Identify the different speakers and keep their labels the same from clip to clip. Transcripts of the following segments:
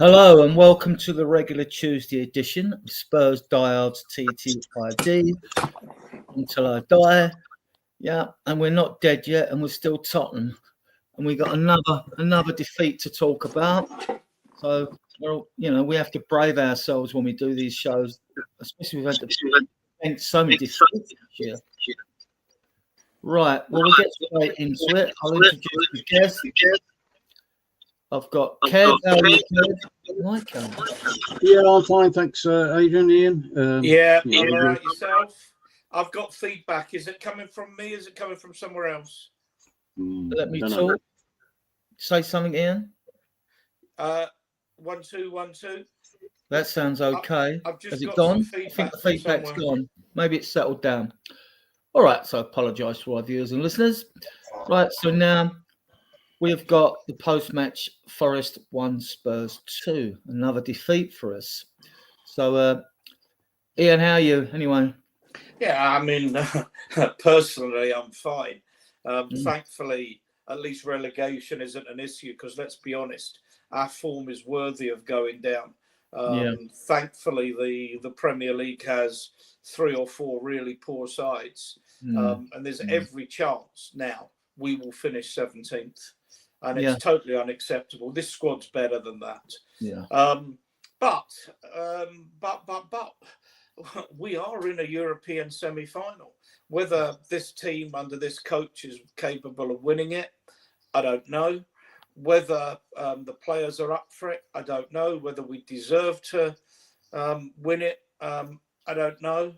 Speaker 1: Hello and welcome to the regular Tuesday edition of Spurs Diehards TTID. Until I die, yeah, and we're not dead yet, and we're still Tottenham, and we got another defeat to talk about. So, well, we have to brave ourselves when we do these shows, especially we've had so many defeats this year. Right, well, we'll get straight into it. I'll introduce the guest. I've got Kev. How are you, Kev?
Speaker 2: Yeah, I'm fine, thanks, Adrian. Ian.
Speaker 3: Yeah, all right, yourself? I've got feedback. Is it coming from me? Is it coming from somewhere else?
Speaker 1: Let me talk. Say something, Ian.
Speaker 3: 1 2 1 2.
Speaker 1: That sounds okay.
Speaker 3: I've just
Speaker 1: Has it
Speaker 3: got
Speaker 1: gone?
Speaker 3: some feedback.
Speaker 1: I think the feedback's gone. Maybe it's settled down. All right, so I apologise to our viewers and listeners. Right, so now we've got the post-match Forest 1, Spurs 2. Another defeat for us. So, Ian, how are you anyway?
Speaker 3: Yeah, I mean, personally, I'm fine. Thankfully, at least relegation isn't an issue because, let's be honest, our form is worthy of going down. Thankfully, the Premier League has 3 or 4 really poor sides. And there's every chance now we will finish 17th. And it's totally unacceptable. This squad's better than that.
Speaker 1: Yeah.
Speaker 3: But we are in a European semi-final. Whether this team under this coach is capable of winning it, I don't know. Whether the players are up for it, I don't know. Whether we deserve to win it, I don't know.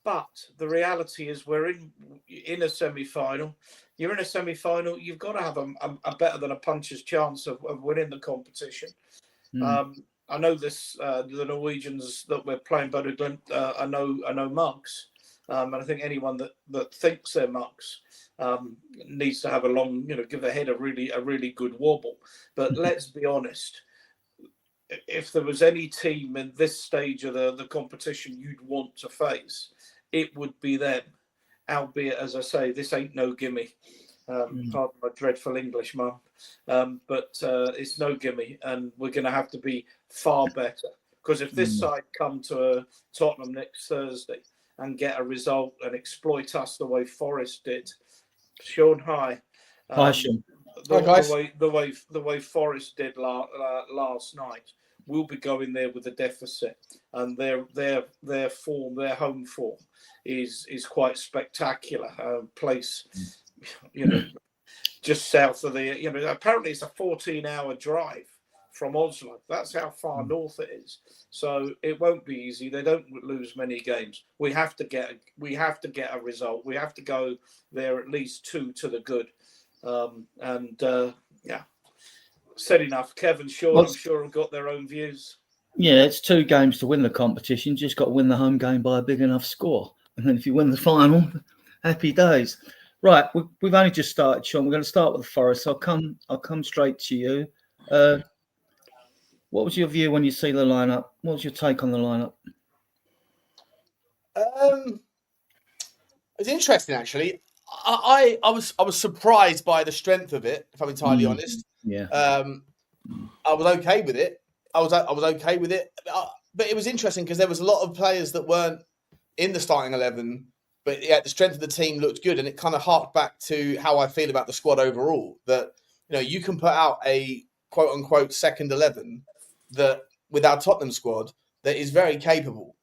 Speaker 3: But the reality is we're in a semi-final. You're in a semi-final, you've got to have a better than a puncher's chance of winning the competition. I know this. The Norwegians that we're playing Bodø/Glimt I know mugs, and I think anyone that thinks they're mugs needs to have a long, give their head a really good wobble. But let's be honest. If there was any team in this stage of the competition you'd want to face, it would be them. Albeit, as I say, this ain't no gimme. Pardon my dreadful English, Mum. But it's no gimme, and we're going to have to be far better. Because if this side come to Tottenham next Thursday and get a result and exploit us the way Forest did, Sean, hi.
Speaker 1: Hi, Sean.
Speaker 3: Hi, guys. The way Forest did last night, we'll be going there with a deficit, and their form, their home form, is quite spectacular. Place, just south of the, apparently it's a 14-hour drive from Oslo. That's how far north it is. So it won't be easy. They don't lose many games. We have to get a result. We have to go there at least 2 to the good. Said enough. Kevin, Sean, I'm sure have got their own views.
Speaker 1: Yeah, it's 2 games to win the competition. Just got to win the home game by a big enough score. And then if you win the final, happy days. Right, we've only just started, Sean. We're going to start with the Forest. I'll come straight to you. What was your view when you see the lineup? What was your take on the lineup?
Speaker 4: It's interesting, actually. I was surprised by the strength of it, if I'm entirely honest.
Speaker 1: Yeah.
Speaker 4: I was okay with it. I was okay with it, but it was interesting because there was a lot of players that weren't in the starting 11, but the strength of the team looked good, and it kind of harked back to how I feel about the squad overall. That you can put out a quote unquote second 11 that with our Tottenham squad that is very capable.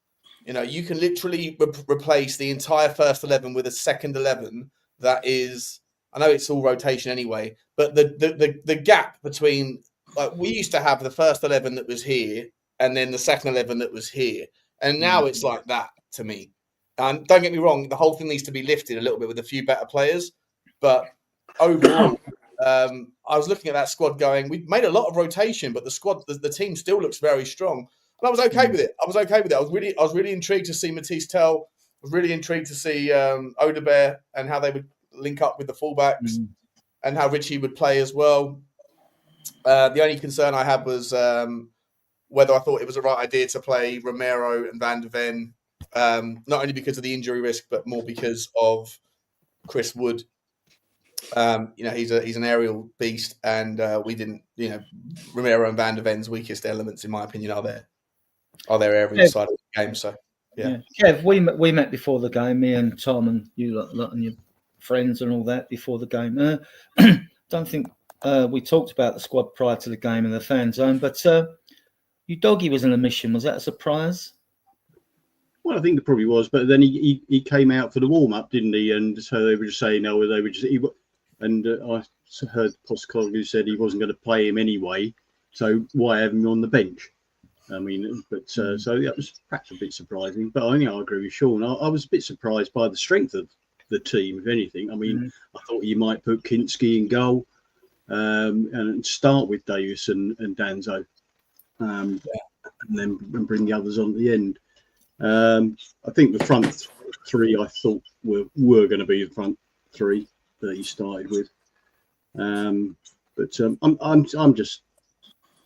Speaker 4: You can literally replace the entire first 11 with a second 11 that is. I know it's all rotation anyway, but the gap between we used to have the first 11 that was here and then the second 11 that was here, and now it's like that to me. And don't get me wrong, the whole thing needs to be lifted a little bit with a few better players, but overall, I was looking at that squad going, we've made a lot of rotation, but the team still looks very strong. And I was okay with it. I was really intrigued to see Matisse Tell. I was really intrigued to see Odebear and how they would link up with the fullbacks and how Richie would play as well. The only concern I had was whether I thought it was the right idea to play Romero and Van de Ven, not only because of the injury risk, but more because of Chris Wood. He's an aerial beast, and we didn't. Romero and Van de Ven's weakest elements, in my opinion, are their aerial side of the game. So, yeah.
Speaker 1: Kev, we met before the game, me and Tom and you lot and your friends and all that before the game. Don't think we talked about the squad prior to the game in the fan zone, but you doggy was in a mission. Was that a surprise?
Speaker 2: Well, I think it probably was, but then he came out for the warm up, didn't he? And so they were just saying, no, they were just. I heard Postecoglou said he wasn't going to play him anyway, so why have him on the bench? I mean, but so that was perhaps a bit surprising. But I think I agree with Sean. I was a bit surprised by the strength of the team, if anything. I mean, I thought you might put Kinski in goal and start with Davis and Danzo, and then bring the others on at the end. I think the front three I thought were going to be the front three that he started with, but I'm just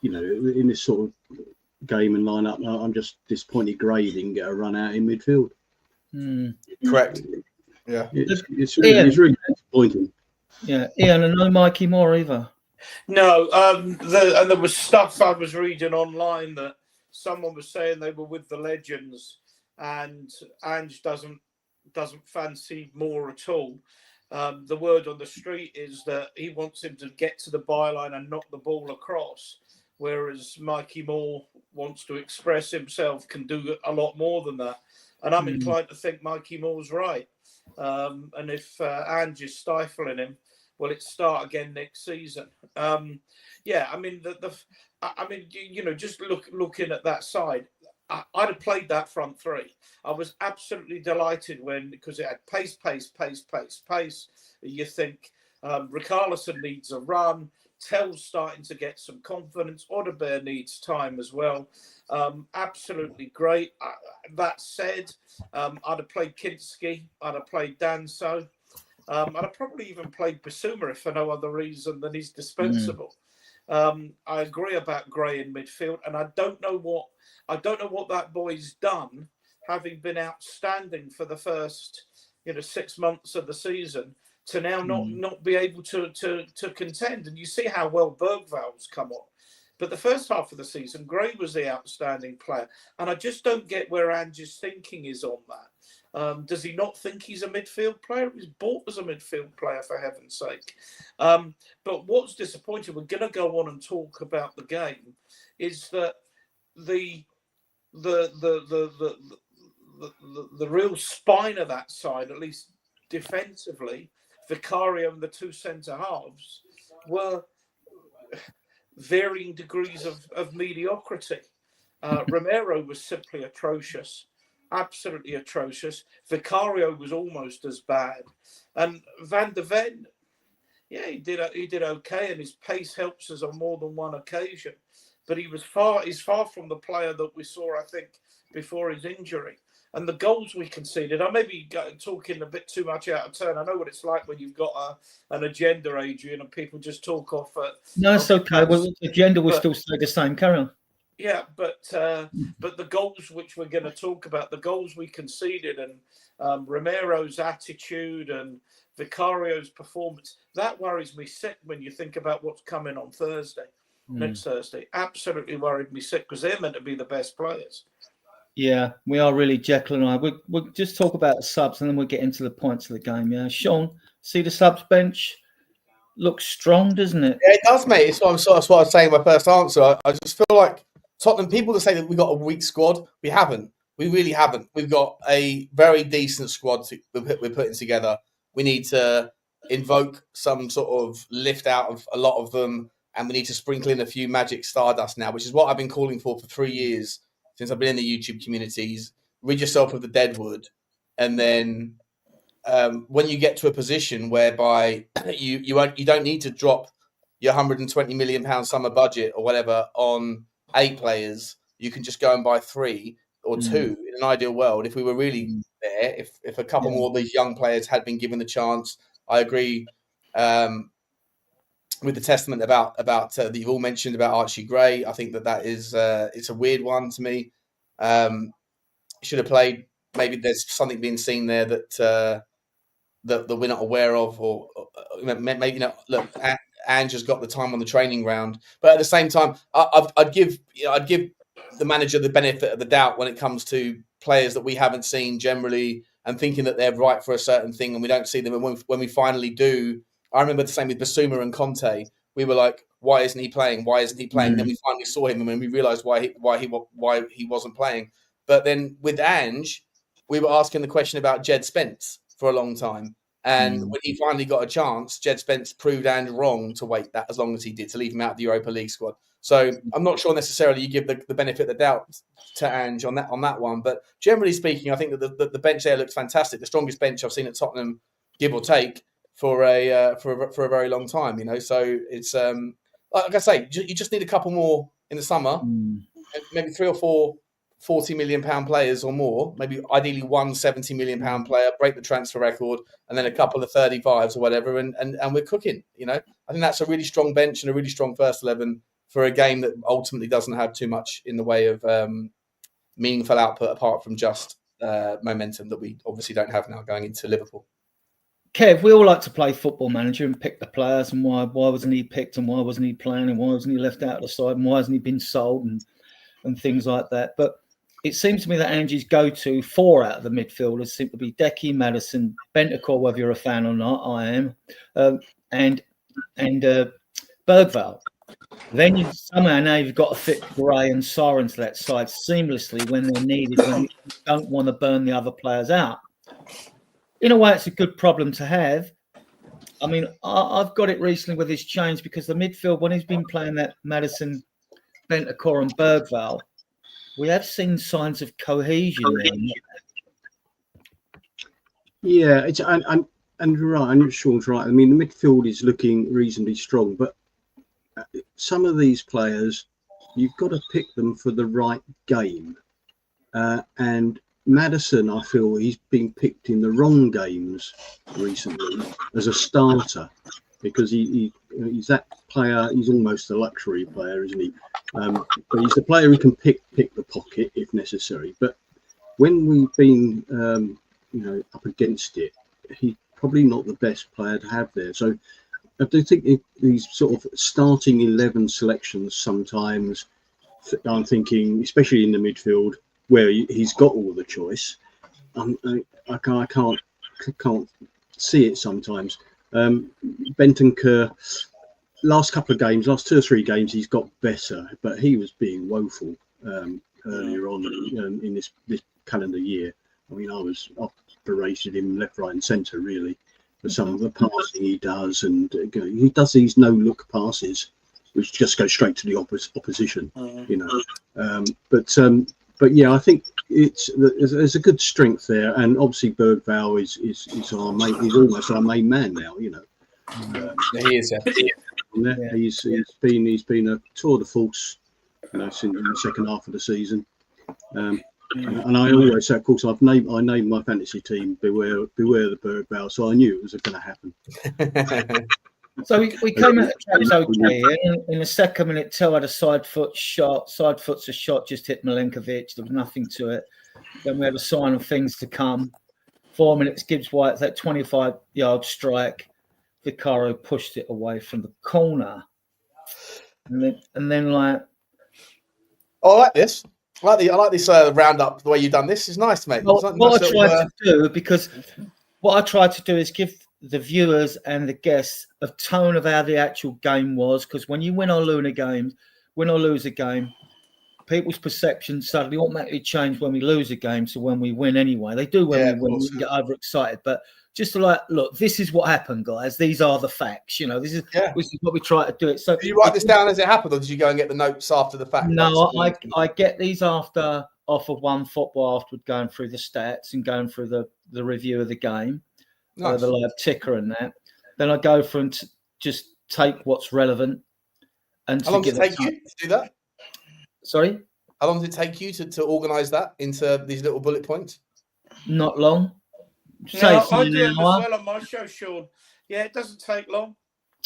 Speaker 2: in this sort of game and lineup, I'm just disappointed Gray didn't get a run out in midfield.
Speaker 4: Correct. Yeah,
Speaker 2: it's really disappointing.
Speaker 1: Yeah, Ian, and no Mikey Moore either.
Speaker 3: No, and there was stuff I was reading online that someone was saying they were with the Legends, and Ange doesn't fancy Moore at all. The word on the street is that he wants him to get to the byline and knock the ball across, whereas Mikey Moore wants to express himself, can do a lot more than that. And I'm inclined to think Mikey Moore's right. And if Ange is stifling him, well, it's start again next season. I mean, just looking at that side, I'd have played that front three. I was absolutely delighted because it had pace. You think Richarlison needs a run. Tell's starting to get some confidence. Odebear needs time as well. Absolutely great. That said, I'd have played Kinski. I'd have played Danso. I'd have probably even played Basuma if for no other reason than he's dispensable. I agree about Gray in midfield, and I don't know what that boy's done, having been outstanding for the first 6 months of the season, to now not be able to contend. And you see how well Bergval's come on. But the first half of the season, Gray was the outstanding player. And I just don't get where Ange's thinking is on that. Does he not think he's a midfield player? He's bought as a midfield player, for heaven's sake. But what's disappointing, we're going to go on and talk about the game, is that the real spine of that side, at least defensively, Vicario and the two centre halves, were varying degrees of mediocrity. Romero was simply atrocious, absolutely atrocious. Vicario was almost as bad, and Van de Ven, he did okay, and his pace helps us on more than one occasion. But he's far from the player that we saw, I think, before his injury. And the goals we conceded, I may be talking a bit too much out of turn. I know what it's like when you've got an agenda, Adrian, and people just talk off.
Speaker 1: No, it's okay. Well, the agenda will still stay the same. Carry on.
Speaker 3: Yeah, but the goals which we're going to talk about, the goals we conceded, and Romero's attitude and Vicario's performance, that worries me sick when you think about what's coming on Thursday, next Thursday. Absolutely worried me sick, because they're meant to be the best players.
Speaker 1: Yeah, we are really, Jekyll and I. We'll just talk about the subs, and then we'll get into the points of the game. Yeah, Sean, see the subs bench looks strong, doesn't it?
Speaker 4: Yeah, it does, mate. That's what I was saying in my first answer. I just feel like Tottenham, people that say that we've got a weak squad, we haven't. We really haven't. We've got a very decent squad we're putting together. We need to invoke some sort of lift out of a lot of them, and we need to sprinkle in a few magic stardust now, which is what I've been calling for 3 years since I've been in the YouTube communities. Rid yourself of the deadwood, and then when you get to a position whereby you don't need to drop your £120 million summer budget or whatever on 8 players, you can just go and buy 3 or 2 in an ideal world. If we were really there, if a couple more of these young players had been given the chance, I agree with the testament about that you've all mentioned about Archie Gray. I think that is it's a weird one to me. Should have played. Maybe there's something being seen there that we're not aware of, or maybe look. Ange has got the time on the training ground, but at the same time, I'd give the manager the benefit of the doubt when it comes to players that we haven't seen generally, and thinking that they're right for a certain thing, and we don't see them. And when we finally do, I remember the same with Basuma and Conte. We were like, "Why isn't he playing? Why isn't he playing?" Then we finally saw him, and when we realised why he wasn't playing. But then with Ange, we were asking the question about Jed Spence for a long time. And when he finally got a chance, Jed Spence proved Ange wrong to wait that as long as he did, to leave him out of the Europa League squad. So I'm not sure necessarily you give the benefit of the doubt to Ange on that one. But generally speaking, I think that the bench there looks fantastic. The strongest bench I've seen at Tottenham, give or take, for a very long time. So it's like I say, you just need a couple more in the summer, maybe 3 or 4 £40 million players or more, maybe ideally one £70 million player, break the transfer record, and then a couple of 35s or whatever, and we're cooking. I think that's a really strong bench and a really strong first 11 for a game that ultimately doesn't have too much in the way of meaningful output apart from just momentum that we obviously don't have now going into Liverpool.
Speaker 1: Kev, we all like to play Football Manager and pick the players and why wasn't he picked and why wasn't he playing and why wasn't he left out of the side and why hasn't he been sold and things like that. But it seems to me that Angie's go-to 4 out of the midfielders seem to be Decky, Maddison, Bentancur, whether you're a fan or not, I am, and Bergvall. Then now you've got to fit Gray and Sarr into that side seamlessly when they're needed, when you don't want to burn the other players out. In a way, it's a good problem to have. I mean, I've got it recently with his change because the midfield, when he's been playing that Maddison, Bentancur and Bergvall, we have seen signs of cohesion there.
Speaker 2: Yeah, it's and right. I'm Sean's right. I mean, the midfield is looking reasonably strong, but some of these players, you've got to pick them for the right game. And Maddison, I feel he's been picked in the wrong games recently as a starter because he's that player. He's almost a luxury player, isn't he? But he's the player who can pick the pocket if necessary. But when we've been, up against it, he's probably not the best player to have there. So I do think these sort of starting 11 selections sometimes, I'm thinking, especially in the midfield where he's got all the choice, I can't see it sometimes. Bentancur, last 2 or 3 games, he's got better, but he was being woeful earlier on in this calendar year. I mean, I berated him left, right, and centre really for some of the passing he does, and he does these no-look passes, which just go straight to the opposition. But yeah, I think there's a good strength there, and obviously Bergvall is our main. He's almost our main man now.
Speaker 4: He is.
Speaker 2: Yeah. He's been a tour de force, since in the second half of the season. And I always say, of course, I named my fantasy team Beware the Bergvall, so I knew it was going to happen.
Speaker 1: So we came at the traps okay. In the second minute, Tell had a side foot's a shot, just hit Milenkovic. There was nothing to it. Then we had a sign of things to come. 4 minutes, Gibbs White, that 25-yard strike. Vicario pushed it away from the corner. And then like...
Speaker 4: I like this. I like this roundup, the way you've done this. It's nice, mate.
Speaker 1: Well, what I tried to do is give the viewers and the guests a tone of how the actual game was, because when you win or lose a game, people's perceptions suddenly automatically change when we lose a game to when we win anyway. They do when we win, we get overexcited, but just to look, this is what happened, guys. These are the facts. This is what we try to do it. So
Speaker 4: did you write this down as it happened, or did you go and get the notes after the fact?
Speaker 1: No, I get these off of One Football afterward, going through the stats and going through the review of the game.
Speaker 4: Nice.
Speaker 1: the live ticker and that. Then I go through and just take what's relevant. And
Speaker 4: How long does it take you to do that?
Speaker 1: Sorry?
Speaker 4: How long does it take you to organise that into these little bullet points?
Speaker 1: Not long.
Speaker 3: No, I do them as well on my show, Sean. Yeah, it doesn't take long.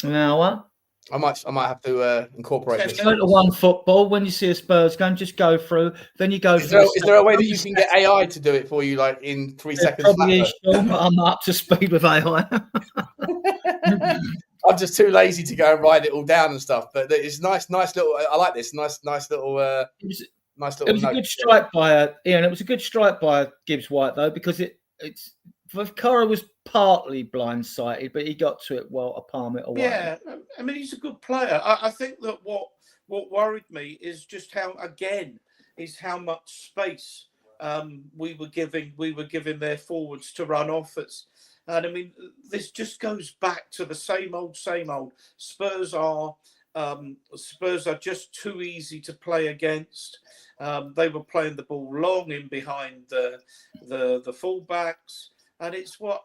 Speaker 1: An hour.
Speaker 4: I might have to incorporate this.
Speaker 1: Go to one football. When you see a Spurs game, just go through. Then you go through.
Speaker 4: Is there a way that you can get AI to do it for you, like in 3 seconds?
Speaker 1: Probably is, Sean, but I'm not up to speed with AI.
Speaker 4: I'm just too lazy to go and write it all down and stuff. But it's nice little. I like this. Nice little. It was
Speaker 1: a good strike by Ian. It was a good strike by Gibbs White though, because it's Cora was partly blindsided, but he got to it well, palm it away.
Speaker 3: Yeah, I mean he's a good player. I think that what worried me is just how much space we were giving their forwards to run off. And I mean this just goes back to the same old. Spurs are just too easy to play against. They were playing the ball long in behind the fullbacks. And it's not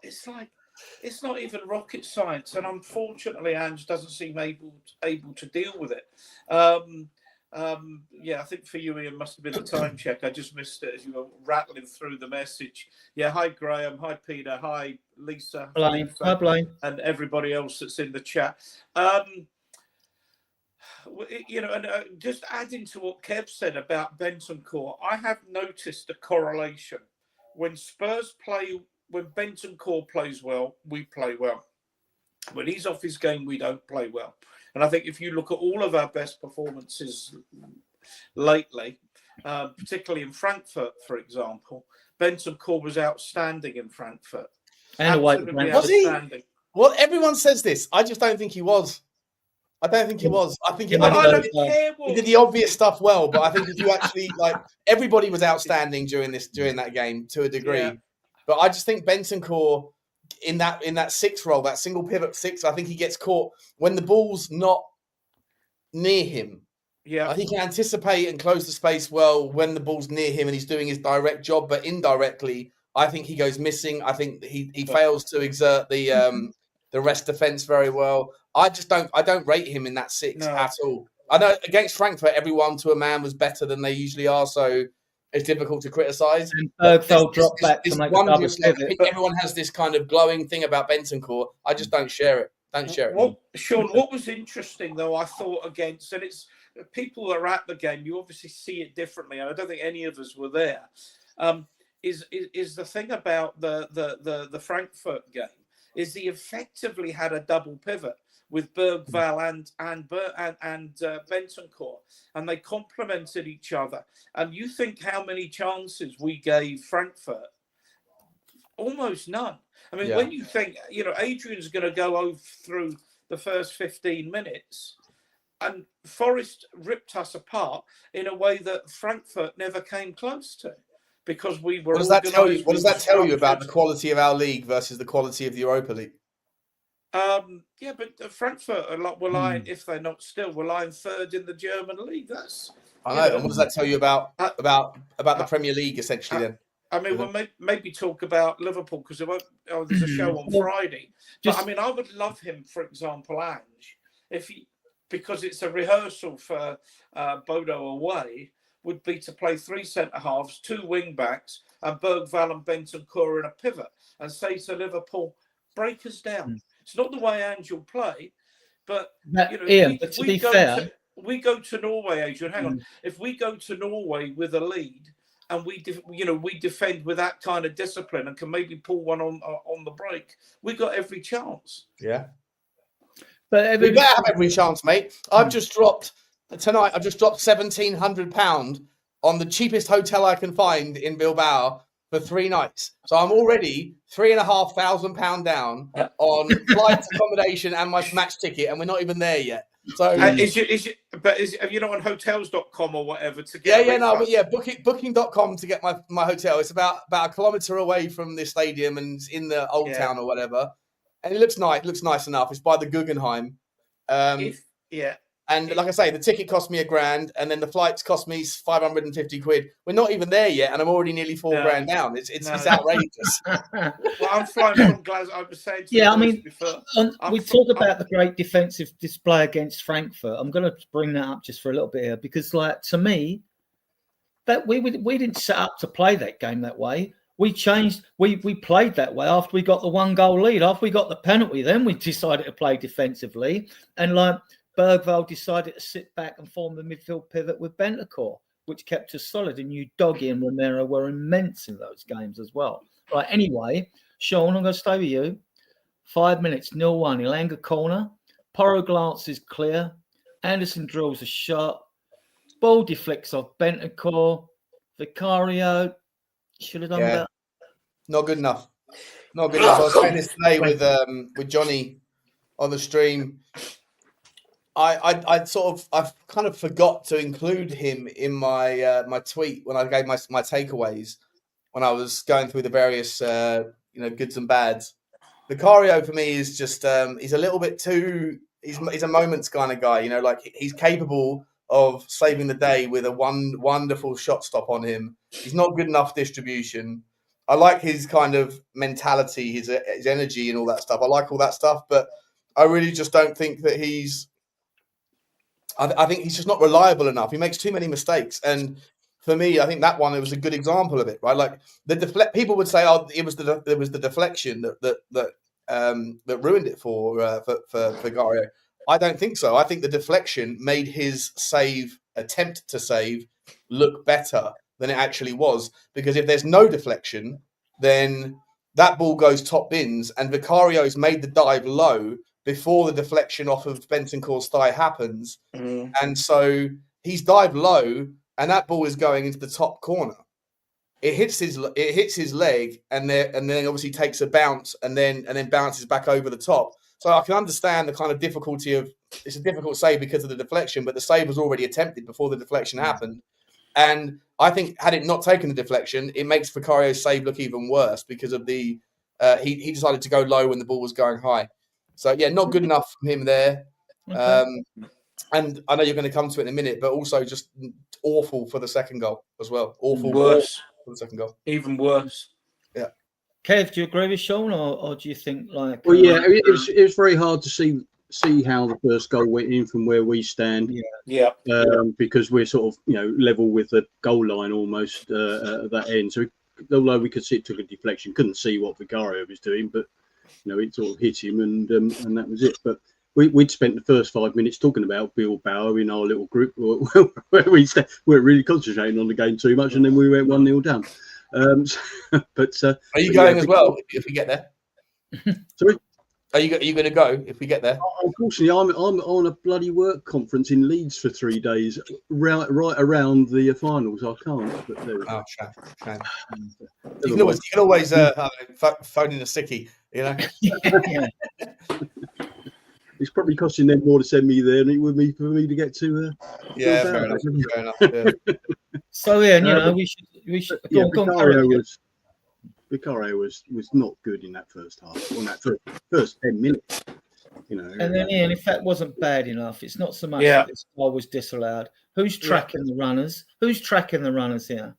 Speaker 3: even rocket science. And unfortunately, Ange doesn't seem able to deal with it. Yeah, I think for you, Ian, must have been the time check. I just missed it as you were rattling through the message. Yeah, hi, Graham. Hi, Peter. Hi, Lisa.
Speaker 1: Blaine. Hi, Blaine.
Speaker 3: And everybody else that's in the chat. Just adding to what Kev said about Bentancur, I have noticed a correlation. When Bentancur plays well, we play well. When he's off his game, we don't play well. And I think if you look at all of our best performances lately, particularly in Frankfurt, for example, Bentancur was outstanding in Frankfurt.
Speaker 1: Absolutely
Speaker 4: was he? Well, everyone says this. I just don't think he was. I don't think he was. I think he did the obvious stuff well, but I think if you actually everybody was outstanding during that game to a degree. Yeah. But I just think Bentancur in that six role, that single pivot six, I think he gets caught when the ball's not near him.
Speaker 3: Yeah,
Speaker 4: he can anticipate and close the space well when the ball's near him and he's doing his direct job, but indirectly, I think he goes missing. I think he fails to exert the rest defense very well. I don't rate him in that six at all. I know against Frankfurt, everyone to a man was better than they usually are, so it's difficult to criticise.
Speaker 1: Bergfeld dropped back to make a double pivot.
Speaker 4: Everyone has this kind of glowing thing about Bentancur. I just don't share it.
Speaker 3: Sean, what was interesting though, I thought against, and it's people that are at the game, you obviously see it differently, and I don't think any of us were there. Is the thing about the Frankfurt game is he effectively had a double pivot with Bergvall and Bentancur, and they complemented each other. And you think how many chances we gave Frankfurt? Almost none. I mean, when you think, Adrian's going to go through the first 15 minutes, and Forest ripped us apart in a way that Frankfurt never came close to. Because we were.
Speaker 4: What does that tell you? What does that tell you about the quality of our league versus the quality of the Europa League?
Speaker 3: Yeah, but Frankfurt were lying, if they're not still, were lying third in the German league.
Speaker 4: I know. And what does that tell you about the Premier League essentially? Then
Speaker 3: I mean, we'll maybe talk about Liverpool because there's a show on Friday. But I mean, I would love him, for example, Ange, because it's a rehearsal for Bodo away. Would be to play 3 centre-halves, 2 wing-backs, and Bergvall and Bentancur in a pivot, and say to Liverpool, break us down. It's not the way Ange will play, but
Speaker 1: Ian, to be fair,
Speaker 3: we go to Norway, Adrian. Hang on, if we go to Norway with a lead and we defend with that kind of discipline and can maybe pull one on the break, we got every chance.
Speaker 4: Yeah, but we better have every chance, mate. I've just dropped £1,700 on the cheapest hotel I can find in Bilbao for 3 nights. So I'm already £3,500 down on flights, accommodation, and my match ticket, and we're not even there yet. So
Speaker 3: have you not on hotels.com or whatever to get?
Speaker 4: Booking.com to get my hotel. It's about a kilometre away from the stadium and it's in the old town or whatever. And it looks nice. It looks nice enough. It's by the Guggenheim. And like I say, the ticket cost me £1,000, and then the flights cost me 550 quid. We're not even there yet, and I'm already nearly £4,000 down. It's outrageous.
Speaker 3: Well, I'm flying from Glasgow. I was saying to
Speaker 1: Yeah,
Speaker 3: the
Speaker 1: I
Speaker 3: boys
Speaker 1: mean,
Speaker 3: before.
Speaker 1: we talk about the great defensive display against Frankfurt. I'm going to bring that up just for a little bit here because, like, to me, that we didn't set up to play that game that way. We changed. We played that way after we got the 1-goal lead. After we got the penalty, then we decided to play defensively, and like Bergvall decided to sit back and form the midfield pivot with Bentancur, which kept us solid. And Udogie and Romero were immense in those games as well. Right. Anyway, Sean, I'm going to stay with you. 5 minutes, 0-1. Elanga corner. Porro glances clear. Anderson drills a shot. Ball deflects off Bentancur. Vicario should have done better.
Speaker 4: Not good enough. Not good enough. I was saying this today with Johnny on the stream. I kind of forgot to include him in my my tweet when I gave my takeaways when I was going through the various goods and bads. Vicario for me is just he's a little bit too. He's a moments kind of guy. Like he's capable of saving the day with a wonderful shot stop on him. He's not good enough distribution. I like his kind of mentality, his energy, and all that stuff. I like all that stuff, but I really just don't think that he's. I think he's just not reliable enough. He makes too many mistakes, and for me, I think that one it was a good example of it, right? Like people would say, "Oh, it was the deflection that ruined it for Vicario." I don't think so. I think the deflection made his attempt to save look better than it actually was, because if there's no deflection, then that ball goes top bins, and Vicario's made the dive low before the deflection off of Bentancur's thigh happens. And so he's dived low, and that ball is going into the top corner. It hits his leg, and then obviously takes a bounce, and then bounces back over the top. So I can understand the kind of difficulty of it's a difficult save because of the deflection, but the save was already attempted before the deflection happened. And I think had it not taken the deflection, it makes Vicario's save look even worse because of the he decided to go low when the ball was going high. So yeah, not good enough from him there. Okay. And I know you're going to come to it in a minute, but also just awful for the second goal as well. Worse for the second goal.
Speaker 3: Even worse.
Speaker 4: Yeah.
Speaker 1: Kev, do you agree with Sean, or do you think like?
Speaker 2: Well, yeah, it was very hard to see how the first goal went in from where we stand.
Speaker 3: Yeah.
Speaker 2: Because we're sort of level with the goal line almost at that end. So although we could see it took a deflection, couldn't see what Vicario was doing, but it sort of hit him and that was it. But we'd spent the first 5 minutes talking about Bilbao in our little group where we weren't really concentrating on the game too much, and then we went 1-0 down. But
Speaker 4: are you going as well if we get there?
Speaker 2: Sorry?
Speaker 4: Are you going to go if we get there?
Speaker 2: Unfortunately, I'm on a bloody work conference in Leeds for 3 days, right around the finals. I can't. But
Speaker 4: shame. You can always phone in a sickie,
Speaker 1: Yeah.
Speaker 2: It's probably costing them more to send me there than it would be for me to get to.
Speaker 4: Fair enough. Yeah.
Speaker 1: So we should.
Speaker 2: Vicario was not good in that first half, on that first 10 minutes.
Speaker 1: And then Ian, if that wasn't bad enough, it's not so much that this goal was disallowed. Who's tracking the runners? Who's tracking the runners here?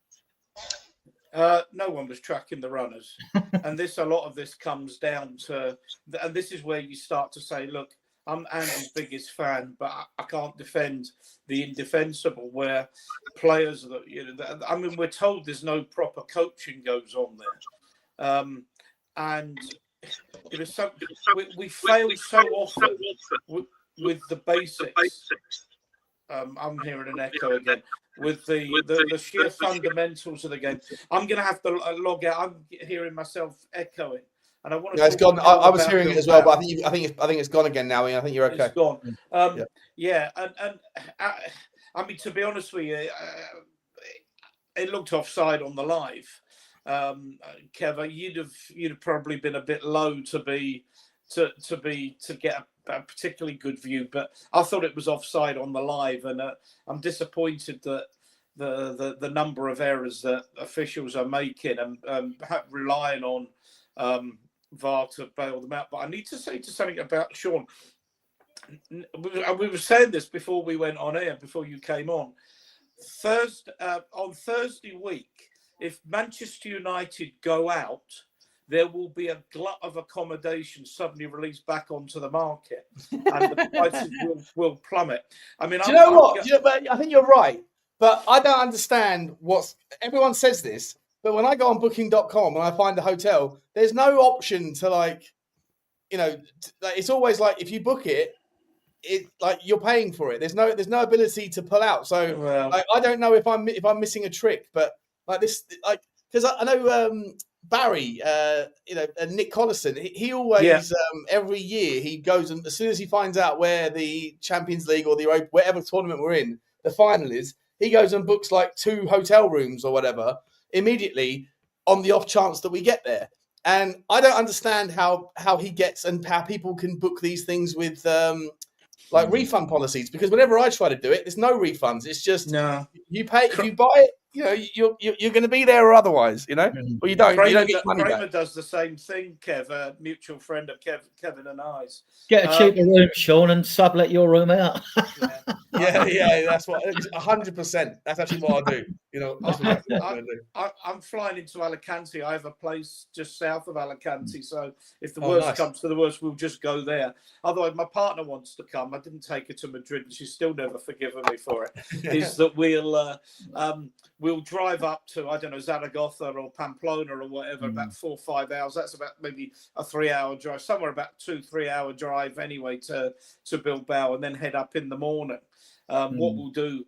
Speaker 3: No one was tracking the runners. And a lot of this comes down to, and this is where you start to say, look, I'm Andy's biggest fan, but I can't defend the indefensible, where players that, we're told there's no proper coaching goes on there. And it was we fail so often with the basics. I'm hearing an echo again. With the sheer fundamentals of the game, I'm going to have to log out. I'm hearing myself echoing, and I want to.
Speaker 4: No, it's gone. I was hearing it as well, but I think it's gone again now. I think you're okay.
Speaker 3: It's gone. And to be honest with you, it looked offside on the live. Kev, you'd have probably been a bit low to get a particularly good view, but I thought it was offside on the live, and I'm disappointed that the number of errors that officials are making and relying on VAR to bail them out. But I need to say something about Sean. we were saying this before we went on air, before you came on. On Thursday week, if Manchester United go out, there will be a glut of accommodation suddenly released back onto the market, and the prices will plummet. I mean,
Speaker 4: Do you know what? I think you're right, but I don't understand everyone says this, but when I go on booking.com and I find a hotel, there's no option to it's always like if you book it like you're paying for it. There's no ability to pull out. So I don't know if I'm missing a trick, but like this, like because I know Barry, Nick Collison, he always every year he goes, and as soon as he finds out where the Champions League or the Europa, whatever tournament we're in, the final is, he goes and books like 2 hotel rooms or whatever immediately on the off chance that we get there. And I don't understand how he gets and how people can book these things with refund policies, because whenever I try to do it, there's no refunds. It's just you pay if you buy it. You know, you're going to be there or otherwise. You know, or you don't. You don't get money back.
Speaker 3: Does the same thing, Kev. A mutual friend of Kevin and I's.
Speaker 1: Get a cheaper room, Sean, and sublet your room out.
Speaker 4: yeah. That's what 100%. That's actually what I do. You know, that's what I do.
Speaker 3: I'm flying into Alicante. I have a place just south of Alicante. So if the worst comes to the worst, we'll just go there. Otherwise, my partner wants to come. I didn't take her to Madrid, and she's still never forgiven me for it. Is that we'll drive up to, I don't know, Zaragoza or Pamplona or whatever, about 4 or 5 hours. That's about maybe a 3-hour drive, somewhere about 2-3 hour drive anyway to Bilbao, and then head up in the morning. What we'll do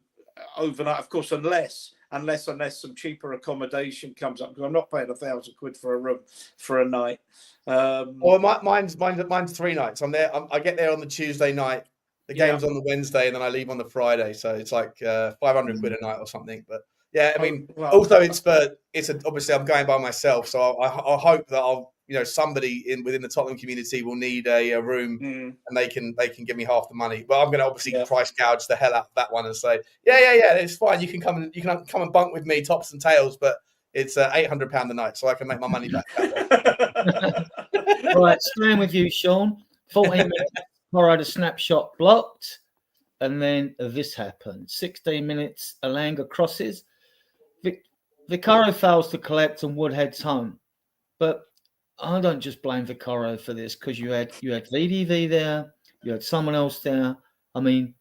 Speaker 3: overnight, of course, unless some cheaper accommodation comes up, because I'm not paying £1,000 for a room for a night.
Speaker 4: Well, mine's 3 nights. I'm there. I get there on the Tuesday night. The game's on the Wednesday, and then I leave on the Friday. So it's like £500 a night or something. But yeah, I mean, also obviously I'm going by myself, so I hope that somebody within the Tottenham community will need a room, and they can give me half the money. But I'm going to obviously price gouge the hell out of that one and say, yeah, it's fine. You can come and bunk with me, tops and tails, but it's £800 a night, so I can make my money back.
Speaker 1: Right, staying with you, Sean. 14 minutes. Porro had a snapshot blocked, and then this happened. 16 minutes. Alanga crosses. Vicario fails to collect, and Wood heads home. But I don't just blame Vicario for this, because you had VDV there, you had someone else there. I mean,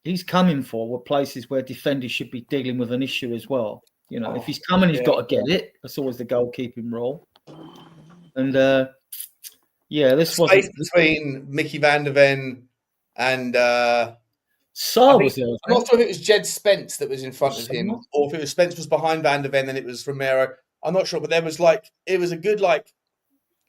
Speaker 1: he's coming for places where defenders should be dealing with an issue as well. You know, if he's coming, he's got to get it. That's always the goalkeeping role. And this was
Speaker 4: between Mickey van der Ven and
Speaker 1: Sarr was there.
Speaker 4: I'm not sure if it was Jed Spence that was in front of him, or if it was Spence was behind Van der Ven, then it was Romero. I'm not sure, but there was it was a good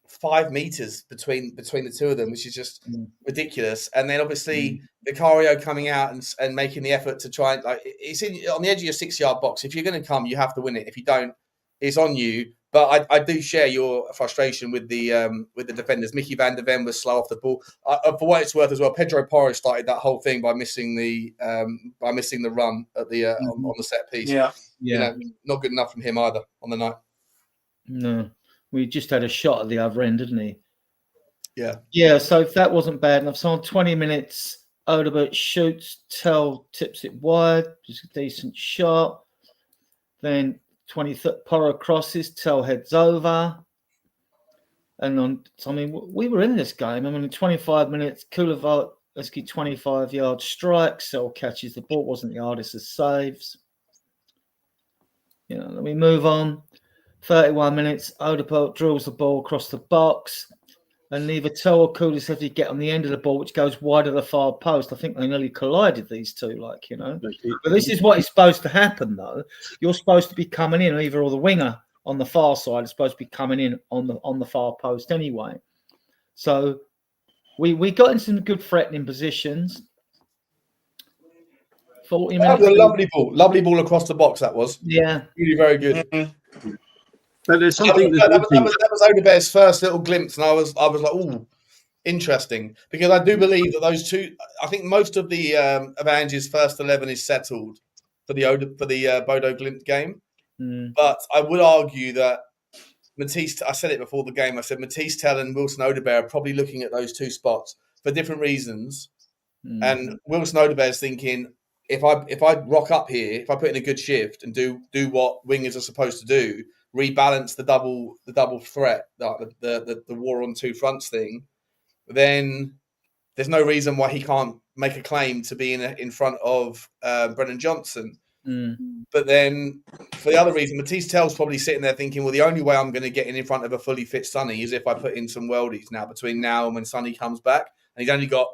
Speaker 4: 5 meters between the two of them, which is just ridiculous. And then obviously Vicario coming out and making the effort to try and it's on the edge of your 6-yard box. If you're going to come, you have to win it. If you don't, it's on you. But I do share your frustration with the defenders. Mickey van der Ven was slow off the ball. For what it's worth as well, Pedro Porro started that whole thing by missing the run at the on the set piece.
Speaker 3: Yeah.
Speaker 4: You know, not good enough from him either on the night.
Speaker 1: No, we just had a shot at the other end, didn't he?
Speaker 4: Yeah.
Speaker 1: Yeah. So if that wasn't bad enough, so on 20 minutes, Odebert shoots, Tell tips it wide, just a decent shot. Then 23rd, Porro crosses, Tell heads over. And we were in this game. I mean, in 25 minutes, Kulevalski 25-yard strike, Tell catches the ball, wasn't the hardest of saves. You know, then we move on. 31 minutes, Odebert drills the ball across the box. And neither Tell or Kulevalski get on the end of the ball, which goes wide of the far post. I think they nearly collided, these two, But this is what is supposed to happen, though. You're supposed to be coming in, either or the winger on the far side is supposed to be coming in on the far post anyway. So we got in some good threatening positions. 40 minutes.
Speaker 4: That was a lovely ball across the box. That was really very good.
Speaker 3: Mm-hmm.
Speaker 2: But there's something
Speaker 4: that was Odebert's first little glimpse, and I was like, "Ooh, interesting," because I do believe that those two. I think most of the of Ange's first 11 is settled for the Bodo Glimt game, but I would argue that Matisse. I said it before the game. I said Matisse, Tell, and Wilson Odebert are probably looking at those two spots for different reasons. And Will Snowderbear's thinking, if I rock up here, if I put in a good shift and do what wingers are supposed to do, rebalance the double threat, the war on two fronts thing, then there's no reason why he can't make a claim to be in front of Brennan Johnson. But then, for the other reason, Matisse Tell's probably sitting there thinking, well, the only way I'm going to get in front of a fully fit Sonny is if I put in some worldies now between now and when Sonny comes back. And he's only got,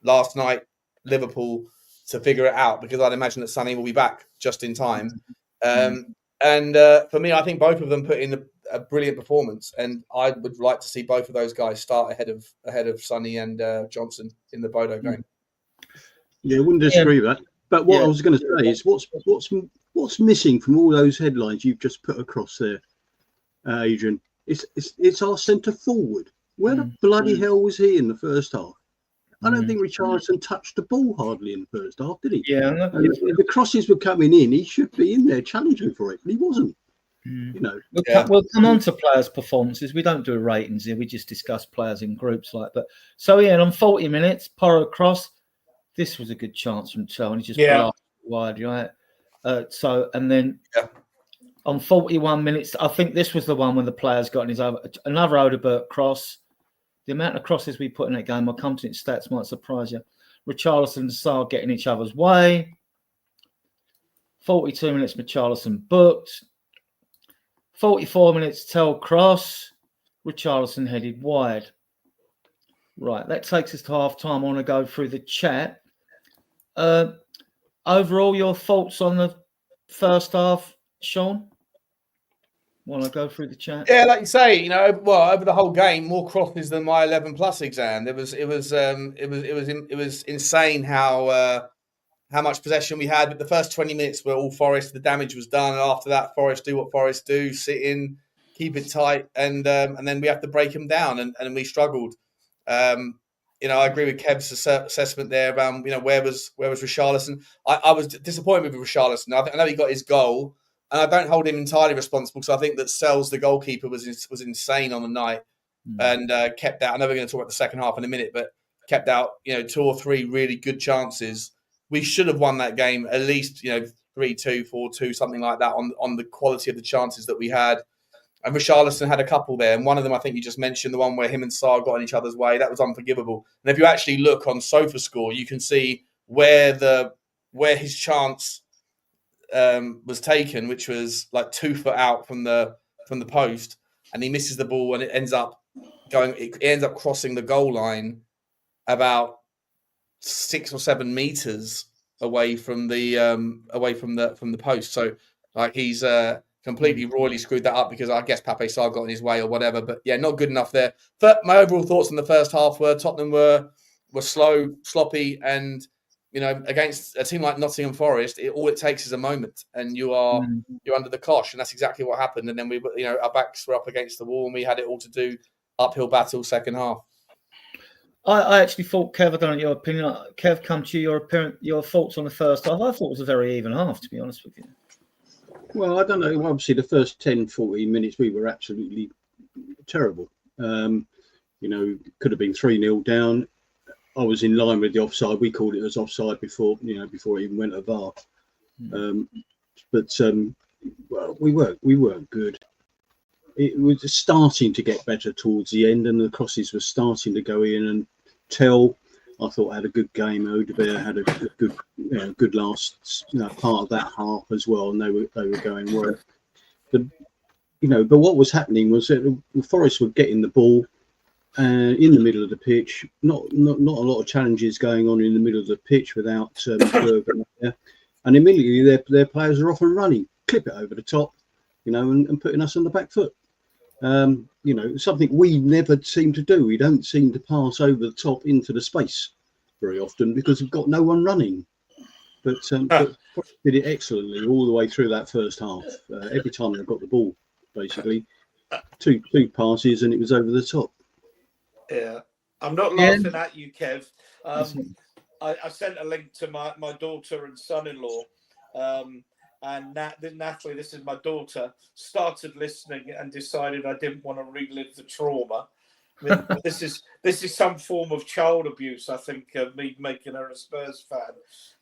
Speaker 4: last night, Liverpool to figure it out, because I'd imagine that Sonny will be back just in time. And for me, I think both of them put in a brilliant performance, and I would like to see both of those guys start ahead of Sonny and Johnson in the Bodo game.
Speaker 2: Yeah, I wouldn't disagree with that. But what I was going to say is, what's missing from all those headlines you've just put across there, Adrian? It's our centre forward. Where the bloody hell was he in the first half? I don't think Richarlison touched the ball hardly in the first half, did he?
Speaker 1: Yeah.
Speaker 2: And if the crosses were coming in, he should be in there challenging for it, but he wasn't.
Speaker 1: We'll come on to players' performances. We don't do ratings here. We just discuss players in groups like that. So, Ian, on 40 minutes, Porro cross. This was a good chance from Cho, and he just blasted wide, right? And then on 41 minutes, I think this was the one when the players got in his another Odebert cross. The amount of crosses we put in that game, I'll come to its stats, might surprise you. Richarlison and Sarr getting each other's way. 42 minutes, Richarlison booked. 44 minutes, Tell cross. Richarlison headed wide. Right, that takes us to half time. I want to go through the chat. Overall, your thoughts on the first half, Sean? Want to go through the chat?
Speaker 4: Yeah, like you say, over the whole game, more crosses than my 11+ exam. It was insane how much possession we had. But the first 20 minutes were all Forest. The damage was done, and after that, Forest do what Forest do: sit in, keep it tight, and then we have to break them down, and we struggled. I agree with Kev's assessment there around, where was Richarlison. I was disappointed with Richarlison. I know he got his goal, and I don't hold him entirely responsible, because I think that Sells, the goalkeeper, was insane on the night, and kept out. I know we're going to talk about the second half in a minute, but kept out 2 or 3 really good chances. We should have won that game at least 3-2, 4-2, something like that on the quality of the chances that we had. And Richarlison had a couple there, and one of them I think you just mentioned, the one where him and Sarr got in each other's way. That was unforgivable. And if you actually look on SofaScore, you can see where his chance was taken, which was like 2 foot out from the post, and he misses the ball, and it ends up crossing the goal line about 6 or 7 meters away from the post. So like he's completely royally screwed that up, because I guess Pape Sarr got in his way or whatever. But yeah, not good enough there. But my overall thoughts on the first half were Tottenham were slow, sloppy, and against a team like Nottingham Forest, all it takes is a moment, and you're under the cosh, and that's exactly what happened. And then we, our backs were up against the wall, and we had it all to do uphill battle second half.
Speaker 1: I actually thought, Kev, I don't know your opinion. Kev, come to your thoughts on the first half. I thought it was a very even half, to be honest with you.
Speaker 2: Well, I don't know. Obviously, the first 10, 14 minutes, we were absolutely terrible. Could have been 3-0 down. I was in line with the offside. We called it as offside before it even went to VAR. Well, we weren't good. It was starting to get better towards the end, and the crosses were starting to go in. And Tell, I thought, had a good game. Odebert had a good last part of that half as well, and they were going well. But what was happening was that the Forest were getting the ball in the middle of the pitch. Not a lot of challenges going on in the middle of the pitch without Berger there, and immediately their players are off and running, clip it over the top, and putting us on the back foot. Something we never seem to do. We don't seem to pass over the top into the space very often, because we've got no one running. But did it excellently all the way through that first half. Every time they got the ball, basically, two passes, and it was over the top.
Speaker 3: Yeah, I'm not laughing at you, Kev. I sent a link to my daughter and son-in-law, and Natalie, this is my daughter, started listening and decided I didn't want to relive the trauma. This is some form of child abuse, I think, me making her a Spurs fan.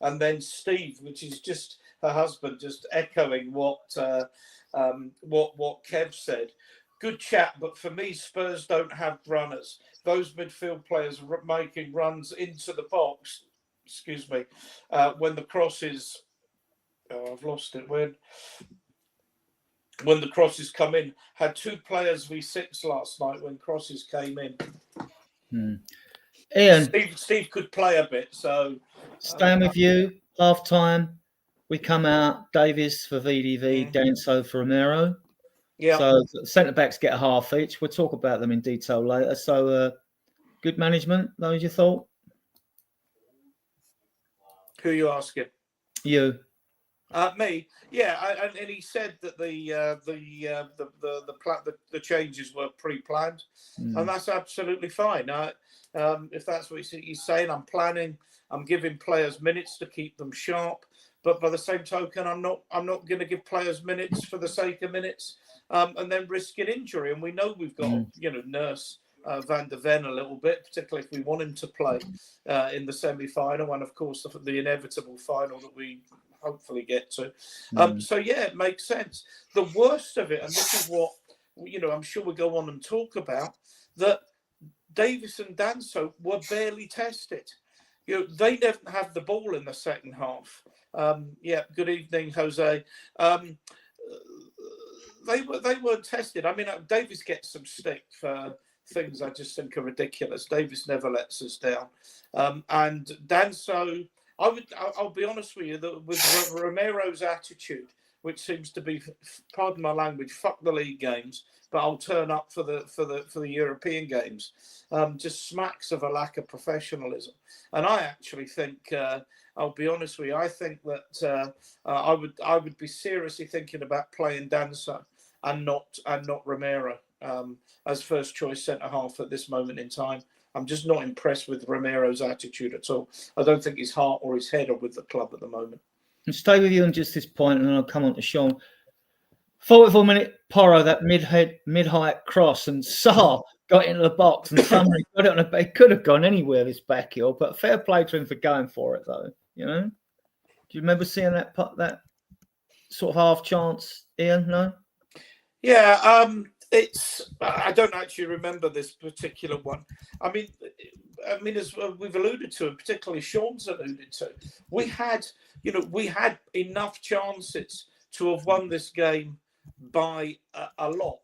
Speaker 3: And then Steve, which is just her husband, just echoing what Kev said. Good chat, but for me, Spurs don't have runners. Those midfield players are making runs into the box. Excuse me, when the crosses. Oh, I've lost it. When the crosses come in, had 2 players v6 last night when crosses came in.
Speaker 1: Ian,
Speaker 3: Steve could play a bit, so
Speaker 1: staying with you. Half time, we come out. Davies for VDV, Danso for Romero.
Speaker 3: Yeah.
Speaker 1: So centre backs get a half each. We'll talk about them in detail later. So good management. That was your thought?
Speaker 3: Who are you asking?
Speaker 1: You.
Speaker 3: Me, yeah, and he said that the changes were pre-planned, and that's absolutely fine. If that's what he's saying, I'm planning. I'm giving players minutes to keep them sharp, but by the same token, I'm not going to give players minutes for the sake of minutes, and then risk an injury. And we know we've got nurse Van der Ven a little bit, particularly if we want him to play in the semi-final, and of course the inevitable final that we hopefully get to. So yeah, it makes sense. The worst of it, and this is what I'm sure we'll go on and talk about, that Davis and Danso were barely tested. They didn't have the ball in the second half. Good evening, Jose. They weren't tested. I mean, Davis gets some stick for things I just think are ridiculous. Davis never lets us down, and Danso. I'll be honest with you, that with Romero's attitude, which seems to be, pardon my language, fuck the league games, but I'll turn up for the European games, just smacks of a lack of professionalism. And I actually think, I'll be honest with you, I think that I would be seriously thinking about playing Danso and not Romero as first choice centre half at this moment in time. I'm just not impressed with Romero's attitude at all. I don't think his heart or his head are with the club at the moment.
Speaker 1: And stay with you on just this point, and then I'll come on to Sean. 44-minute Porro, that mid-height cross, and Sarr got into the box, and somebody got it on a. It could have gone anywhere, this back heel, but fair play to him for going for it, though. Do you remember seeing that sort of half chance, Ian? No.
Speaker 3: Yeah. I don't actually remember this particular one. I mean, as we've alluded to, and particularly Sean's alluded to, we had enough chances to have won this game by a lot.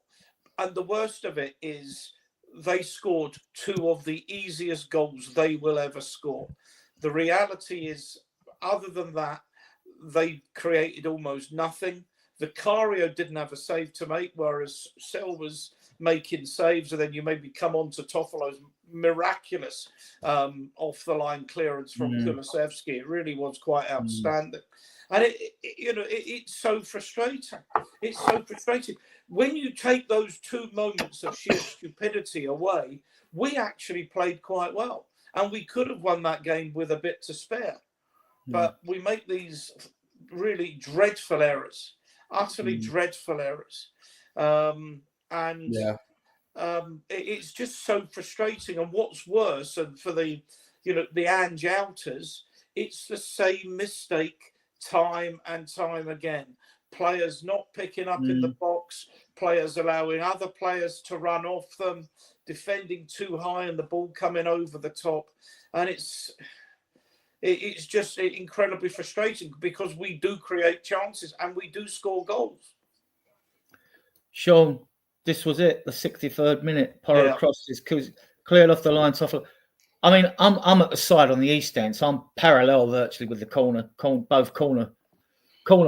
Speaker 3: And the worst of it is they scored 2 of the easiest goals they will ever score. The reality is, other than that, they created almost nothing. Vicario didn't have a save to make, whereas Sel was making saves, and then you maybe come on to Toffolo's miraculous off-the-line clearance from Kulusevski. It really was quite outstanding. And it's so frustrating. It's so frustrating. When you take those 2 moments of sheer stupidity away, we actually played quite well. And we could have won that game with a bit to spare. But we make these really dreadful errors. Utterly dreadful errors, it's just so frustrating. And what's worse, and for the Ange outers, it's the same mistake time and time again. Players not picking up in the box, players allowing other players to run off them, defending too high, and the ball coming over the top, and it's just incredibly frustrating because we do create chances and we do score goals.
Speaker 1: Sean, this was it. The 63rd minute, Porro crosses, cleared off the line. I mean, I'm at the side on the east end, so I'm parallel virtually with the both corner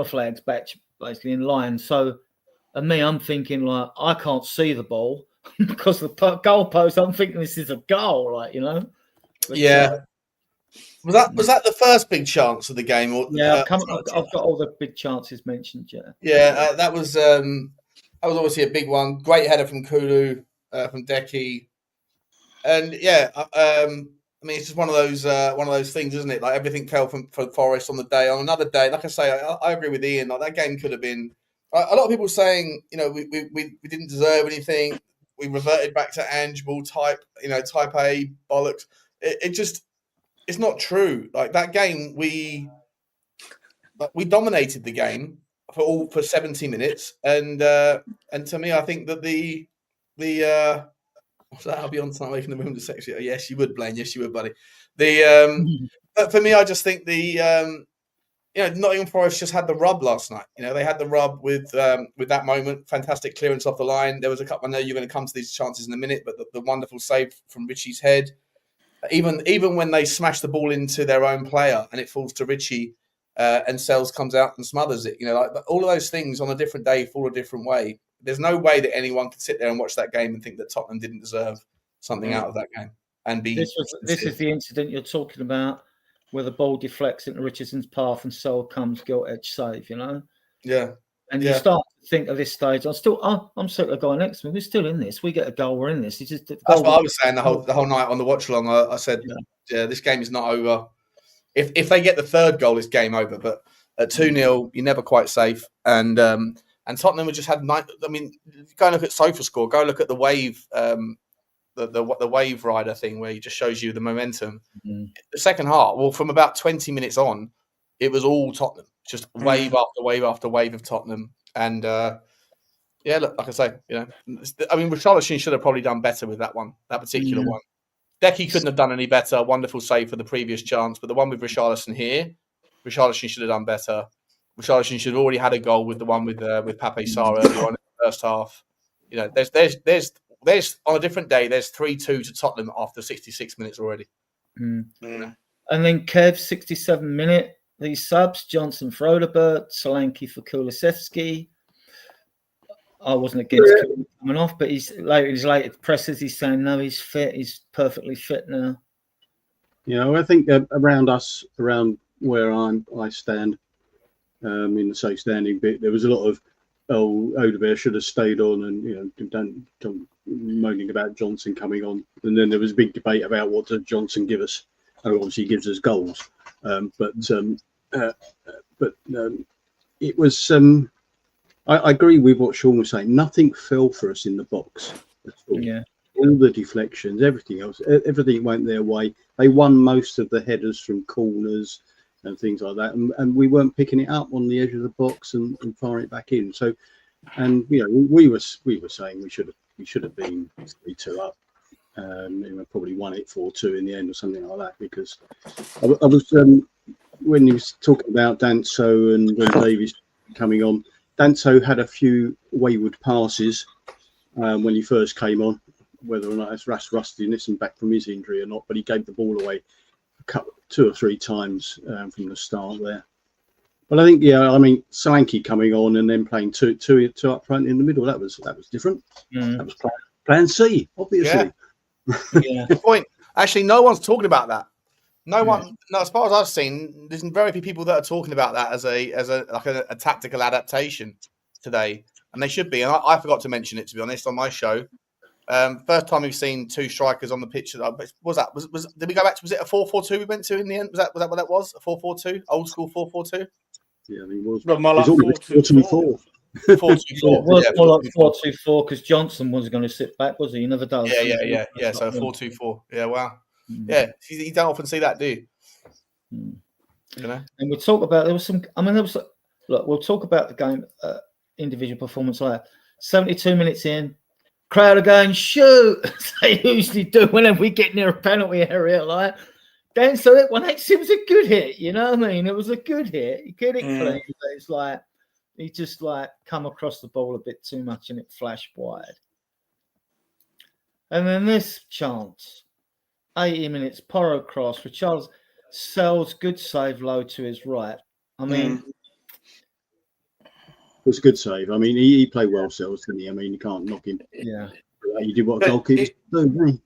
Speaker 1: flags back basically in line. So, and me, I'm thinking like I can't see the ball because the goalpost. I'm thinking this is a goal, But,
Speaker 4: Was that the first big chance of the game? Or,
Speaker 1: I've got all the big chances mentioned.
Speaker 4: That was obviously a big one. Great header from Kulu, from Deki, and I mean, it's just one of those things, isn't it? Like everything fell from Forest on the day. On another day, like I say, I agree with Ian. Like that game could have been. A lot of people saying, we didn't deserve anything. we reverted back to Ange ball type A bollocks. It's not true. Like that game, we dominated the game for 70 minutes, and to me, I think that the I'll be on time making the women's section. Yes, you would, Blaine. Yes, you would, buddy. But for me, I just think Nottingham Forest just had the rub last night. They had the rub with that moment. Fantastic clearance off the line. There was a couple. I know you're going to come to these chances in a minute, but the wonderful save from Richie's head. Even when they smash the ball into their own player and it falls to Richie, and Sells comes out and smothers it. Like all of those things on a different day fall a different way. There's no way that anyone could sit there and watch that game and think that Tottenham didn't deserve something out of that game and be.
Speaker 1: This is the incident you're talking about, where the ball deflects into Richardson's path and Sol comes gilt edge save.
Speaker 4: Yeah.
Speaker 1: And you start to think at this stage, I'm still the guy next to me. We're still in this. We get a goal. We're in this. It's just
Speaker 4: that's what I was saying the whole night on the watch along. I said, this game is not over. If they get the third goal, it's game over. But at 2-0, you're never quite safe. And Tottenham just had go and look at SofaScore. Go look at the wave, the wave rider thing where it just shows you the momentum. Mm-hmm. The second half, from about 20 minutes on, it was all Tottenham. Just wave after wave after wave of Tottenham. And, look, like I say, Richarlison should have probably done better with that particular one. Decky couldn't have done any better. Wonderful save for the previous chance. But the one with Richarlison here, Richarlison should have done better. Richarlison should have already had a goal with the one with Pape Sarr earlier on in the first half. There's on a different day, there's 3-2 to Tottenham after 66 minutes already.
Speaker 1: Mm. Yeah. And then Kev, 67 minute. These subs, Johnson for Odegaard, Solanke for Kulusevski. I wasn't against coming off, but his later presses, he's saying, no, he's fit. He's perfectly fit now.
Speaker 2: I think around where I stand, in the safe standing bit, there was a lot of, Odegaard should have stayed on, and, don't moaning about Johnson coming on. And then there was a big debate about what does Johnson give us. Obviously, he gives us goals. But it was. I agree with what Sean was saying. Nothing fell for us in the box.
Speaker 1: Yeah.
Speaker 2: All the deflections, everything else, everything went their way. They won most of the headers from corners and things like that, and we weren't picking it up on the edge of the box and firing it back in. So, and we were saying we should have been 3-2 up. Probably won it 4-2 in the end or something like that, because I was when he was talking about Danso and when Davies coming on, Danso had a few wayward passes when he first came on, whether or not it's rustiness and back from his injury or not, but he gave the ball away two or three times from the start there. But I think, Solanke coming on and then playing two up front in the middle, that was different. That was plan C, obviously.
Speaker 4: Yeah. Good point. Actually, no one's talking about that. No one. No, as far as I've seen, there's very few people that are talking about that as a tactical adaptation today, and they should be. And I forgot to mention it, to be honest, on my show. First time we've seen two strikers on the pitch. Did we go back to? Was it a 4-4-2 we went to in the end? Was that what that was? A 4-4-2, old school 4-4-2.
Speaker 2: Yeah, I think it was.
Speaker 3: Well, more like 4-2-4.
Speaker 4: 4-2-4.
Speaker 1: It was more like 4-2-4 because Johnson wasn't going to sit back, was he? He never does.
Speaker 4: Yeah. So 4-2-4. Yeah, wow. Yeah, you don't often see that, do you?
Speaker 1: And we'll talk about we'll talk about the game, individual performance later. 72 minutes in, crowd are going, shoot! They usually do whenever we get near a penalty area, like. Then so that one actually was a good hit, you know what I mean? It was a good hit. He get it clean, but it's like he just come across the ball a bit too much and it flashed wide. And then this chance, 80 minutes, Porro cross for Charles Sells, good save low to his right. I mean,
Speaker 2: it was a good save. I mean, he played well, Sells, didn't he? I mean, you can't knock him.
Speaker 1: Yeah,
Speaker 2: he did what goalkeepers do, didn't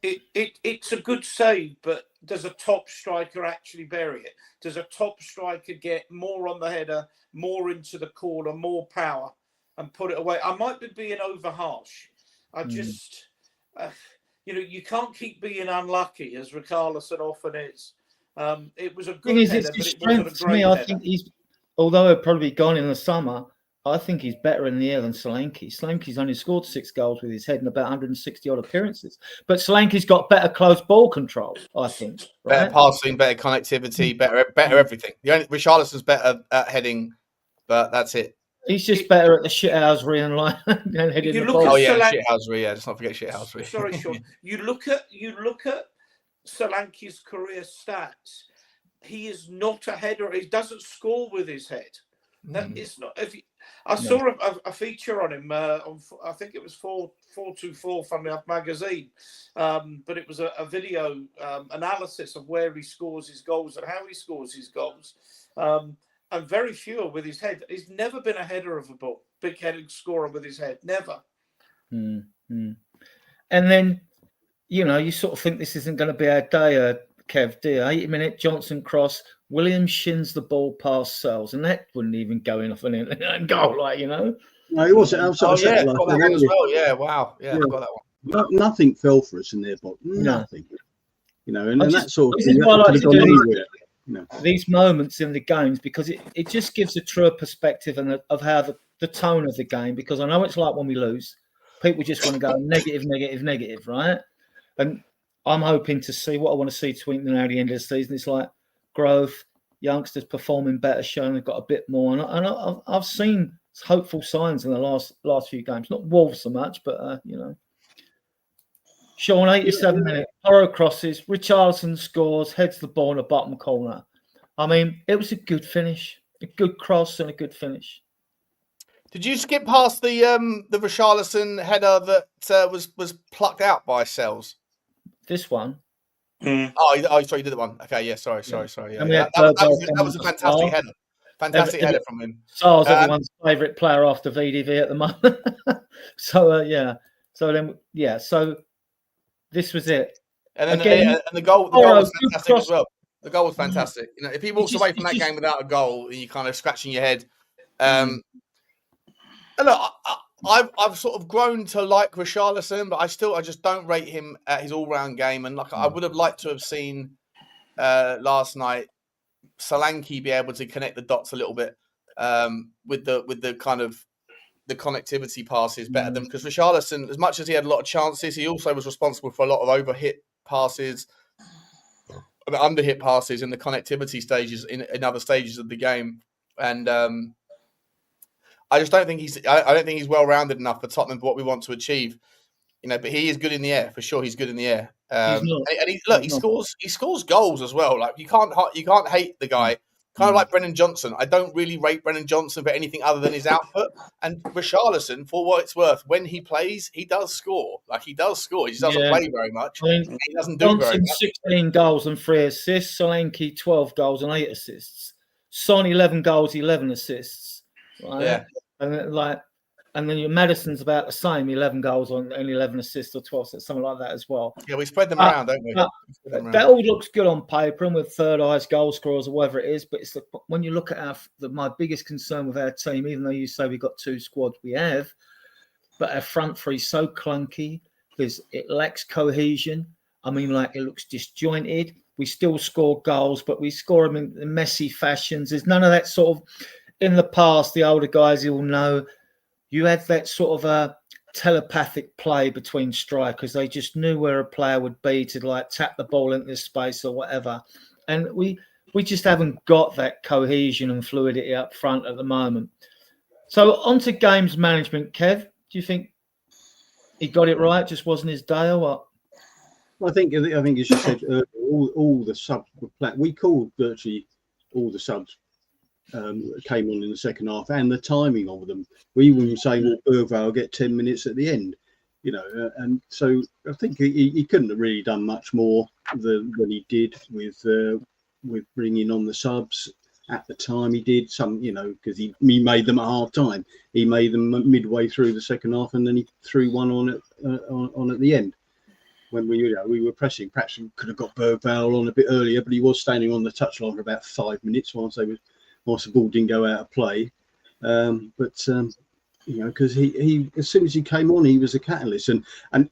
Speaker 2: he?
Speaker 3: It's a good save, but does a top striker actually bury it? Does a top striker get more on the header, more into the corner, more power, and put it away? I might be being over harsh. I just, you can't keep being unlucky, as Richarlison often is. It was a good header, but it wasn't a great header.
Speaker 1: I think although it'd probably be gone in the summer, I think he's better in the air than Solanke. Solanke's only scored 6 goals with his head in about 160 odd appearances. But Solanke's got better close ball control, I think. Right?
Speaker 4: Better passing, better connectivity, better everything. The only Richarlison's better at heading, but that's it.
Speaker 1: He's just better at the shithousery and like and heading
Speaker 3: You
Speaker 1: the
Speaker 3: look
Speaker 1: ball.
Speaker 3: at
Speaker 4: shithousery. Yeah, let's not forget shithousery.
Speaker 3: Sorry, Sean. You look at Solanke's career stats. He is not a header. He doesn't score with his head. That is not. I saw a feature on him. On I think it was 424 Funny Enough magazine, but it was a video analysis of where he scores his goals and how he scores his goals. And very few are with his head. He's never been a header of a ball, big-headed scorer with his head. Never.
Speaker 1: Mm-hmm. And then, you sort of think this isn't going to be our day, Kev, do you? 80-minute Johnson cross. Williams shins the ball past Sells, and that wouldn't even go in off an goal,
Speaker 2: No, it wasn't. I got
Speaker 4: that one as well. Yeah, wow. Yeah, I got that one.
Speaker 2: Nothing fell for us in there, but nothing. And that sort of thing.
Speaker 1: This is why I like to do these moments in the games, because it just gives a truer perspective of how the tone of the game, because I know it's like when we lose, people just want to go negative, right? And I'm hoping to see what I want to see between now and the end of the season. It's like growth, youngsters performing better, showing they've got a bit more. And I've seen hopeful signs in the last few games. Not Wolves so much, but, Sean, 87 minutes, Porro crosses, Richarlison scores, heads the ball in the bottom corner. I mean, it was a good finish, a good cross and a good finish.
Speaker 4: Did you skip past the Richarlison header that was plucked out by Sells?
Speaker 1: This one.
Speaker 4: Oh, sorry, you did the one. Okay, yeah, sorry. Yeah,
Speaker 1: And
Speaker 4: that was a fantastic header. Fantastic header from him.
Speaker 1: Sar's everyone's favourite player after VDV at the moment. So this was it.
Speaker 4: And then again, the goal was fantastic as well. The goal was fantastic. If he walks away from that game without a goal, you're kind of scratching your head. Look, I've sort of grown to like Richarlison, but I just don't rate him at his all-round game. And I would have liked to have seen last night Solanke be able to connect the dots a little bit with the kind of the connectivity passes better than, because Richarlison, as much as he had a lot of chances, he also was responsible for a lot of overhit passes, underhit passes in the connectivity stages in other stages of the game. And I just don't think I don't think he's well rounded enough for Tottenham for what we want to achieve. But he is good in the air for sure. He's good in the air. He scores goals as well. Like you can't hate the guy. Kind of like Brennan Johnson. I don't really rate Brennan Johnson for anything other than his output. And Richarlison, for what it's worth, when he plays, he does score. He just doesn't play very much. He doesn't do
Speaker 1: Johnson,
Speaker 4: very much. 16
Speaker 1: goals and 3 assists. Solanke, 12 goals and 8 assists. Son, 11 goals, 11 assists. Right? Yeah. And then your Madison's about the same, 11 goals and 11 assists or 12 assists, something like that as well.
Speaker 4: Yeah, we spread them around, don't we?
Speaker 1: That all looks good on paper and with third highest goal scorers or whatever it is. But it's when you look at my biggest concern with our team, even though you say we've got 2 squads, we have, but our front three is so clunky because it lacks cohesion. I mean, it looks disjointed. We still score goals, but we score them in messy fashions. There's none of that sort of, in the past, the older guys, you'll know, you had that sort of a telepathic play between strikers. They just knew where a player would be to tap the ball into this space or whatever. And we just haven't got that cohesion and fluidity up front at the moment. So on to games management, Kev. Do you think he got it right? Just wasn't his day or what?
Speaker 2: I think as you said earlier, all the subs were playing. We called virtually all the subs came on in the second half, and the timing of them. We were saying, well, Bergvall will get 10 minutes at the end, and so I think he couldn't have really done much more than he did with bringing on the subs at the time. He did some, because he made them at half time. He made them midway through the second half, and then he threw one on at the end. When we were pressing, perhaps we could have got Bergvall on a bit earlier, but he was standing on the touchline for about 5 minutes whilst the ball didn't go out of play. You know, because he as soon as he came on, he was a catalyst. And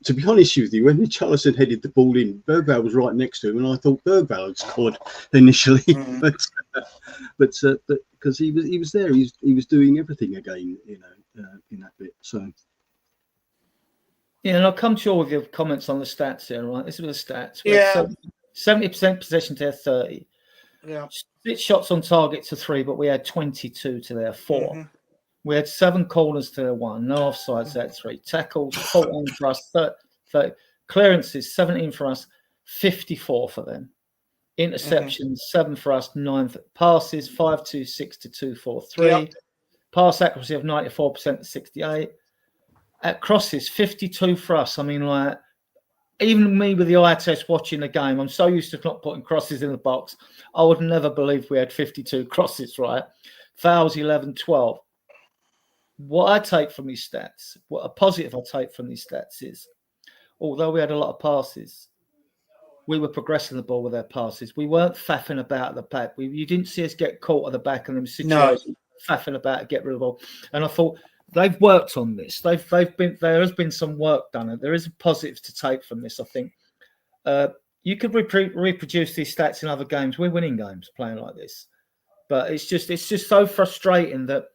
Speaker 2: to be honest with you, when Richarlison headed the ball in, Bergvall was right next to him, and I thought Bergvall had scored initially, but because he was there, he was doing everything again, you know, in that bit. So.
Speaker 1: Yeah, and I'll come to you all with your comments on the stats here, right? This is the stats.
Speaker 3: Yeah.
Speaker 1: 70% possession to their 30.
Speaker 3: Yeah.
Speaker 1: Split shots on target to 3, but we had 22 to their 4.
Speaker 3: Mm-hmm.
Speaker 1: We had 7 corners to their 1. No offsides to their 3. Tackles, 14 for us, 30. Clearances, 17 for us, 54 for them. Interceptions, 7 for us, 9 for passes, 5-2-6 to 2-4-3.
Speaker 3: Yep.
Speaker 1: Pass accuracy of 94% to 68. At crosses, 52 for us. I mean, like, even me with the eye test watching the game, I'm so used to not putting crosses in the box. I would never believe we had 52 crosses, right? Fouls, 11, 12. What I take from these stats, what a positive I take from these stats is, although we had a lot of passes, we were progressing the ball with our passes. We weren't faffing about at the back. You didn't see us get caught at the back and them situations, faffing about to get rid of the ball. And I thought, they've worked on this. There has been some work done, and there is a positive to take from this. I think you could reproduce these stats in other games. We're winning games playing like this, but it's just so frustrating that.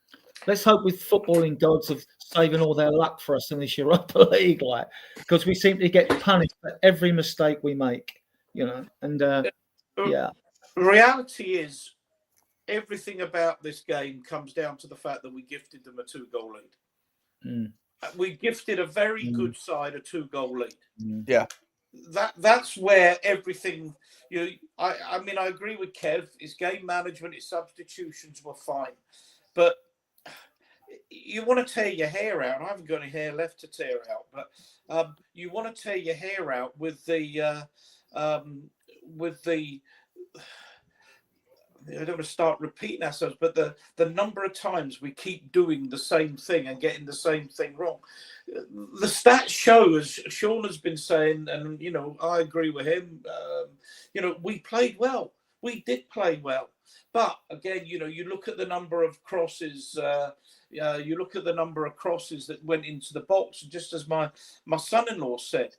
Speaker 1: Let's hope with footballing gods of saving all their luck for us in this Europa League, like, because we seem to get punished for every mistake we make, you know. And yeah,
Speaker 3: reality is, everything about this game comes down to the fact that we gifted them a 2-goal lead. We gifted a very good side a 2-goal lead.
Speaker 4: Yeah,
Speaker 3: that's where everything. I mean, I agree with Kev. His game management, his substitutions were fine, but you want to tear your hair out. I haven't got any hair left to tear out, but you want to tear your hair out with the. I don't want to start repeating ourselves, but the number of times we keep doing the same thing and getting the same thing wrong. The stats show, as Sean has been saying, and I agree with him. We played well. We did play well, but again, you look at the number of crosses. You look at the number of crosses that went into the box. Just as my son-in-law said,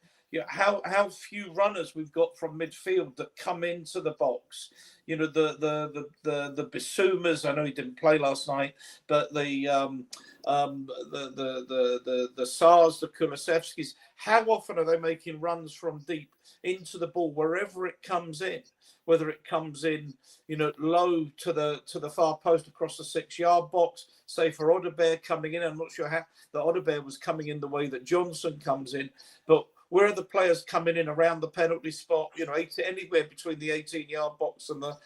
Speaker 3: how few runners we've got from midfield that come into the box. The Bissoumas. I know he didn't play last night, but the Sars, the Kulusevskis. How often are they making runs from deep into the ball wherever it comes in? Whether it comes in, low to the far post across the 6-yard box, say for Odebear coming in. I'm not sure how the Odebear was coming in the way that Johnson comes in, but where are the players coming in around the penalty spot? Anywhere between the 18-yard box and the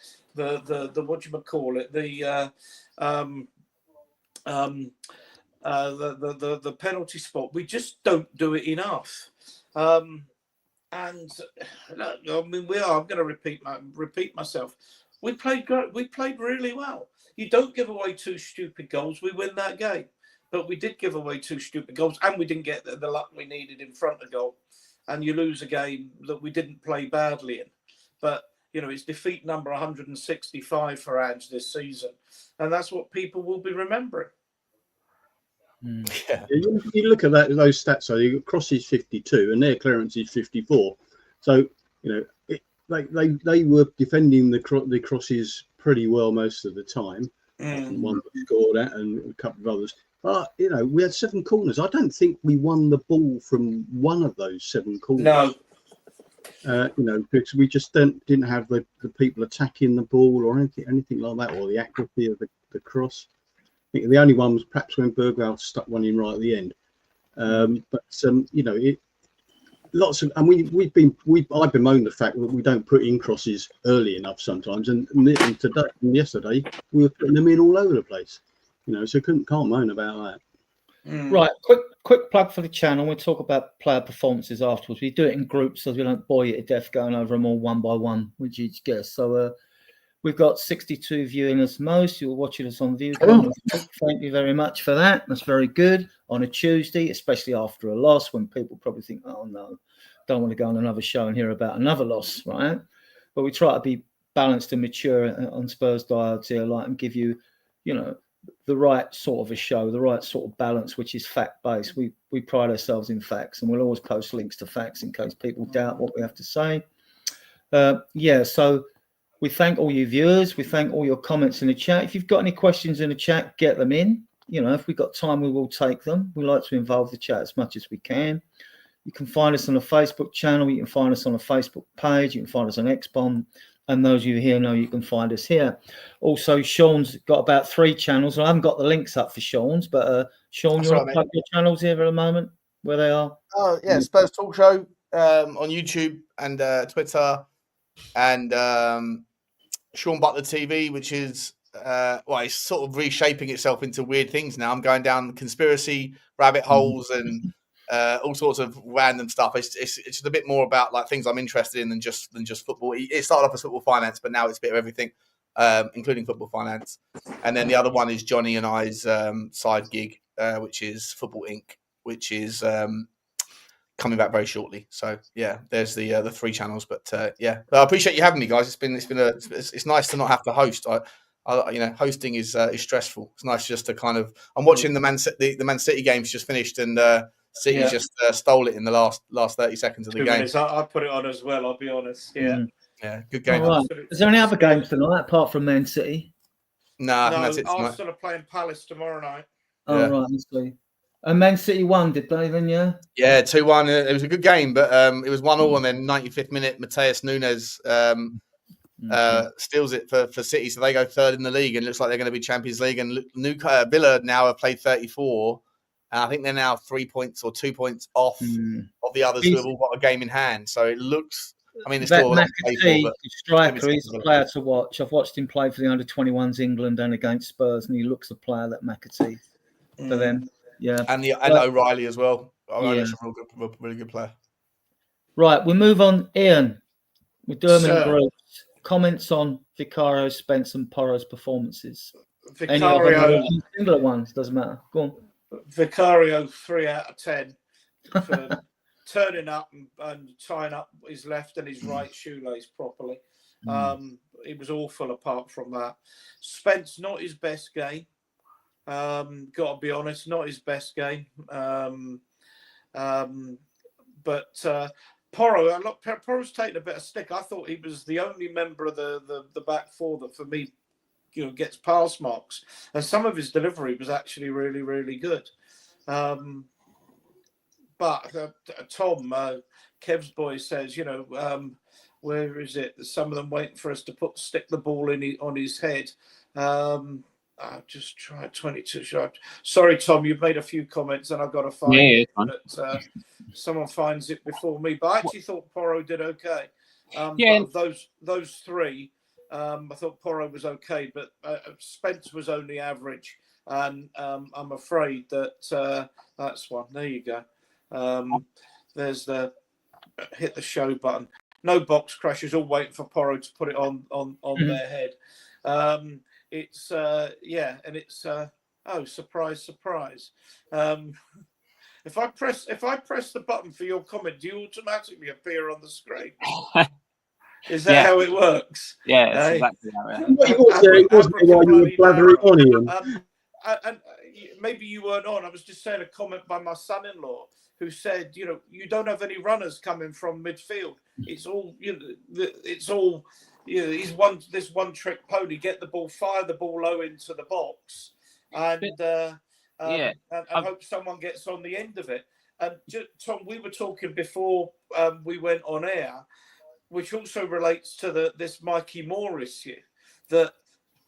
Speaker 3: what you call it, the penalty spot. We just don't do it enough. And I mean, I'm going to repeat myself. We played great. We played really well. You don't give away 2 stupid goals, we win that game. But we did give away 2 stupid goals, and we didn't get the luck we needed in front of goal. And you lose a game that we didn't play badly in. But it's defeat number 165 for Ange this season, and that's what people will be remembering.
Speaker 4: Yeah.
Speaker 2: You look at those stats. So you got crosses 52, and their clearance is 54. So they were defending the crosses pretty well most of the time. One scored at, and a couple of others. But we had 7 corners. I don't think we won the ball from one of those 7 corners. No. Because we just didn't have the people attacking the ball or anything like that, or the accuracy of the cross. I think the only one was perhaps when Bergvall stuck one in right at the end. Lots of, and I bemoan the fact that we don't put in crosses early enough sometimes, and today and yesterday we were putting them in all over the place. So can't moan about that.
Speaker 1: Right, quick plug for the channel. We'll talk about player performances afterwards. We do it in groups so we don't bore you to death going over them all one by one with each guest. So we've got 62 viewing us most. You're watching us on view. Thank you very much for that. That's very good on a Tuesday, especially after a loss when people probably think, oh no, don't want to go on another show and hear about another loss, right? But we try to be balanced and mature on Spurs Diehards here, and give you, the right sort of a show, the right sort of balance, which is fact-based. We pride ourselves in facts, and we'll always post links to facts in case people doubt what we have to say. So we thank all you viewers. We thank all your comments in the chat. If you've got any questions in the chat, get them in. If we've got time, we will take them. We like to involve the chat as much as we can. You can find us on a Facebook channel. You can find us on a Facebook page. You can find us on XBomb. And those of you here know you can find us here. Also, Sean's got about 3 channels. I haven't got the links up for Sean's, but Sean, you want to plug your channels here at the moment, where they are?
Speaker 4: Oh, yeah, Spurs Talk Show on YouTube and Twitter, and Sean Butler TV, which is, it's sort of reshaping itself into weird things now. I'm going down conspiracy rabbit holes and all sorts of random stuff. It's just a bit more about like things I'm interested in than just football. It started off as football finance, but now it's a bit of everything, including football finance. And then the other one is Johnny and I's side gig, which is Football Inc., which is coming back very shortly. So yeah, there's the 3 channels. But I appreciate you having me, guys. It's nice to not have to host. Hosting is stressful. It's nice just to kind of. I'm watching the Man City game's just finished, and City just stole it in the last 30 seconds of the game.
Speaker 3: I put it on as well. I'll be honest.
Speaker 4: Yeah, good game.
Speaker 1: Right. Is there any other games tonight apart from Man City?
Speaker 4: No, I think that's it tonight.
Speaker 3: Arsenal are playing Palace tomorrow night.
Speaker 1: Oh, right, let's see. And Man City won, did they then, yeah?
Speaker 4: Yeah, 2-1. It was a good game, but it was 1-1, and then 95th minute, Mateus Nunes steals it for City, so they go 3rd in the league, and it looks like they're going to be Champions League. And Villa now have played 34, and I think they're now 3 points or 2 points off of the others who have all got a game in hand. So it looks... there's still a lot to play for,
Speaker 1: striker, he's a player to watch. I've watched him play for the under-21s England and against Spurs, and he looks a player, that McAtee, for them. Yeah,
Speaker 4: and O'Reilly as well. O'Reilly's a really good player. Right,
Speaker 1: we'll move on. Ian, we're doing them in groups. Comments on Vicario, Spence, and Porro's performances.
Speaker 3: Vicario,
Speaker 1: singular ones, doesn't matter. Go on.
Speaker 3: Vicario, 3 out of 10 for turning up and tying up his left and his right shoelace properly. He was awful apart from that. Spence, not his best game. Got to be honest, not his best game. But Porro, Porro's taken a bit of stick. I thought he was the only member of the back 4 that, for me, gets pass marks. And some of his delivery was actually really, really good. But Tom, Kev's boy says, where is it? Some of them waiting for us to stick the ball on his head. I just tried 22 shots. Sorry, Tom, you've made a few comments and I've got to find it. But someone finds it before me. But I actually thought Porro did okay. Of those 3, I thought Porro was okay, but Spence was only average. And I'm afraid that that's one. There you go. There's the hit the show button. No box crashes, all waiting for Porro to put it on their head. It's and it's surprise. If I press the button for your comment, do you automatically appear on the screen? Is that how it works?
Speaker 5: Yeah, it's exactly that.
Speaker 2: It wasn't while you were blathering on, Ian.
Speaker 3: And maybe you weren't on. I was just saying a comment by my son-in-law who said, you don't have any runners coming from midfield. It's all, he's this one-trick pony. Get the ball, fire the ball low into the box, and hope someone gets on the end of it. And Tom, we were talking before we went on air, which also relates to this Mikey Moore issue, that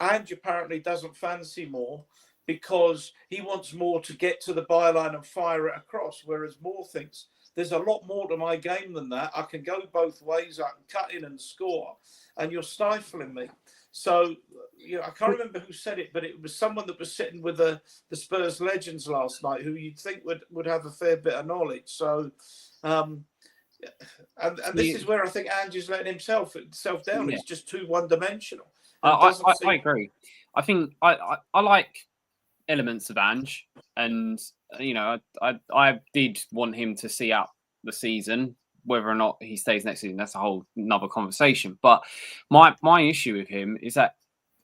Speaker 3: Ange apparently doesn't fancy Moore because he wants Moore to get to the byline and fire it across, whereas Moore thinks there's a lot more to my game than that. I can go both ways. I can cut in and score, and you're stifling me. So, I can't remember who said it, but it was someone that was sitting with the Spurs legends last night, who you'd think would have a fair bit of knowledge. So, and this is where I think Ange's letting himself down. It's just too one-dimensional.
Speaker 5: I agree. I think I like elements of Ange, and I did want him to see out the season. Whether or not he stays next season, that's a whole another conversation. But my issue with him is that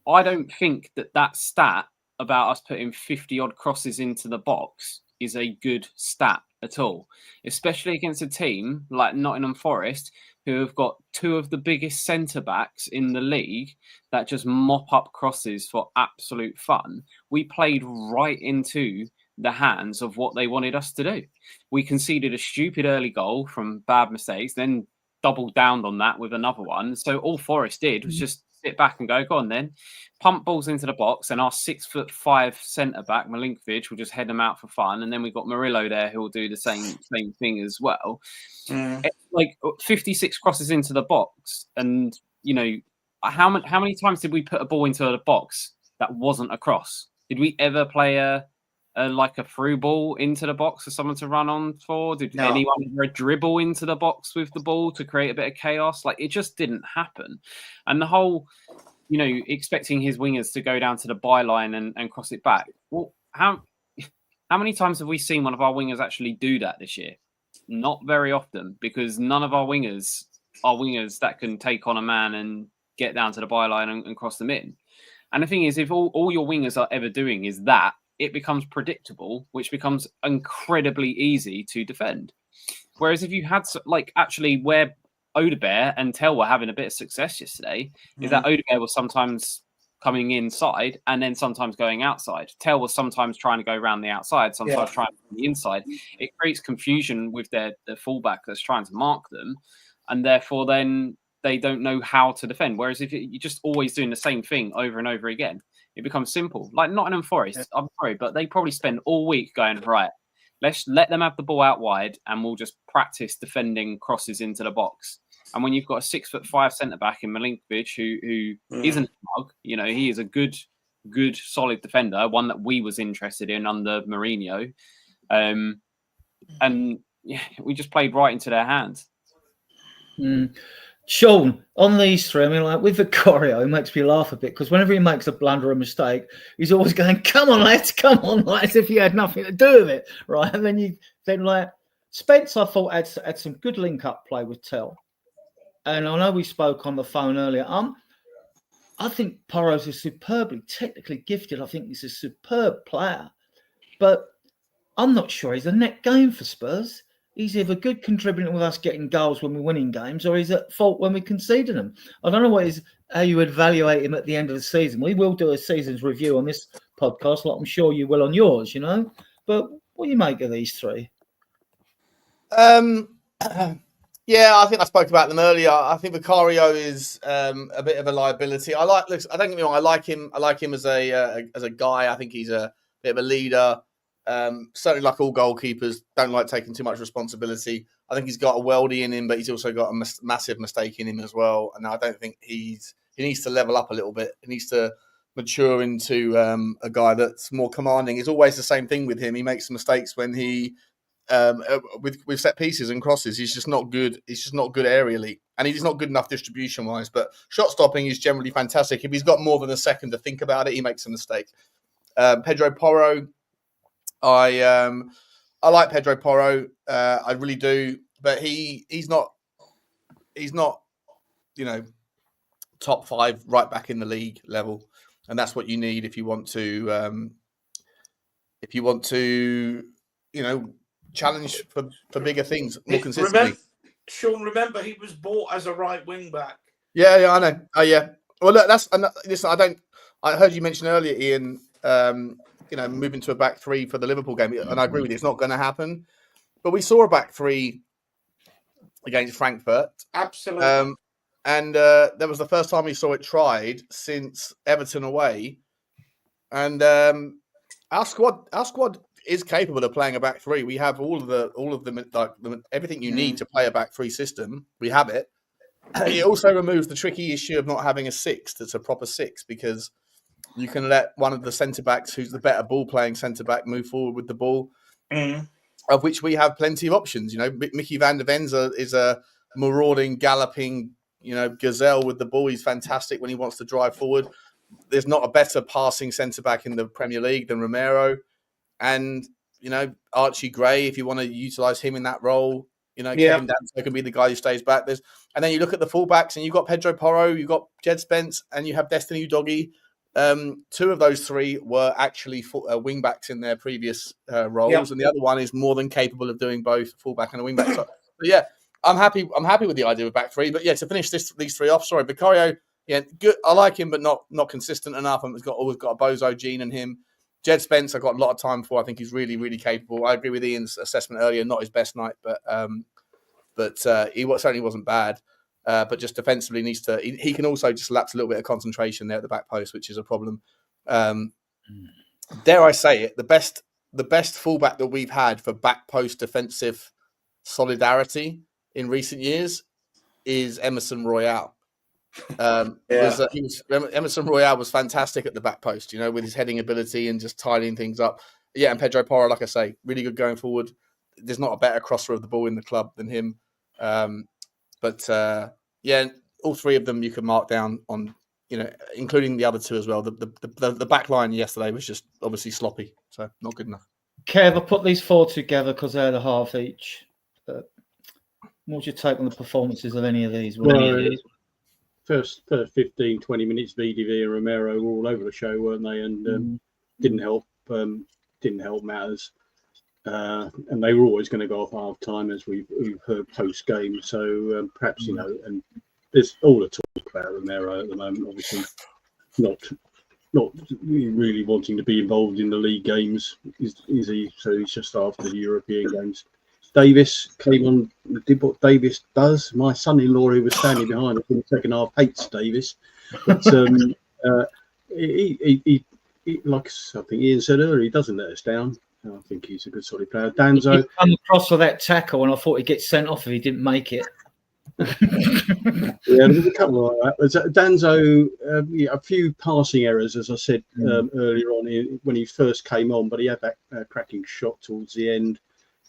Speaker 5: I don't think that stat about us putting 50 odd crosses into the box is a good stat at all, especially against a team like Nottingham Forest, who have got two of the biggest centre backs in the league that just mop up crosses for absolute fun. We played right into the hands of what they wanted us to do. We conceded a stupid early goal from bad mistakes, then doubled down on that with another one. So all Forest did was just sit back and go on then, pump balls into the box, and our 6'5" centre back Milinkovic will just head them out for fun. And then we've got Murillo there who will do the same thing as well. Like 56 crosses into the box, and how many times did we put a ball into the box that wasn't a cross? Did we ever play a through ball into the box for someone to run on for? Did anyone ever dribble into the box with the ball to create a bit of chaos? Like, it just didn't happen. And the whole, expecting his wingers to go down to the byline and cross it back. Well, how many times have we seen one of our wingers actually do that this year? Not very often, because none of our wingers are wingers that can take on a man and get down to the byline and cross them in. And the thing is, if all your wingers are ever doing is that, it becomes predictable, which becomes incredibly easy to defend. Whereas if you had, actually where Odebear and Tell were having a bit of success yesterday, is that Odebear was sometimes coming inside and then sometimes going outside. Tell was sometimes trying to go around the outside, sometimes trying to go the inside. It creates confusion with their fullback that's trying to mark them, and therefore then they don't know how to defend. Whereas if you're just always doing the same thing over and over again, it becomes simple. Like Nottingham Forest, I'm sorry, but they probably spend all week going, right, let's let them have the ball out wide and we'll just practice defending crosses into the box. And when you've got a 6'5" centre-back in Milinkovic, who isn't a mug, he is a good, solid defender, one that we was interested in under Mourinho. And we just played right into their hands.
Speaker 1: Sean, on these three, with Vicario, it makes me laugh a bit, because whenever he makes a blunder or a mistake, he's always going, come on, lads, as if he had nothing to do with it, right? And then Spence, I thought, had some good link-up play with Tell. And I know we spoke on the phone earlier. I think Porro's is superbly technically gifted. I think he's a superb player. But I'm not sure he's a net gain for Spurs. He's either good contributing with us getting goals when we're winning games, or he's at fault when we conceded them. I don't know how you evaluate him at the end of the season. We will do a season's review on this podcast, like I'm sure you will on yours, But what do you make of these three?
Speaker 4: Yeah, I think I spoke about them earlier. I think Vicario is a bit of a liability. I don't get me wrong. I like him. I like him as a guy. I think he's a bit of a leader. Certainly, like all goalkeepers, don't like taking too much responsibility. I think he's got a worldie in him, but he's also got a massive mistake in him as well. And I don't think he needs to level up a little bit. He needs to mature into a guy that's more commanding. It's always the same thing with him. He makes mistakes when he with set pieces and crosses. He's just not good. He's just not good aerially, and he's not good enough distribution wise. But shot stopping is generally fantastic. If he's got more than a second to think about it, he makes a mistake. Pedro Porro. I like Pedro Porro, I really do, but he's not top 5 right back in the league level, and that's what you need if you want to challenge for bigger things more consistently.
Speaker 3: Remember he was bought as a right wing back.
Speaker 4: Yeah, I know. Oh yeah. Well, look, listen. I heard you mention earlier, Ian. Moving to a back three for the Liverpool game, and I agree with you, it's not going to happen. But we saw a back three against Frankfurt.
Speaker 3: Absolutely.
Speaker 4: And that was the first time we saw it tried since Everton away. And our squad is capable of playing a back three. We have all of the everything you need to play a back three system. We have it. It also removes the tricky issue of not having a six that's a proper six, because you can let one of the centre-backs, who's the better ball-playing centre-back, move forward with the ball, of which we have plenty of options. Mickey van der Ven is a marauding, galloping, gazelle with the ball. He's fantastic when he wants to drive forward. There's not a better passing centre-back in the Premier League than Romero. And, Archie Gray, if you want to utilise him in that role, Kevin Danso can be the guy who stays back. And then you look at the full-backs, and you've got Pedro Porro, you've got Jed Spence, and you have Destiny Udogie. Two of those three were actually wing backs in their previous roles, and the other one is more than capable of doing both fullback and a wing back. So, yeah, I'm happy with the idea of back three. But yeah, to finish these three off, sorry, Vicario, yeah, good. I like him, but not consistent enough. And always got a bozo gene in him. Jed Spence, I got a lot of time for. I think he's really, really capable. I agree with Ian's assessment earlier. Not his best night, but he certainly wasn't bad. But just defensively needs to. He can also just lapse a little bit of concentration there at the back post, which is a problem. Dare I say it? The best fullback that we've had for back post defensive solidarity in recent years is Emerson Royale. Emerson Royale was fantastic at the back post, with his heading ability and just tidying things up. Yeah, and Pedro Porro, like I say, really good going forward. There's not a better crosser of the ball in the club than him. But all three of them you can mark down on, including the other two as well. The back line yesterday was just obviously sloppy, so not good enough.
Speaker 1: Kev, I put these four together because they're the half each. But what's your take on the performances of any of these?
Speaker 2: First 15, 20 minutes, VDV and Romero were all over the show, weren't they? And didn't help matters. And they were always going to go off half time, as we've heard post game. So perhaps and there's all the talk about Romero at the moment. Obviously, not really wanting to be involved in the league games, is he? So he's just after the European games. Davis came on, did what Davis does. My son-in-law, who was standing behind us in the second half, hates Davis. But he like I think Ian said earlier, he doesn't let us down. I think he's a good solid player. Danzo.
Speaker 1: He come across for that tackle, and I thought he'd get sent off if he didn't make it.
Speaker 2: Yeah, there's a couple like that. Danzo, a few passing errors, as I said earlier on when he first came on, but he had that cracking shot towards the end.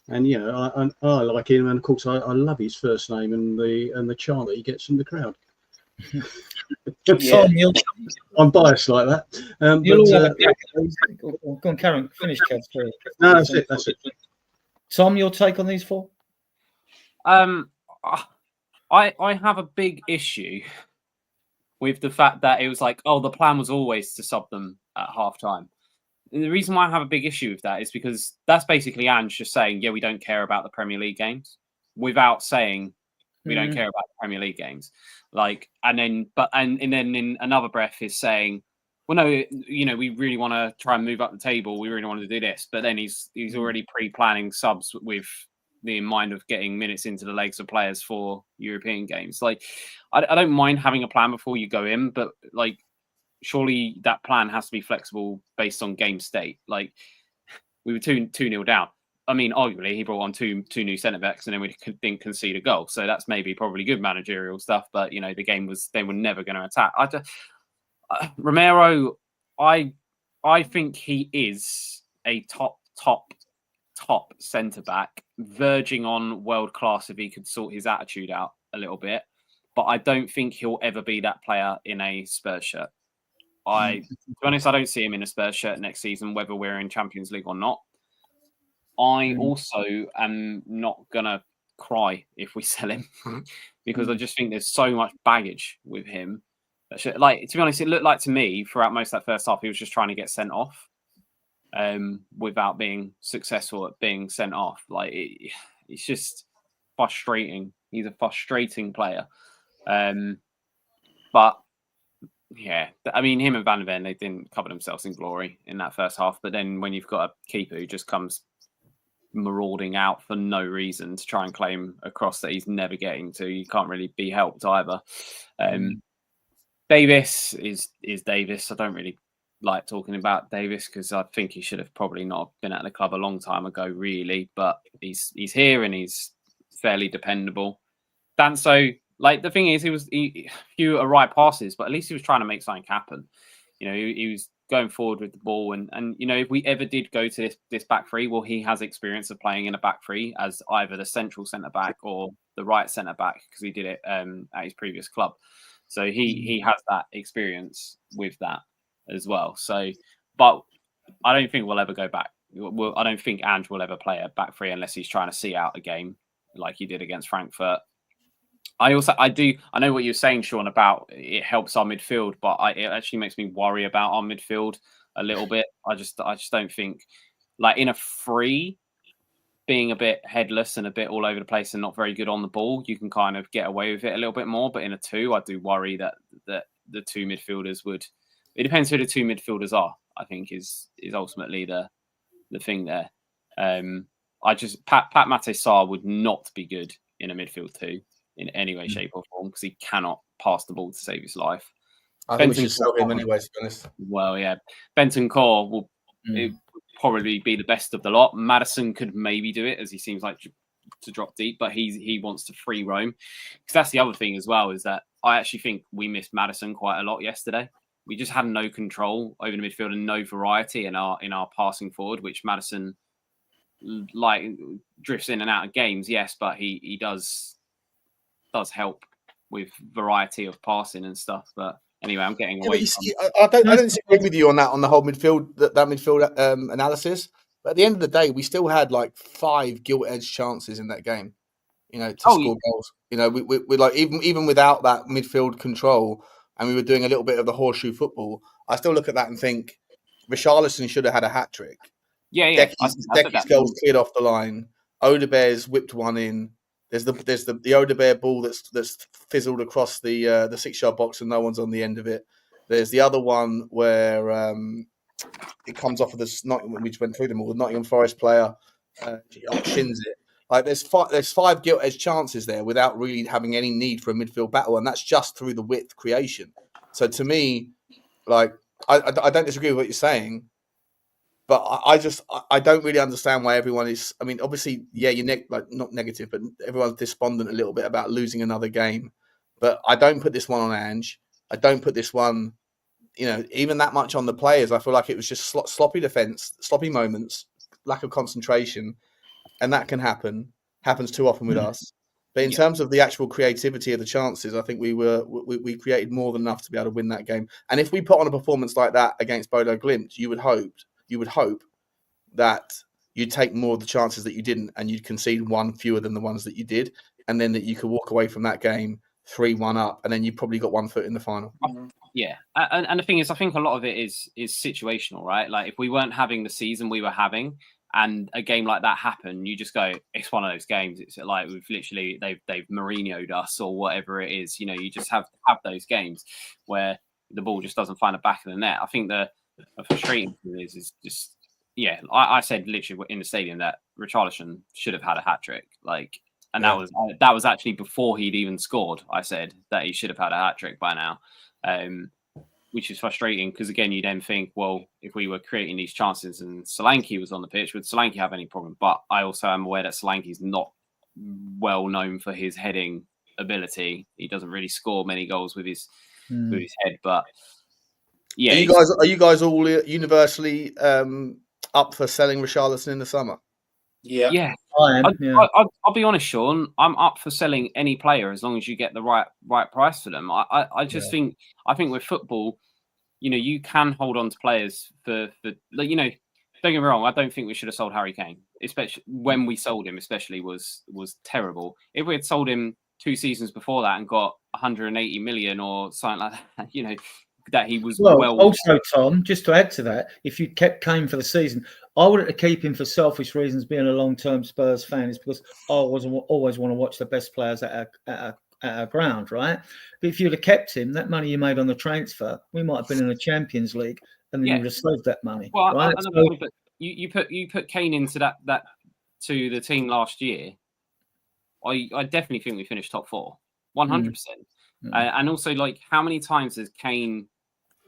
Speaker 2: And I like him, and of course I love his first name and the chant that he gets from the crowd. I'm biased like that.
Speaker 1: Go on, Karen, finish, Kev.
Speaker 2: No, that's it.
Speaker 1: Tom, your take on these four?
Speaker 5: I have a big issue with the fact that it was like, the plan was always to sub them at half time. And the reason why I have a big issue with that is because that's basically Ange just saying, we don't care about the Premier League games, without saying we don't care about the Premier League games. And then in another breath is saying, well, no, we really want to try and move up the table. We really want to do this. But then he's already pre-planning subs with the in mind of getting minutes into the legs of players for European games. I don't mind having a plan before you go in, but surely that plan has to be flexible based on game state. We were 2-0 down. I mean, arguably, he brought on two new centre-backs and then we didn't concede a goal. So that's probably good managerial stuff. But, the game they were never going to attack. Romero, I think he is a top centre-back, verging on world-class if he could sort his attitude out a little bit. But I don't think he'll ever be that player in a Spurs shirt. To be honest, I don't see him in a Spurs shirt next season, whether we're in Champions League or not. I also am not going to cry if we sell him because I just think there's so much baggage with him. To be honest, it looked like to me throughout most of that first half, he was just trying to get sent off without being successful at being sent off. It's just frustrating. He's a frustrating player. But yeah, I mean, him and Van der Ven, they didn't cover themselves in glory in that first half. But then when you've got a keeper who just comes marauding out for no reason to try and claim a cross that he's never getting to, you can't really be helped either. Davis is Davis. I don't really like talking about Davis because I think he should have probably not been at the club a long time ago, really. But he's here and he's fairly dependable. Danso, the thing is, he few right passes, but at least he was trying to make something happen. He was going forward with the ball, and if we ever did go to this back three, well, he has experience of playing in a back three as either the central centre back or the right centre back because he did it at his previous club. So he has that experience with that as well. So, but I don't think we'll ever go back. I don't think Ange will ever play a back three unless he's trying to see out a game like he did against Frankfurt. I know what you're saying, Sean, about it helps our midfield, but it actually makes me worry about our midfield a little bit. I just don't think, like, in a free, being a bit headless and a bit all over the place and not very good on the ball, you can kind of get away with it a little bit more. But in a 2, I do worry that the 2 midfielders would. It depends who the 2 midfielders are. I think is ultimately the thing there. Pat Mate Sarr would not be good in a midfield 2 in any way, shape, or form, because he cannot pass the ball to save his life.
Speaker 4: I think we should sell him anyway, to be honest.
Speaker 5: Well, yeah, Bentancur will probably be the best of the lot. Maddison could maybe do it, as he seems like to drop deep, but he wants to free roam. Because that's the other thing as well, is that I actually think we missed Maddison quite a lot yesterday. We just had no control over the midfield and no variety in our passing forward, which Maddison like drifts in and out of games, yes, but he does help with variety of passing and stuff. But anyway, I'm getting away.
Speaker 4: I don't disagree with you on that, on the whole midfield, that midfield analysis. But at the end of the day, we still had like 5 gilt-edged chances in that game, to score goals. We like even without that midfield control, and we were doing a little bit of the horseshoe football. I still look at that and think Richarlison should have had a hat trick.
Speaker 5: Yeah.
Speaker 4: Decky's goals cleared off the line. Odebear's whipped one in. There's the Odebear ball that's fizzled across the 6-yard box and no one's on the end of it. There's the other one where it comes off of we just went through them all. The Nottingham Forest player shins it. Like there's 5 gilt-edged chances there without really having any need for a midfield battle, and that's just through the width creation. So to me, like I don't disagree with what you're saying, but I don't really understand why everyone is. I mean, obviously, yeah, you're not negative, but everyone's despondent a little bit about losing another game. But I don't put this one on Ange. I don't put this one, even that much on the players. I feel like it was just sloppy defense, sloppy moments, lack of concentration, and that can happen. Happens too often with us. But in terms of the actual creativity of the chances, I think we created more than enough to be able to win that game. And if we put on a performance like that against Bodo Glimt, you would hope that you'd take more of the chances that you didn't, and you'd concede 1 fewer than the ones that you did, and then that you could walk away from that game 3-1 up, and then you probably got 1 foot in the final.
Speaker 5: Yeah, and the thing is, I think a lot of it is situational, right? Like if we weren't having the season we were having, and a game like that happened, you just go, it's one of those games. It's like they've Mourinho'd us or whatever it is. You just have those games where the ball just doesn't find the back of the net. I think the frustrating thing is just, I said literally in the stadium that Richarlison should have had a hat trick. That was actually before he'd even scored. I said that he should have had a hat trick by now, which is frustrating because again, you then think, well, if we were creating these chances and Solanke was on the pitch, would Solanke have any problem? But I also am aware that Solanke's not well known for his heading ability. He doesn't really score many goals with his head, but. Yeah,
Speaker 4: are you guys all universally up for selling Richarlison in the summer?
Speaker 5: Yeah.
Speaker 1: I am.
Speaker 5: I'll be honest, Sean. I'm up for selling any player as long as you get the right price for them. I just think with football, you can hold on to players for don't get me wrong. I don't think we should have sold Harry Kane, especially when we sold him. Especially was terrible. If we had sold him 2 seasons before that and got 180 million or something like that, that he was
Speaker 1: also, Tom, just to add to that, if you kept Kane for the season, I wouldn't keep him for selfish reasons. Being a long-term Spurs fan is because I always want to watch the best players at our ground, right? But if you'd have kept him, that money you made on the transfer, we might have been in the Champions League, and then you would have saved that money.
Speaker 5: Well,
Speaker 1: right?
Speaker 5: But you put Kane into that to the team last year. I definitely think we finished top 4, 100%. And also, like, how many times has Kane?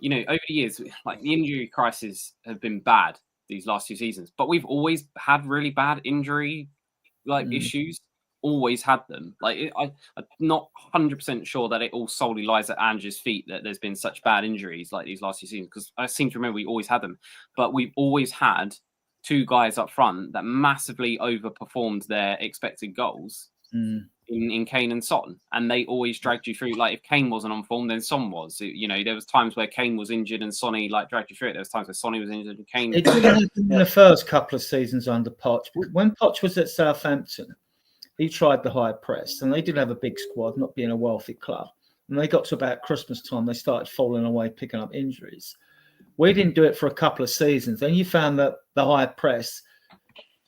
Speaker 5: Over the years, like the injury crisis have been bad these last 2 seasons, but we've always had really bad injury issues. Always had them. Like I'm not 100% sure that it all solely lies at Ange's feet that there's been such bad injuries like these last 2 seasons, because I seem to remember we always had them, but we've always had 2 guys up front that massively overperformed their expected goals. In Kane and Son, and they always dragged you through. Like if Kane wasn't on form, then Son was. There was times where Kane was injured and Sonny dragged you through it. There was times where Sonny was injured and Kane.
Speaker 1: It didn't happen in the first couple of seasons under Poch. When Poch was at Southampton, he tried the high press, and they didn't have a big squad, not being a wealthy club. And they got to about Christmas time, they started falling away, picking up injuries. We didn't do it for a couple of seasons. Then you found that the high press,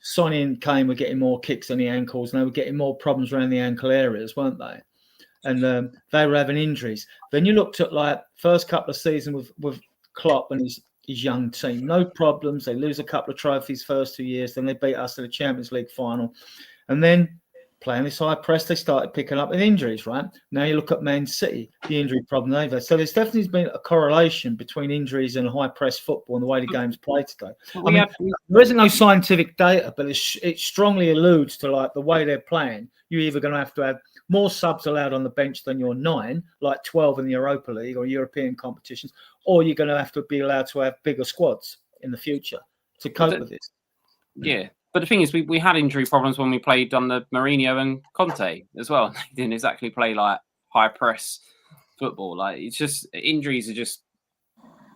Speaker 1: Sonny and Kane were getting more kicks on the ankles, and they were getting more problems around the ankle areas, weren't they? And they were having injuries. Then you looked at like first couple of seasons with Klopp and his young team, no problems. They lose a couple of trophies first 2 years, then they beat us in the Champions League final, and then playing this high press, they started picking up with injuries. Right now, you look at Man City, the injury problem they've had. So there's definitely been a correlation between injuries and high press football and the way the game's played today. I mean, there isn't no scientific data, but it strongly alludes to like the way they're playing. You're either going to have more subs allowed on the bench than your 9, like 12 in the Europa League or European competitions, or you're going to have to be allowed to have bigger squads in the future to cope with this.
Speaker 5: Yeah. But the thing is, we had injury problems when we played under Mourinho and Conte as well. They didn't exactly play like high press football. Like it's just injuries are just,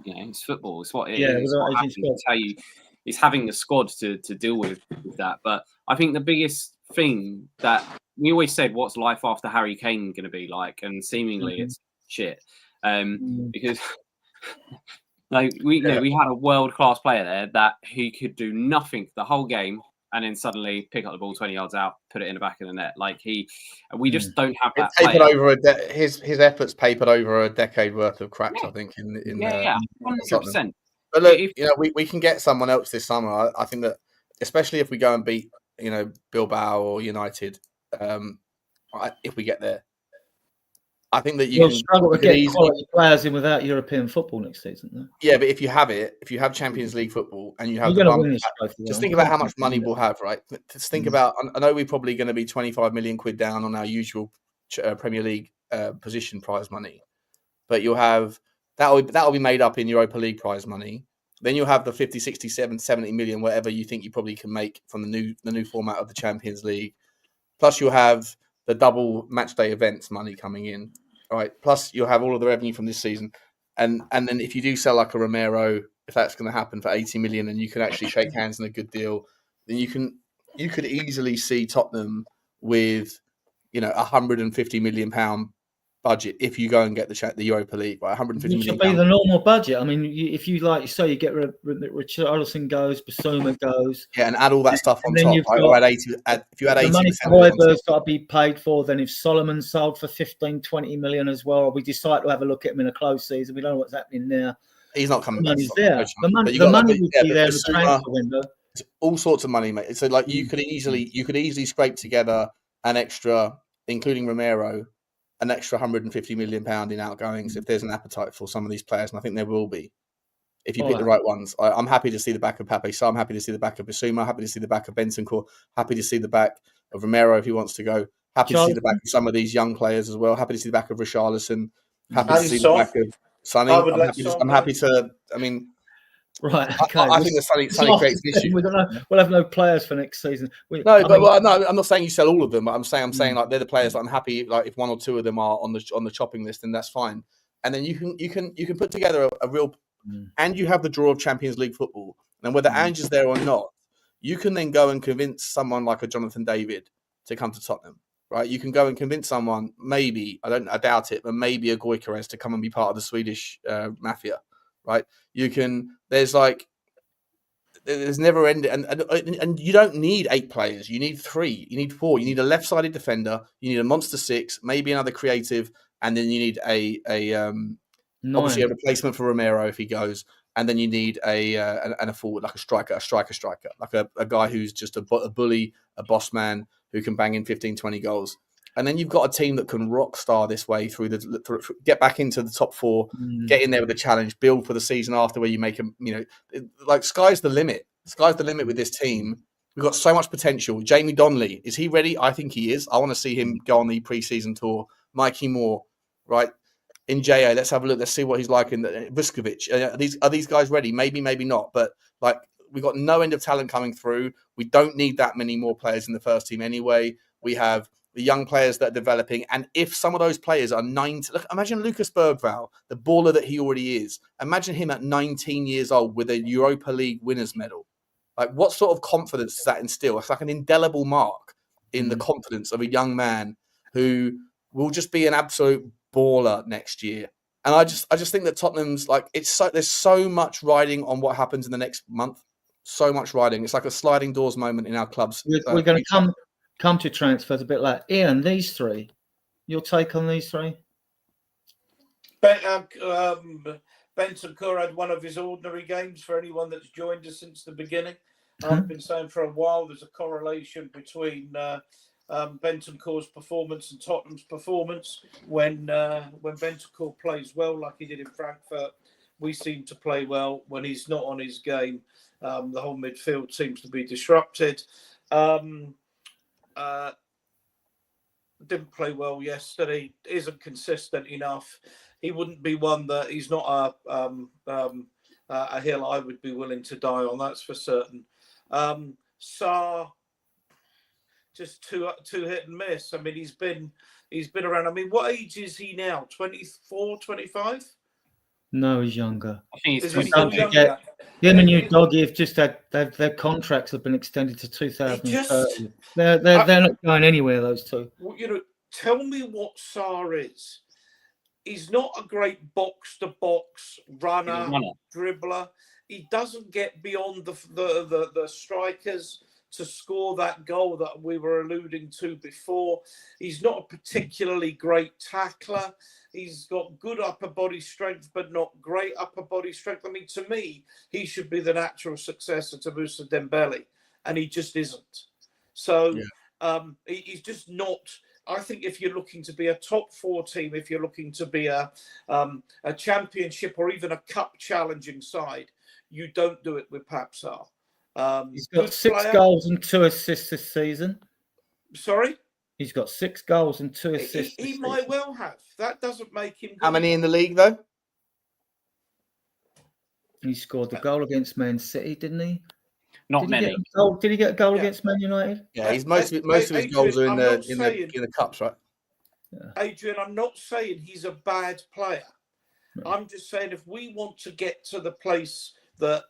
Speaker 5: it's football. It's what it is. It's how it's having the squad to deal with that. But I think the biggest thing that we always said, what's life after Harry Kane going to be like? And seemingly it's shit. Because like we had a world-class player there that he could do nothing the whole game and then suddenly pick up the ball 20 yards out, put it in the back of the net. Like we just don't have that.
Speaker 4: His efforts papered over a decade worth of cracks, I think.
Speaker 5: 100%.
Speaker 4: But look, we can get someone else this summer. I think that, especially if we go and beat, Bilbao or United, if we get there, I think that you can
Speaker 1: struggle to get quality players in without European football next season. Though.
Speaker 4: Yeah, but if you have Champions League football and you have just think about how much money we'll have, right? Just think about. I know we're probably going to be 25 million quid down on our usual Premier League position prize money, but you'll have that'll be made up in Europa League prize money. Then you'll have the 50, 60, 70 million, whatever you think you probably can make from the new format of the Champions League. Plus, you'll have the double match day events money coming in. Right. Plus, you'll have all of the revenue from this season, and then if you do sell like a Romero, if that's going to happen for 80 million, and you can actually shake hands on a good deal, then you could easily see Tottenham with £150 million budget if you go and get the Europa League, right? 150 million.
Speaker 1: It should be the normal budget. I mean, if you like, so you get Richarlison goes, Basuma goes,
Speaker 4: and add all that stuff on top. Right? Or add 80. If you add 80,
Speaker 1: the money for Højbjerg's got to be paid for. Then if Solomon sold for 15-20 million as well, or we decide to have a look at him in a close season, we don't know what's happening there.
Speaker 4: He's not coming
Speaker 1: back.
Speaker 4: There.
Speaker 1: The money will be there in the transfer window.
Speaker 4: All sorts of money, mate. So like you could easily scrape together an extra, including Romero, an extra £150 million in outgoings if there's an appetite for some of these players, and I think there will be if you pick the right ones. I'm happy to see the back of Pape, so I'm happy to see the back of Basuma, happy to see the back of Bentancur, happy to see the back of Romero if he wants to go, happy to see the back of some of these young players as well, happy to see the back of Richarlison, happy to see the back of Sonny. I'm happy to. I mean.
Speaker 1: Right. Okay.
Speaker 4: I think that Sonny creates an issue.
Speaker 1: We'll have no players for next season.
Speaker 4: I'm not saying you sell all of them, but I'm saying like they're the players that I'm happy. Like if one or two of them are on the chopping list, then that's fine. And then you can put together a real, and you have the draw of Champions League football. And whether Ange is there or not, you can then go and convince someone like a Jonathan David to come to Tottenham. Right? You can go and convince someone, maybe I doubt it, but maybe a Gyökeres to come and be part of the Swedish mafia. Right? You can. There's never end, and you don't need 8 players. You need 3. You need 4. You need a left-sided defender. You need a monster 6, maybe another creative, and then you need obviously a replacement for Romero if he goes, and then you need a forward like a striker, like a guy who's just a bully, a boss man who can bang in 15, 20 goals. And then you've got a team that can rock star this way through get back into the top 4, get in there with a challenge, build for the season after where you make them, like sky's the limit. Sky's the limit with this team. We've got so much potential. Jamie Donnelly, is he ready? I think he is. I want to see him go on the pre-season tour. Mikey Moore, right? In JA, let's have a look. Let's see what he's like in Vuskovic. Are these guys ready? Maybe, maybe not. But like we've got no end of talent coming through. We don't need that many more players in the first team anyway. We have the young players that are developing. And if some of those players are 19, look, imagine Lucas Bergvall, the baller that he already is. Imagine him at 19 years old with a Europa League winners medal. Like, what sort of confidence does that instill? It's like an indelible mark in the confidence of a young man who will just be an absolute baller next year. And I just think that Tottenham's like there's so much riding on what happens in the next month. So much riding. It's like a sliding doors moment in our club's.
Speaker 1: We're going to come to transfers a bit like Ian. These three, your take on these three?
Speaker 3: Bentancur had one of his ordinary games for anyone that's joined us since the beginning. I've been saying for a while there's a correlation between Bentancur's performance and Tottenham's performance. When Bentancur plays well, like he did in Frankfurt, we seem to play well. When he's not on his game, the whole midfield seems to be disrupted. Didn't play well yesterday. Isn't consistent enough. He wouldn't be one that he's not a hill I would be willing to die on. That's for certain. Sarr, just too hit and miss. I mean, he's been around. I mean, what age is he now? 24, 25?
Speaker 1: No, he's younger.
Speaker 5: I think he's
Speaker 3: Is he
Speaker 5: 24.
Speaker 3: still younger?
Speaker 1: Him and you, Doggy, have just had their contracts have been extended to 2030. They're not going anywhere. Those two.
Speaker 3: Well, tell me what Sarr is. He's not a great box-to-box runner, dribbler. He doesn't get beyond the strikers to score that goal that we were alluding to before. He's not a particularly great tackler. He's got good upper body strength, but not great upper body strength. I mean, to me, he should be the natural successor to Moussa Dembele, and he just isn't. So he's just not. I think if you're looking to be a top 4 team, if you're looking to be a championship or even a cup challenging side, you don't do it with Pape Sarr.
Speaker 1: He's got 6 goals and 2 assists this season.
Speaker 3: Sorry?
Speaker 1: He's got 6 goals and 2 assists.
Speaker 3: He might well have. That doesn't make him good.
Speaker 4: How many in the league, though?
Speaker 1: He scored the goal against Man City, didn't he?
Speaker 5: Not many.
Speaker 1: Did he get a goal against Man United?
Speaker 4: Yeah, he's most of his goals are in the cups, right?
Speaker 1: Yeah.
Speaker 3: Adrian, I'm not saying he's a bad player.
Speaker 1: No.
Speaker 3: I'm just saying if we want to get to the place that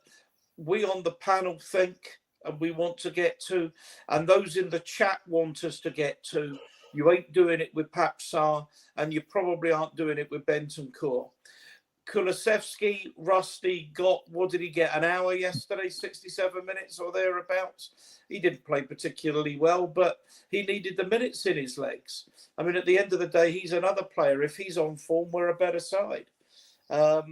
Speaker 3: we on the panel think and we want to get to, and those in the chat want us to get to, you ain't doing it with Pape Sarr, and you probably aren't doing it with Bentancur. Kulusevski, Rusty, what did he get? An hour yesterday, 67 minutes or thereabouts. He didn't play particularly well, but he needed the minutes in his legs. I mean, at the end of the day, he's another player. If he's on form, we're a better side.
Speaker 1: Well,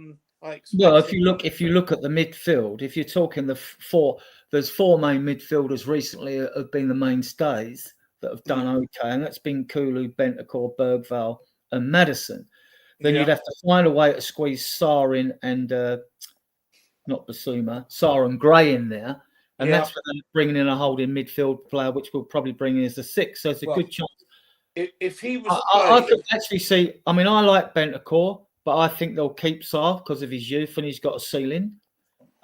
Speaker 1: if you look at the midfield, if you're talking there's 4 main midfielders recently have been the mainstays that have done okay, and that's been Kulu, Bentancur, Bergvall, and Maddison. Then you'd have to find a way to squeeze Sarr in and not Basuma, Sarr and Gray in there, and that's for them bringing in a holding midfield player, which will probably bring in as a 6. So it's a good chance.
Speaker 3: If he was,
Speaker 1: I could actually see. I mean, I like Bentancur, but I think they'll keep Sarr because of his youth and he's got a ceiling.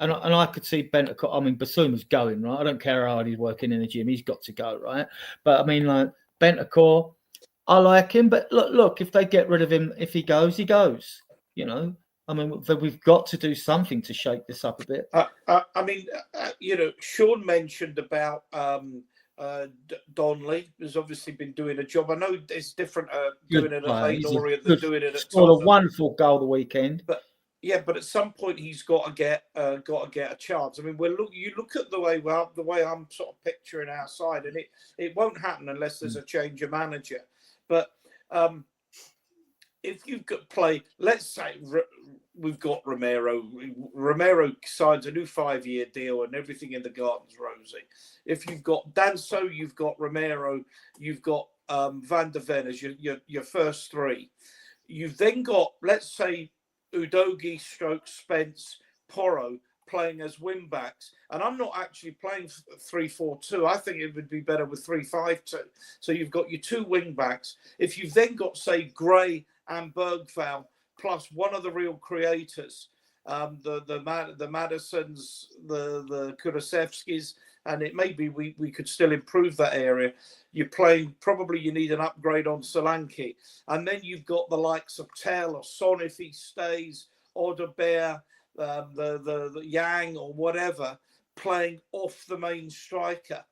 Speaker 1: And I could see Bentancur. I mean, Basuma's going, right. I don't care how hard he's working in the gym; he's got to go, right. But I mean, like Bentancur, I like him, but look, if they get rid of him, if he goes, he goes. I mean, we've got to do something to shake this up a bit.
Speaker 3: I mean, Sean mentioned about Donnelly, who's obviously been doing a job. I know it's different doing it at Lane Orient than doing it at
Speaker 1: scored
Speaker 3: Tottenham.
Speaker 1: A wonderful goal the weekend.
Speaker 3: But at some point he's got to get a chance. I mean, you look at the way I'm sort of picturing our side, and it won't happen unless there's a change of manager. But if you've got play, let's say we've got Romero. Romero signs a new 5-year deal, and everything in the garden's rosy. If you've got Danso, you've got Romero, you've got Van der Ven as your first 3. You've then got, let's say, Udogie, Spence, Porro playing as wing backs, and I'm not actually playing 3-4-2. I think it would be better with 3-5-2. So you've got your 2 wing backs. If you've then got, say, Gray and Bergvall plus one of the real creators, the Maddisons, the Kulusevskis, and it may be we could still improve that area. You're playing, probably you need an upgrade on Solanke, and then you've got the likes of Tell or Son if he stays, Odebear, the Yang or whatever, playing off the main striker.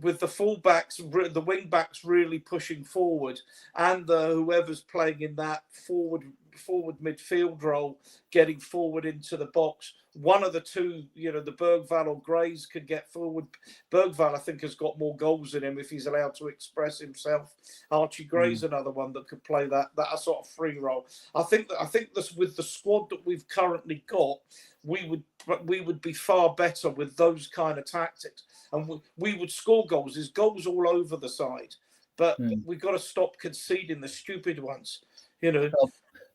Speaker 3: with the fullbacks, the wing backs really pushing forward, and whoever's playing in that forward midfield role getting forward into the box. One of the two, the Bergvall or Grays could get forward. Bergvall, I think, has got more goals in him if he's allowed to express himself. Archie Gray's another one that could play that sort of free role. I think this, with the squad that we've currently got, we would be far better with those kind of tactics, and we would score goals. There's goals all over the side, but we've got to stop conceding the stupid ones.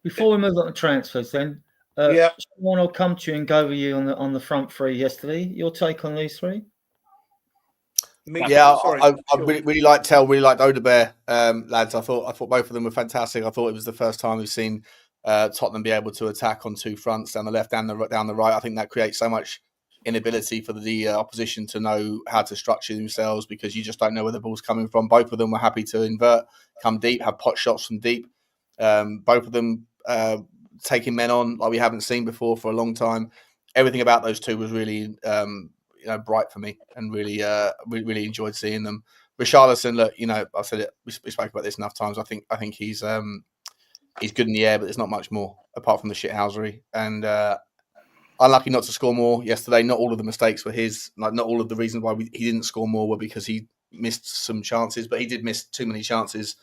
Speaker 1: Before we move on to transfers, then, Sean, I'll come to you and go with you on the front three yesterday. Your take on these three?
Speaker 4: I really liked Odegaard, lads. I thought both of them were fantastic. I thought it was the first time we've seen Tottenham be able to attack on two fronts, down the left and down the right. I think that creates so much inability for the opposition to know how to structure themselves, because you just don't know where the ball's coming from. Both of them were happy to invert, come deep, have pot shots from deep. Both of them taking men on like we haven't seen before for a long time. Everything about those two was really bright for me, and really enjoyed seeing them. Richarlison, look, I've said it. We spoke about this enough times. I think he's good in the air, but there's not much more apart from the shithousery. And unlucky not to score more yesterday. Not all of the mistakes were his. Not all of the reasons why he didn't score more were because he missed some chances, but he did miss too many chances.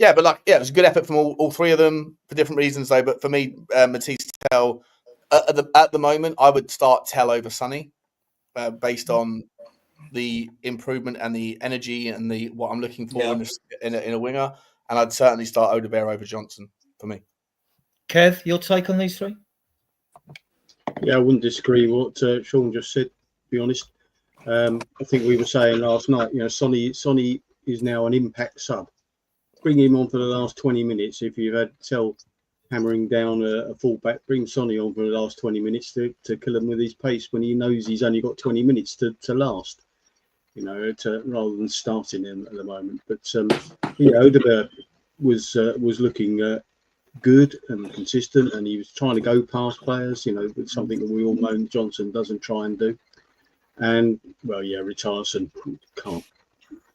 Speaker 4: It was a good effort from all three of them for different reasons, though. But for me, Matisse Tell, at the moment, I would start Tell over Sonny, based on the improvement and the energy and what I'm looking for in a winger. And I'd certainly start Odegaard over Johnson for me.
Speaker 1: Kev, your take on these three?
Speaker 2: Yeah, I wouldn't disagree with what Sean just said, to be honest. I think we were saying last night, Sonny is now an impact sub. Bring him on for the last 20 minutes. If you've had Tell hammering down a fullback, bring Sonny on for the last 20 minutes to kill him with his pace when he knows he's only got 20 minutes to last, rather than starting him at the moment. But Odegaard was looking good and consistent, and he was trying to go past players, something that we all know Johnson doesn't try and do. And Richarlison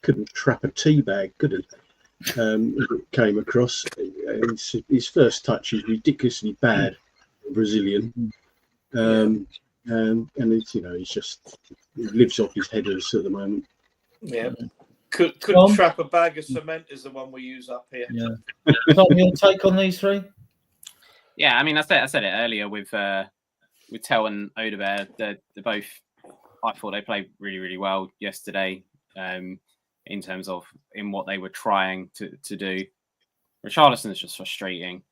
Speaker 2: couldn't trap a tea bag, could he? Came across. His first touch is ridiculously bad, Brazilian, and it's he's just, he lives off his headers at the moment.
Speaker 3: Yeah, couldn't trap a bag of cement is the one we use up here.
Speaker 1: Yeah. Tom, your take on these three?
Speaker 5: Yeah, I mean, I said it earlier with Tell and Odegaard. They're both. I thought they played really, really well yesterday. In terms of what they were trying to do. Richarlison is just frustrating.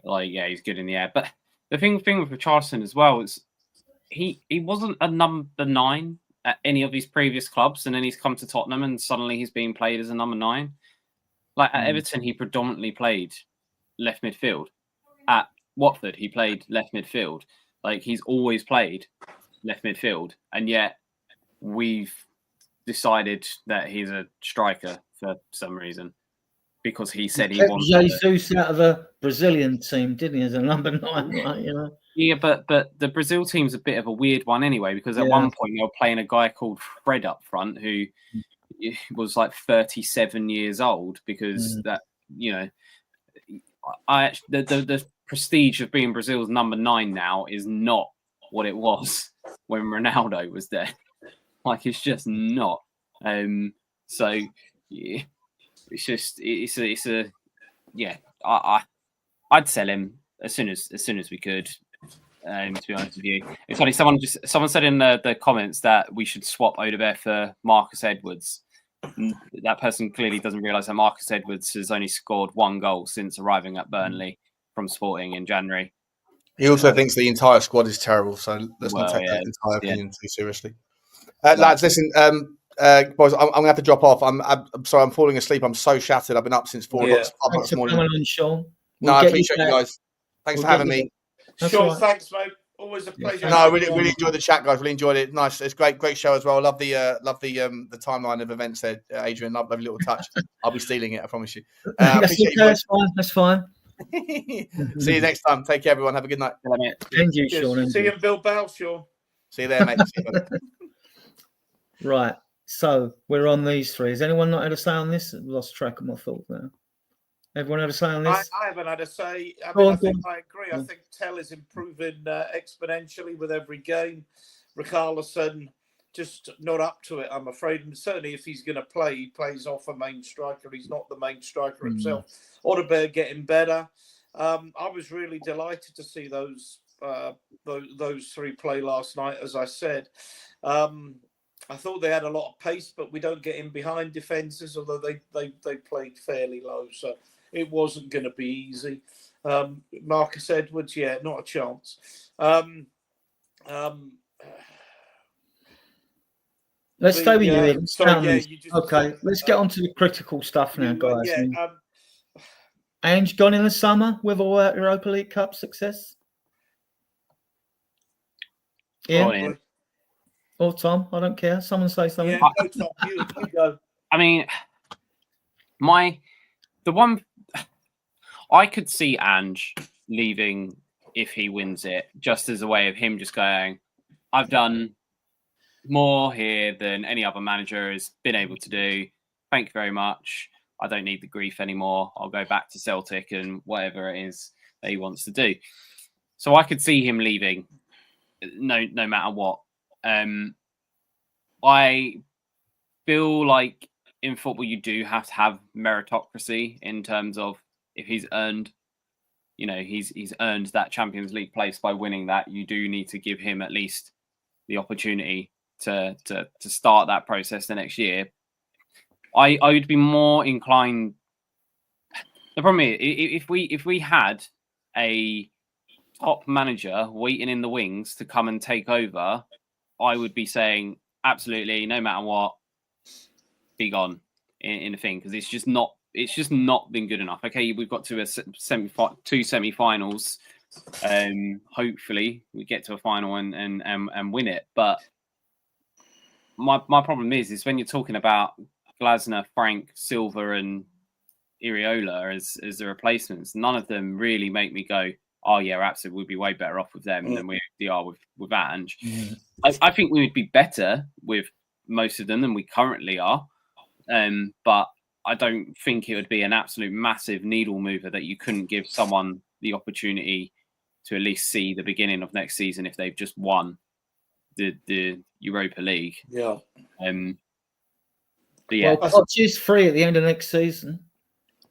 Speaker 5: He's good in the air. But the thing with Richarlison as well is he wasn't a number 9 at any of his previous clubs, and then he's come to Tottenham and suddenly he's being played as a number 9. At Everton, he predominantly played left midfield. At Watford, he played left midfield. He's always played left midfield, and yet we've decided that he's a striker for some reason, because he said he wanted
Speaker 1: Jesus out of a Brazilian team, didn't he, as a number 9,
Speaker 5: Yeah, but the Brazil team's a bit of a weird one anyway, because at one point they were playing a guy called Fred up front who was 37 years old, because that the prestige of being Brazil's number 9 now is not what it was when Ronaldo was there. It's just not. It's I'd sell him as soon as we could. To be honest with you, it's funny. Someone said in the comments that we should swap Odegaard for Marcus Edwards. That person clearly doesn't realise that Marcus Edwards has only scored 1 goal since arriving at Burnley from Sporting in January.
Speaker 4: He also thinks the entire squad is terrible, so let's not take that entire opinion too seriously. Lads, listen, boys, I'm going to have to drop off. I'm sorry, I'm falling asleep. I'm so shattered. I've been up since 4 o'clock this morning.
Speaker 1: On, Sean.
Speaker 4: I appreciate you guys. Thanks for having me.
Speaker 3: Sure, thanks, mate. Always a pleasure.
Speaker 4: No, I really enjoyed the chat, guys. Really enjoyed it. Nice. It's great show as well. I love the timeline of events there, Adrian. Lovely little touch. I'll be stealing it, I promise you.
Speaker 1: That's fine.
Speaker 4: See you next time. Take care, everyone. Have a good night.
Speaker 1: And you, Sean.
Speaker 3: See you in Bilbao, Sean.
Speaker 4: See you there, mate. See you,
Speaker 1: Right. So we're on these three. Has anyone not had a say on this? I've lost track of my thoughts now. Everyone had a say on this?
Speaker 3: I haven't had a say. I
Speaker 1: Go
Speaker 3: mean,
Speaker 1: on,
Speaker 3: I think
Speaker 1: go on.
Speaker 3: I agree. I think Tell is improving exponentially with every game. Richarlison just not up to it, I'm afraid. And certainly if he's going to play, he plays off a main striker. He's not the main striker himself. Odegaard getting better. I was really delighted to see those three play last night, as I said. I thought they had a lot of pace, but we don't get in behind defences, although they played fairly low. So it wasn't going to be easy. Marcus Edwards, yeah, not a chance.
Speaker 1: Let's stay with you, Ian.
Speaker 3: Sorry, yeah, you just
Speaker 1: okay. Let's get on to the critical stuff now, guys.
Speaker 3: Yeah,
Speaker 1: Ange gone in the summer with all that Europa League Cup success. Ian? Or Tom, I don't care. Someone say something.
Speaker 3: Yeah, go Tom, you go.
Speaker 5: I mean, I could see Ange leaving if he wins it, just as a way of him just going, I've done more here than any other manager has been able to do. Thank you very much. I don't need the grief anymore. I'll go back to Celtic and whatever it is that he wants to do. So I could see him leaving, no matter what. I feel like in football you do have to have meritocracy in terms of if he's earned, he's earned that Champions League place by winning that. You do need to give him at least the opportunity to start that process the next year. I would be more inclined. The problem is if we had a top manager waiting in the wings to come and take over, I would be saying absolutely, no matter what, be gone in the thing, because it's just not been good enough. Okay, we've got to two semi-finals. Hopefully we get to a final and win it. But my problem is when you're talking about Glasner, Frank, Silva, and Iriola as the replacements, none of them really make me go, oh yeah, absolutely, we'd be way better off with them than we are with Ange. I think we would be better with most of them than we currently are, but I don't think it would be an absolute massive needle mover that you couldn't give someone the opportunity to at least see the beginning of next season if they've just won the Europa League.
Speaker 3: Yeah.
Speaker 5: But yeah,
Speaker 1: Poch is free at the end of next season.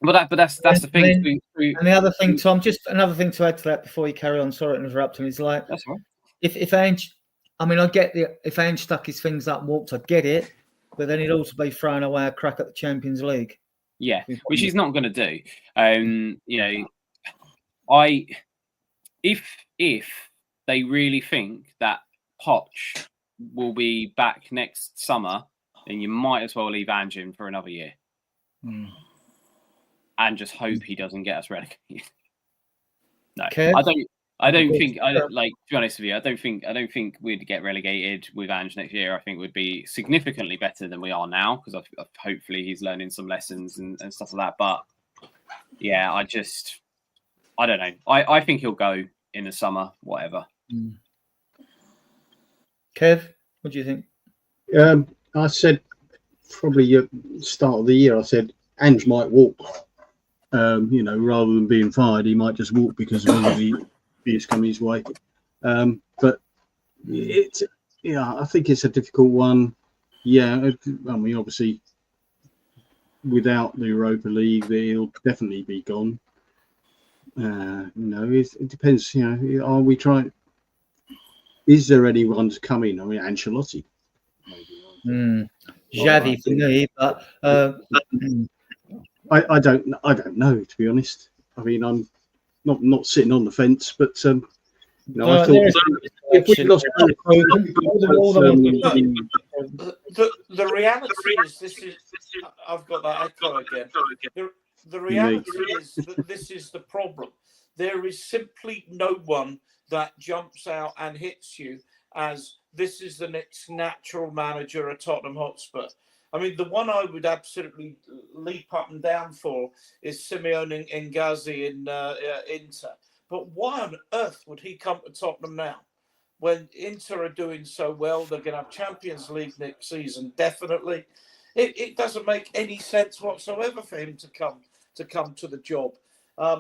Speaker 5: But that's the thing.
Speaker 1: And the other thing, Tom, just another thing to add to that before you carry on. Sorry to interrupt him. Is like,
Speaker 5: that's right.
Speaker 1: If Ange, I mean, I get if Ange stuck his things up and walked, I get it. But then he'd also be throwing away a crack at the Champions League.
Speaker 5: Yeah, which he's not going to do. If they really think that Poch will be back next summer, then you might as well leave Ange in for another year. And just hope he doesn't get us relegated. No, okay. I don't think. To be honest with you, I don't think we'd get relegated with Ange next year. I think we'd be significantly better than we are now because hopefully he's learning some lessons and stuff like that. But yeah, I don't know. I think he'll go in the summer, whatever.
Speaker 1: Kev, what do you think?
Speaker 2: I said probably at the start of the year. I said Ange might walk. Rather than being fired, he might just walk because of all the abuse coming his way. But I think it's a difficult one. Yeah, I mean, obviously, without the Europa League, he'll definitely be gone. It depends. Are we trying? Is there anyone to come in? I mean, Ancelotti.
Speaker 1: Xavi for me, but.
Speaker 2: I don't know, to be honest. I mean, I'm not sitting on the fence, but I thought if we lost
Speaker 3: the reality is this is. I've got that echo again. The reality is that this is the problem. There is simply no one that jumps out and hits you as this is the next natural manager at Tottenham Hotspur. I mean, the one I would absolutely leap up and down for is Simeone Inzaghi in Inter. But why on earth would he come to Tottenham now? when Inter are doing so well, they're going to have Champions League next season, definitely. It doesn't make any sense whatsoever for him to come to the job. I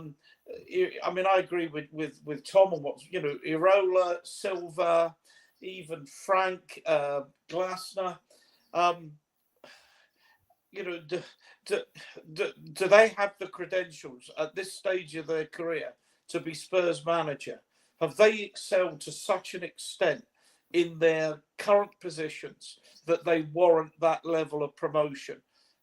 Speaker 3: mean, I agree with Tom on what, Irola, Silva, even Frank, Glasner. Do they have the credentials at this stage of their career to be Spurs manager? Have they excelled to such an extent in their current positions that they warrant that level of promotion?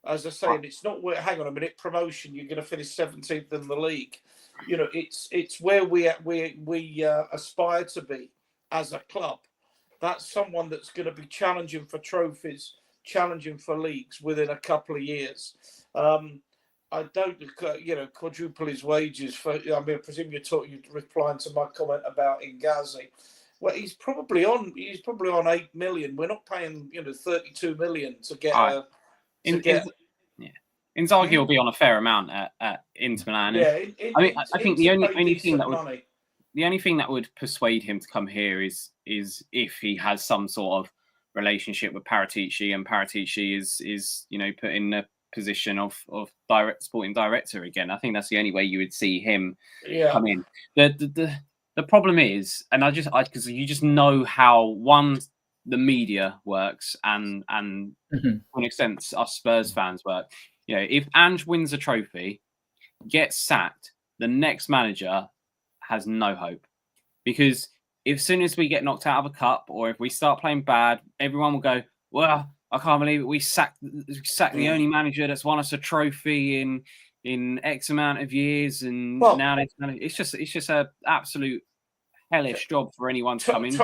Speaker 3: As I say, and it's not where, hang on a minute, promotion, you're going to finish 17th in the league. It's where we aspire to be as a club. That's someone that's going to be challenging for trophies, challenging for leagues within a couple of years. I don't, quadruple his wages for. I mean, I presume you're replying to my comment about Ngazi. Well, he's probably on 8 million. We're not paying 32 million to get
Speaker 5: Inzaghi will be on a fair amount at Inter Milan.
Speaker 3: Yeah,
Speaker 5: I think the only thing that would persuade him to come here is if he has some sort of relationship with Paratici, and Paratici is put in a position of sporting director again. I think that's the only way you would see him come in. The problem is, and because you just know how the media works and to an extent us Spurs fans work. If Ange wins a trophy, gets sacked, the next manager has no hope, because as soon as we get knocked out of a cup, or if we start playing bad, everyone will go, well, I can't believe it. We sacked the only manager that's won us a trophy in X amount of years, and now it's just a absolute hellish job for anyone to come into.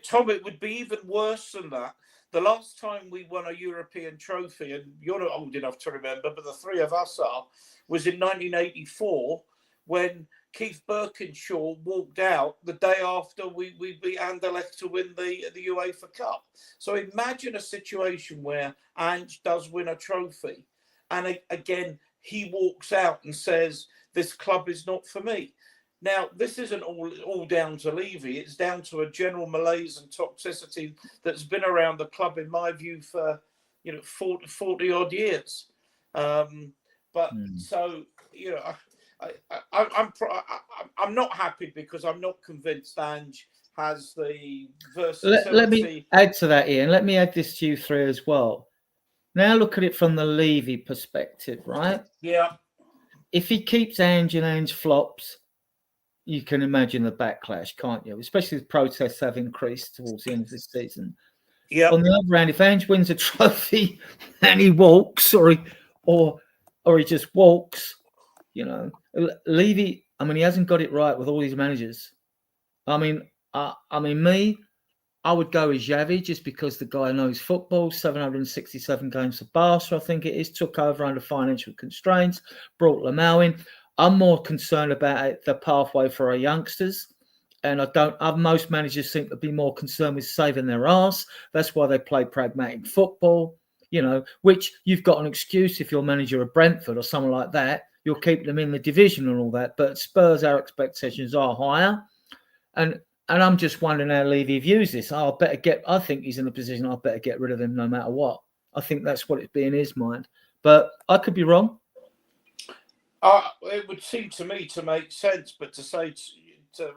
Speaker 3: Tom, it would be even worse than that. The last time we won a European trophy, and you're not old enough to remember, but the three of us are, was in 1984 when Keith Birkinshaw walked out the day after we beat Anderlecht to win the UEFA Cup. So imagine a situation where Ange does win a trophy, and again he walks out and says, "This club is not for me." Now, this isn't all down to Levy. It's down to a general malaise and toxicity that's been around the club, in my view, for 40 odd years. I'm not happy because I'm not convinced Ange has the versatility.
Speaker 1: Let me add to that, Ian. Let me add this to you three as well. Now look at it from the Levy perspective, right?
Speaker 3: Yeah.
Speaker 1: If he keeps Ange and Ange flops, you can imagine the backlash, can't you? Especially as protests have increased towards the end of this season.
Speaker 3: Yeah.
Speaker 1: On the other hand, if Ange wins a trophy and he walks, or he just walks, Levy. I mean, he hasn't got it right with all these managers. I mean, I would go with Xavi just because the guy knows football. 767 games for Barca, I think it is. Took over under financial constraints. Brought Lamau in. I'm more concerned about the pathway for our youngsters, and most managers seem to be more concerned with saving their arse. That's why they play pragmatic football, which you've got an excuse if you're manager of Brentford or someone like that. You'll keep them in the division and all that. But Spurs, our expectations are higher, and I'm just wondering how Levy views this. I think he's in a position. I better get rid of him no matter what. I think that's what it'd be in his mind, but I could be wrong.
Speaker 3: It would seem to me to make sense, but to say I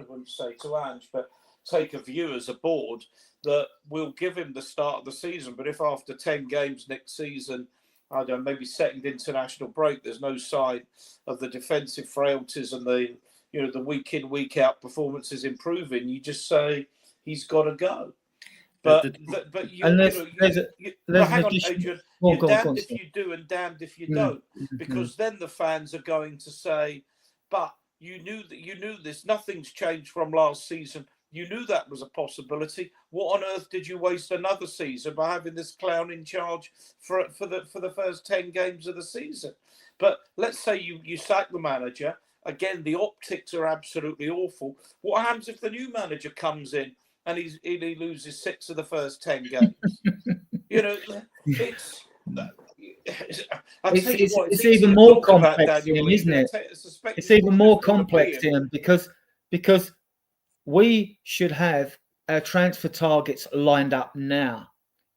Speaker 3: wouldn't say to Ange, but take a view as a board that we'll give him the start of the season. But if after 10 games next season, I don't know, maybe second international break, there's no sign of the defensive frailties and the week in, week out performances improving, you just say he's got to go. But hang on, Adrian. You're damned if you do and damned if you don't, because then the fans are going to say, "But you knew this. Nothing's changed from last season. You knew that was a possibility. What on earth did you waste another season by having this clown in charge for the first 10 games of the season?" But let's say you sack the manager again. The optics are absolutely awful. What happens if the new manager comes in and he loses 6 of the first 10 games?
Speaker 1: It's even more complex, Ian, isn't it? It's even more complex, Ian, because we should have our transfer targets lined up now.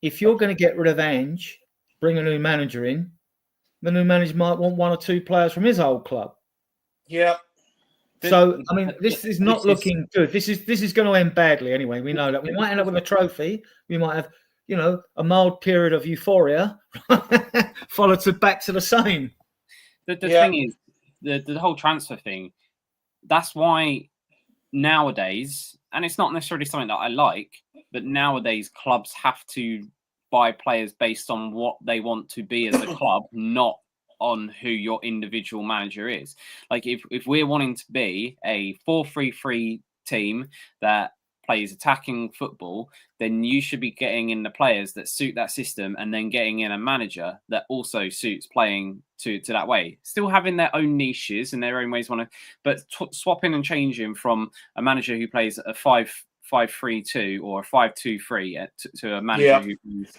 Speaker 1: If you're going to get rid of Ange, bring a new manager in, the new manager might want 1 or 2 players from his old club.
Speaker 3: Yeah.
Speaker 1: So, I mean, this is not looking good. This is going to end badly anyway. We know that. We might end up with a trophy. We might have, a mild period of euphoria, followed back to the same.
Speaker 5: The thing is, the whole transfer thing, that's why nowadays, and it's not necessarily something that I like, but nowadays clubs have to buy players based on what they want to be as a club, not on who your individual manager is. Like if we're wanting to be a 4-3-3 team that plays attacking football, then you should be getting in the players that suit that system and then getting in a manager that also suits playing to that way. Still having their own niches and their own ways but swapping and changing from a manager who plays a 5-5-3-2 or a 5-2-3 to a manager who plays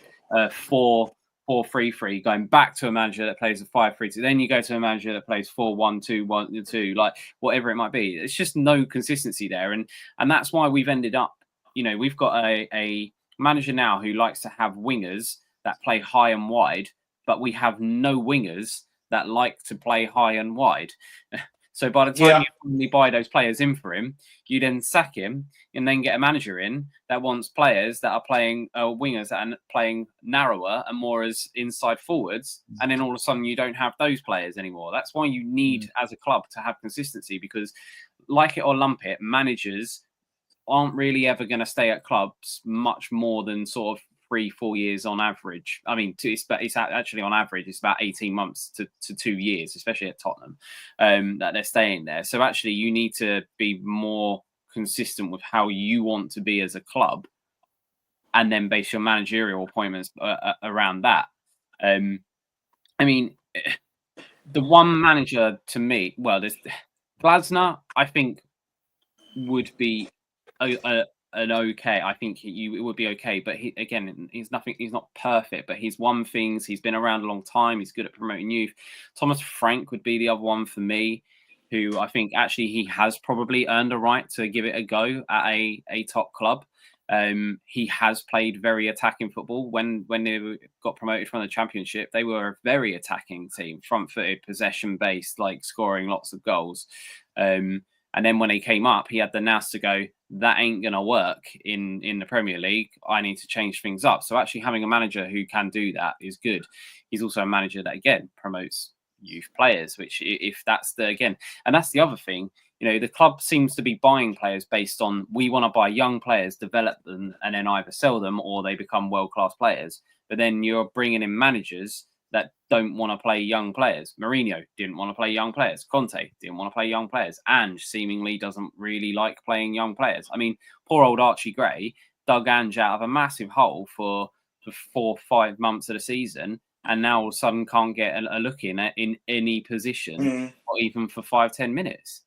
Speaker 5: 4-4-3-3, going back to a manager that plays a 5-3-2. Then you go to a manager that plays 4-1-2-1-2, like whatever it might be. It's just no consistency there, and that's why we've ended up. We've got a manager now who likes to have wingers that play high and wide, but we have no wingers that like to play high and wide. So by the time you finally buy those players in for him, you then sack him and then get a manager in that wants players that are playing wingers that are playing narrower and more as inside forwards. And then all of a sudden you don't have those players anymore. That's why you need, as a club, to have consistency, because like it or lump it, managers aren't really ever going to stay at clubs much more than sort of 3-4 years on average. I mean, it's actually on average, it's about 18 months to 2 years, especially at Tottenham, that they're staying there. So actually, you need to be more consistent with how you want to be as a club, and then base your managerial appointments around that. I mean, the one manager to me, there's Glasner, I think, would be an okay. I think it would be okay, but he's not perfect, but he's won things. He's been around a long time. He's good at promoting youth. Thomas Frank would be the other one for me, who I think actually he has probably earned a right to give it a go at a top club. He has played very attacking football. When they got promoted from the Championship, they were a very attacking team, front-footed, possession-based, like scoring lots of goals. And then when he came up, he had the nous to go, that ain't going to work in the Premier League. I need to change things up. So actually having a manager who can do that is good. He's also a manager that, again, promotes youth players, which if that's and that's the other thing, the club seems to be buying players based on, we want to buy young players, develop them, and then either sell them or they become world-class players. But then you're bringing in managers that don't want to play young players. Mourinho didn't want to play young players. Conte didn't want to play young players. Ange seemingly doesn't really like playing young players. I mean, poor old Archie Gray dug Ange out of a massive hole for 4 or 5 months of the season, and now all of a sudden can't get a look in any position, or even for 5-10 minutes.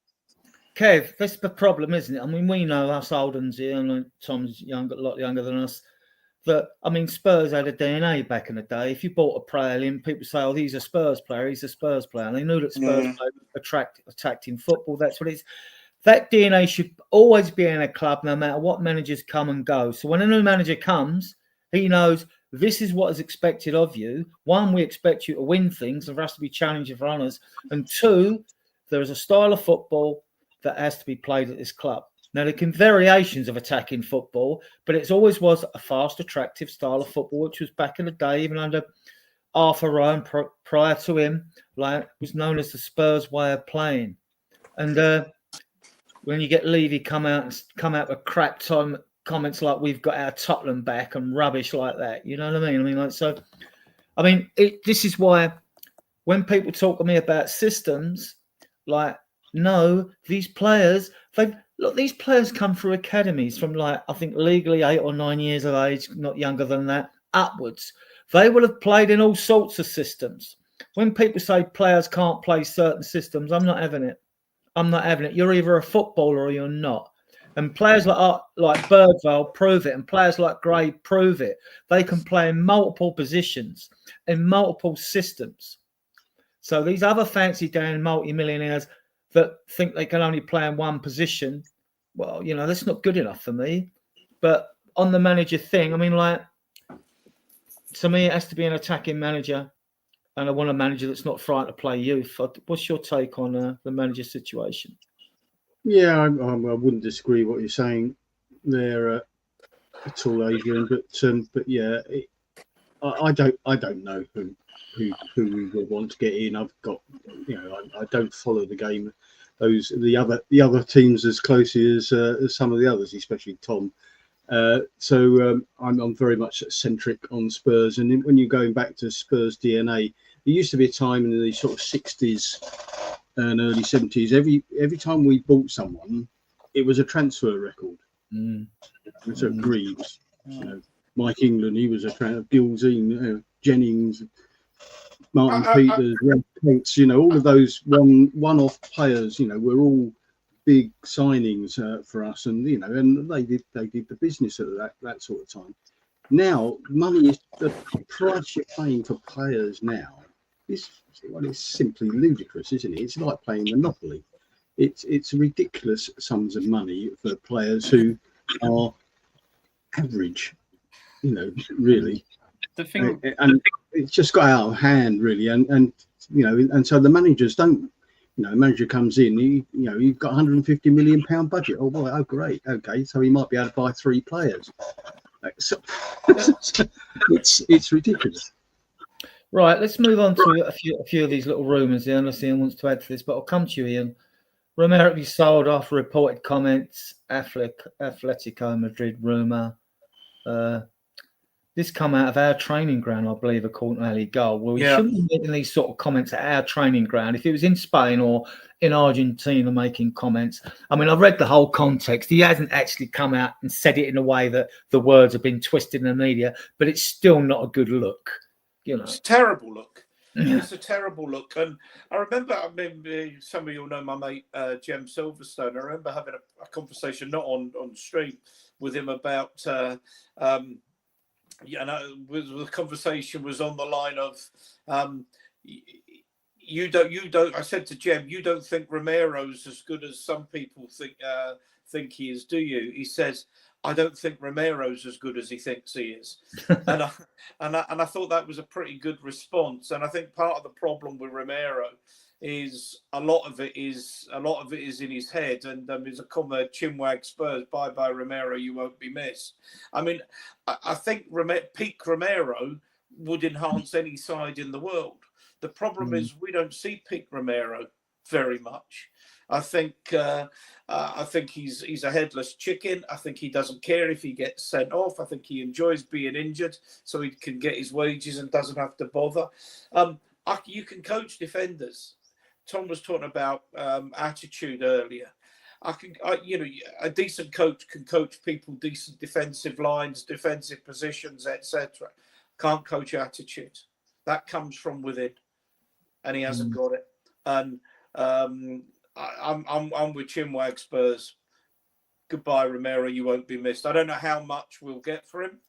Speaker 1: Kev, that's the problem, isn't it? I mean, we know us old uns here, and Tom's a lot younger than us, that, I mean, Spurs had a DNA back in the day. If you bought a player in, people say, oh, he's a Spurs player, And they knew that Spurs played attacking football. That's what it's. That DNA should always be in a club, no matter what managers come and go. So when a new manager comes, he knows this is what is expected of you. 1, we expect you to win things and for us to be challenging for honours. And 2, there is a style of football that has to be played at this club. Now, there can be variations of attacking football, but it always was a fast, attractive style of football, which was back in the day, even under Arthur Ryan, prior to him, like was known as the Spurs way of playing. And when you get Levy come out with crap comments like we've got our Tottenham back and rubbish like that, you know what I mean? This is why when people talk to me about systems, like, no, these players, these players come through academies from, like, I think legally 8 or 9 years of age, not younger than that, upwards. They will have played in all sorts of systems. When people say players can't play certain systems, I'm not having it. You're either a footballer or you're not. And players like Birdvale prove it, and players like Gray prove it. They can play in multiple positions, in multiple systems. So these other fancy down multi-millionaires that think they can only play in one position, well, that's not good enough for me. But on the manager thing, I mean, like, to me, it has to be an attacking manager, and I want a manager that's not frightened to play youth. What's your take on the manager situation?
Speaker 2: Yeah, I wouldn't disagree with what you're saying there at all, Adrian. But yeah, I don't know who we would want to get in. I've got, I don't follow the game, the other teams as closely as some of the others, especially Tom. So I'm very much centric on Spurs. And when you're going back to Spurs DNA, there used to be a time in the sort of 60s and early 70s. Every time we bought someone, it was a transfer record. So Greaves, Mike England, he was a transfer. Gilzine, Jennings, Martin Peters, Red Coates, all of those one-off players, were all big signings for us, and and they did the business at that sort of time. Now, money is the price you're paying for players now. It's simply ludicrous, isn't it? It's like playing Monopoly. It's ridiculous sums of money for players who are average, really.
Speaker 5: The thing,
Speaker 2: and it's just got out of hand, really, and so the managers don't. A manager comes in, you've got £150 million budget. Oh, boy, oh, great. Okay, so he might be able to buy 3 players. So, it's ridiculous.
Speaker 1: Right, let's move on to a few of these little rumours here, unless Ian wants to add to this, but I'll come to you, Ian. Romero to be sold after reported comments, Atletico Madrid rumour. This come out of our training ground, I believe, according to Ali Gold. Well, we shouldn't be making these sort of comments at our training ground. If it was in Spain or in Argentina making comments, I mean, I've read the whole context. He hasn't actually come out and said it in a way that the words have been twisted in the media, but it's still not a good look.
Speaker 3: It's a terrible look. It's a terrible look. And I remember, some of you know my mate, Jem Silverstone. I remember having a conversation, not on stream, with him about... the conversation was on the line of, you don't. I said to Jem, you don't think Romero's as good as some people think he is, do you? He says, I don't think Romero's as good as he thinks he is, and I thought that was a pretty good response. And I think part of the problem with Romero is a lot of it is in his head, and there's a comment, Chinwag Spurs, bye Romero, you won't be missed. I mean, I think peak Romero would enhance any side in the world. The problem is we don't see peak Romero very much. I think he's a headless chicken. I think he doesn't care if he gets sent off. I think he enjoys being injured so he can get his wages and doesn't have to bother. You can coach defenders. Tom was talking about attitude earlier. A decent coach can coach people, decent defensive lines, defensive positions, etc. Can't coach attitude. That comes from within, and he hasn't got it. And I'm with Chinwag Spurs. Goodbye, Romero. You won't be missed. I don't know how much we'll get for him.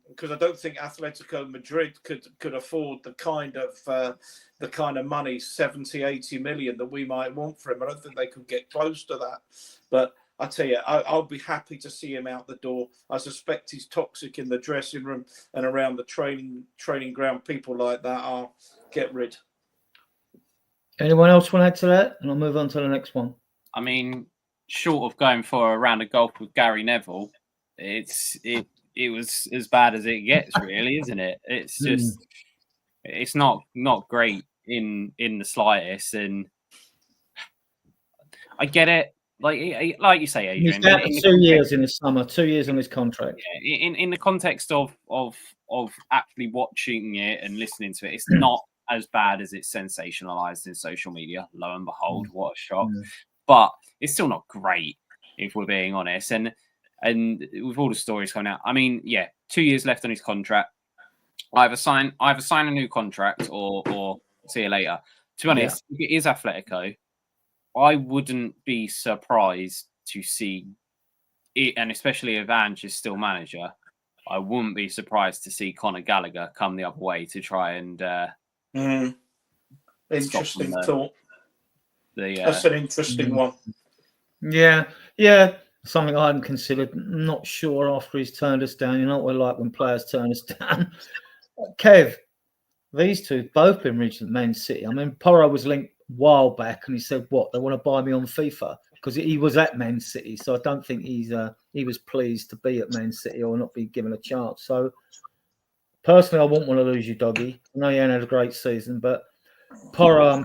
Speaker 3: Because I don't think Atletico Madrid could afford the kind of money, 70, 80 million that we might want for him. I don't think they could get close to that. But I tell you, I'll be happy to see him out the door. I suspect he's toxic in the dressing room and around the training ground. People like that are get rid.
Speaker 1: Anyone else want to add to that? And I'll move on to the next one.
Speaker 5: I mean, short of going for a round of golf with Gary Neville, it was as bad as it gets, really, isn't it? It's just, it's not great in the slightest, and I get it. Like you say, Adrian,
Speaker 1: he's down to 2 years in the summer, 2 years on his contract.
Speaker 5: Yeah, in the context of actually watching it and listening to it, it's not as bad as it's sensationalized in social media. Lo and behold, what a shock! But it's still not great, if we're being honest. And with all the stories coming out, I mean, 2 years left on his contract. Either sign a new contract or see you later. To be honest, if it is Atletico, I wouldn't be surprised to see it, and especially if Ange is still manager, I wouldn't be surprised to see Conor Gallagher come the other way to try and
Speaker 3: interesting thought. That's an interesting one.
Speaker 1: Yeah. Something I hadn't considered. Not sure after he's turned us down. You know what we're like when players turn us down. Kev, these two both been reached at Man City. I mean, Porro was linked a while back, and he said, "What, they want to buy me on FIFA?" Because he was at Man City, so I don't think he was pleased to be at Man City or not be given a chance. So personally, I wouldn't want to lose you, Doggy. I know you ain't had a great season, but Porro,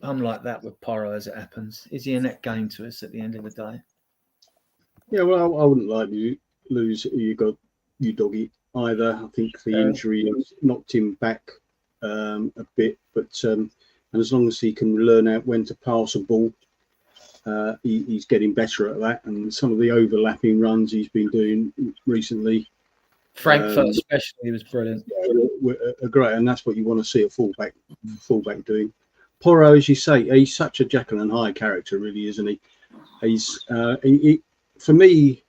Speaker 1: I'm like that with Porro as it happens. Is he a net gain to us at the end of the day?
Speaker 2: Yeah, well, I wouldn't like to lose you Doggy either. I think the injury has knocked him back a bit, but and as long as he can learn out when to pass a ball, he's getting better at that. And some of the overlapping runs he's been doing recently,
Speaker 1: Frankfurt especially, was brilliant.
Speaker 2: Are great, and that's what you want to see a fullback doing. Porro, as you say, he's such a Jekyll and Hyde character, really, isn't he? He's for me,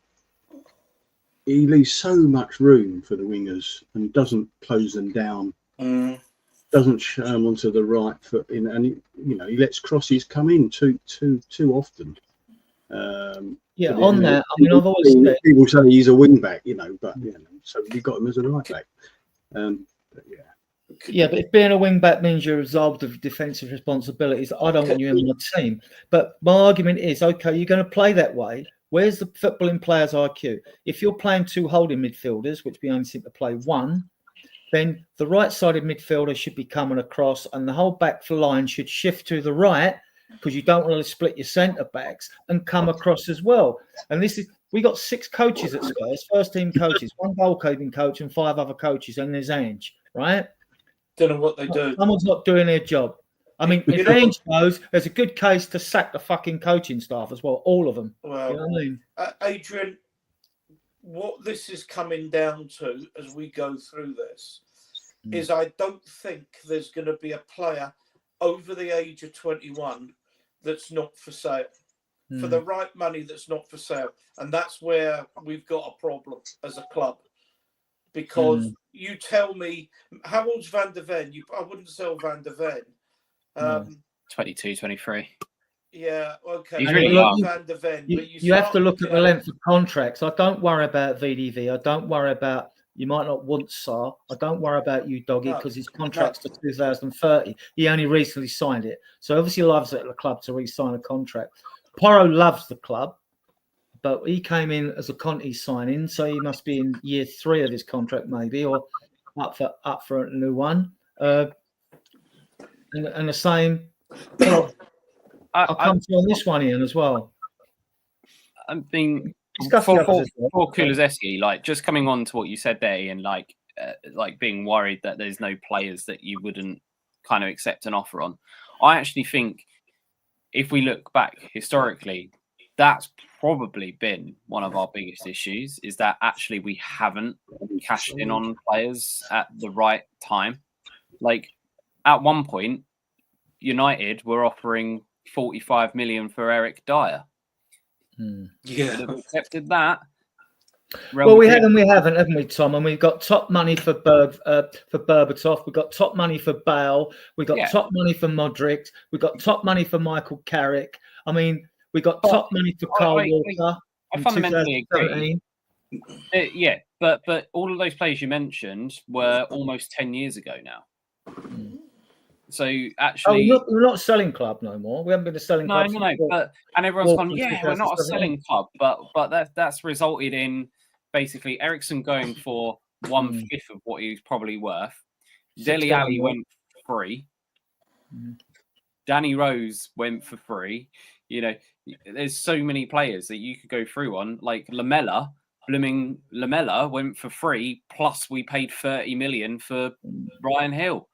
Speaker 2: he leaves so much room for the wingers and doesn't close them down. Doesn't show them onto the right foot, and he lets crosses come in too often.
Speaker 1: On that, I mean, I've always said
Speaker 2: people say he's a wing back, but so we got him as a right back.
Speaker 1: But if being a wing back means you're absolved of defensive responsibilities, I don't want you in my team. But my argument is, okay, you're going to play that way. Where's the footballing player's IQ? If you're playing two holding midfielders, which we only seem to play one, then the right-sided midfielder should be coming across, and the whole back line should shift to the right, because you don't want to split your centre backs and come across as well. And we got 6 coaches at Spurs, first team coaches, 1 goalkeeping coach, and 5 other coaches, and there's Ange, right?
Speaker 3: Don't know what they do.
Speaker 1: Someone's not doing their job. I mean, if Ange goes, there's a good case to sack the fucking coaching staff as well, all of them.
Speaker 3: Well,
Speaker 1: you know what I mean?
Speaker 3: Adrian, what this is coming down to as we go through this is I don't think there's going to be a player over the age of 21 that's not for sale. For the right money, that's not for sale. And that's where we've got a problem as a club. Because you tell me, how old's Van der Ven? I wouldn't sell Van der Ven.
Speaker 5: 22, 23.
Speaker 3: Yeah, okay.
Speaker 5: He's really young.
Speaker 3: Van der Ven,
Speaker 1: you have to look at the length of contracts. I don't worry about VDV. I don't worry about, you might not want Sarr. I don't worry about you, Doggy, because his contract's to 2030. He only recently signed it. So obviously he loves it at the club to re-sign a contract. Porro loves the club, but he came in as a Conte signing, so he must be in year 3 of his contract, maybe, or up for a new one. And the same. I'll come to you on this one, Ian, as well.
Speaker 5: I mean, for Kulusevski, like just coming on to what you said there, and like being worried that there's no players that you wouldn't kind of accept an offer on. I actually think if we look back historically, that's probably been one of our biggest issues, is that actually we haven't cashed in on players at the right time. Like at one point, United were offering 45 million for Eric Dyer.
Speaker 3: Yeah,
Speaker 5: we accepted that.
Speaker 1: Well, we had and we haven't, haven't we, Tom? And we've got top money for Berbatov. We've got top money for Bale. We've got top money for Modric. We've got top money for Michael Carrick. I mean, we got top money for Carl Walker.
Speaker 5: I fundamentally agree. Yeah, but all of those players you mentioned were almost 10 years ago now. So actually,
Speaker 1: we're not a selling club no more. We haven't been a selling club.
Speaker 5: No. But everyone's gone, we're not a selling club. But that's resulted in basically Eriksen going for 1/5 of what he was probably worth. Dele Alli went for free. Danny Rose went for free. You know, there's so many players that you could go through on. Like Lamella went for free. Plus, we paid 30 million for Ryan Hill.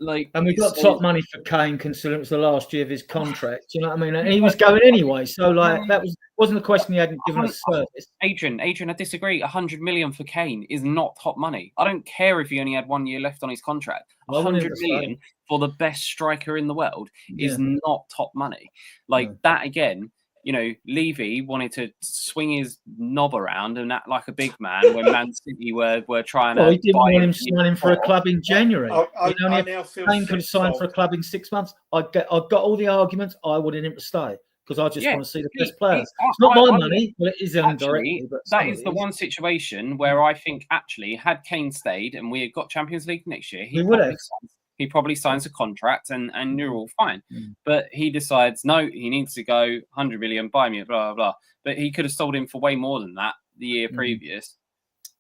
Speaker 1: And we got top money for Kane, considering it was the last year of his contract. You know what I mean? And he was going anyway, so that wasn't a question he hadn't given us service.
Speaker 5: Adrian, I disagree. 100 million for Kane is not top money. I don't care if he only had 1 year left on his contract. 100 million for the best striker in the world is not top money. That again. You know, Levy wanted to swing his knob around and act like a big man when Man City were trying to.
Speaker 1: He didn't want him signing for a club in January.
Speaker 3: I now feel
Speaker 1: Kane could have signed for a club in 6 months. I got all the arguments. I wanted him to stay because I just
Speaker 5: Yeah,
Speaker 1: want to see the best players. It's not my money, well, it is indirectly, but
Speaker 5: that is the one situation where I think actually, had Kane stayed and we had got Champions League next year, he probably signs a contract and you're all fine. But he decides no, he needs to go 100 million, buy me, blah blah blah. But he could have sold him for way more than that the year previous.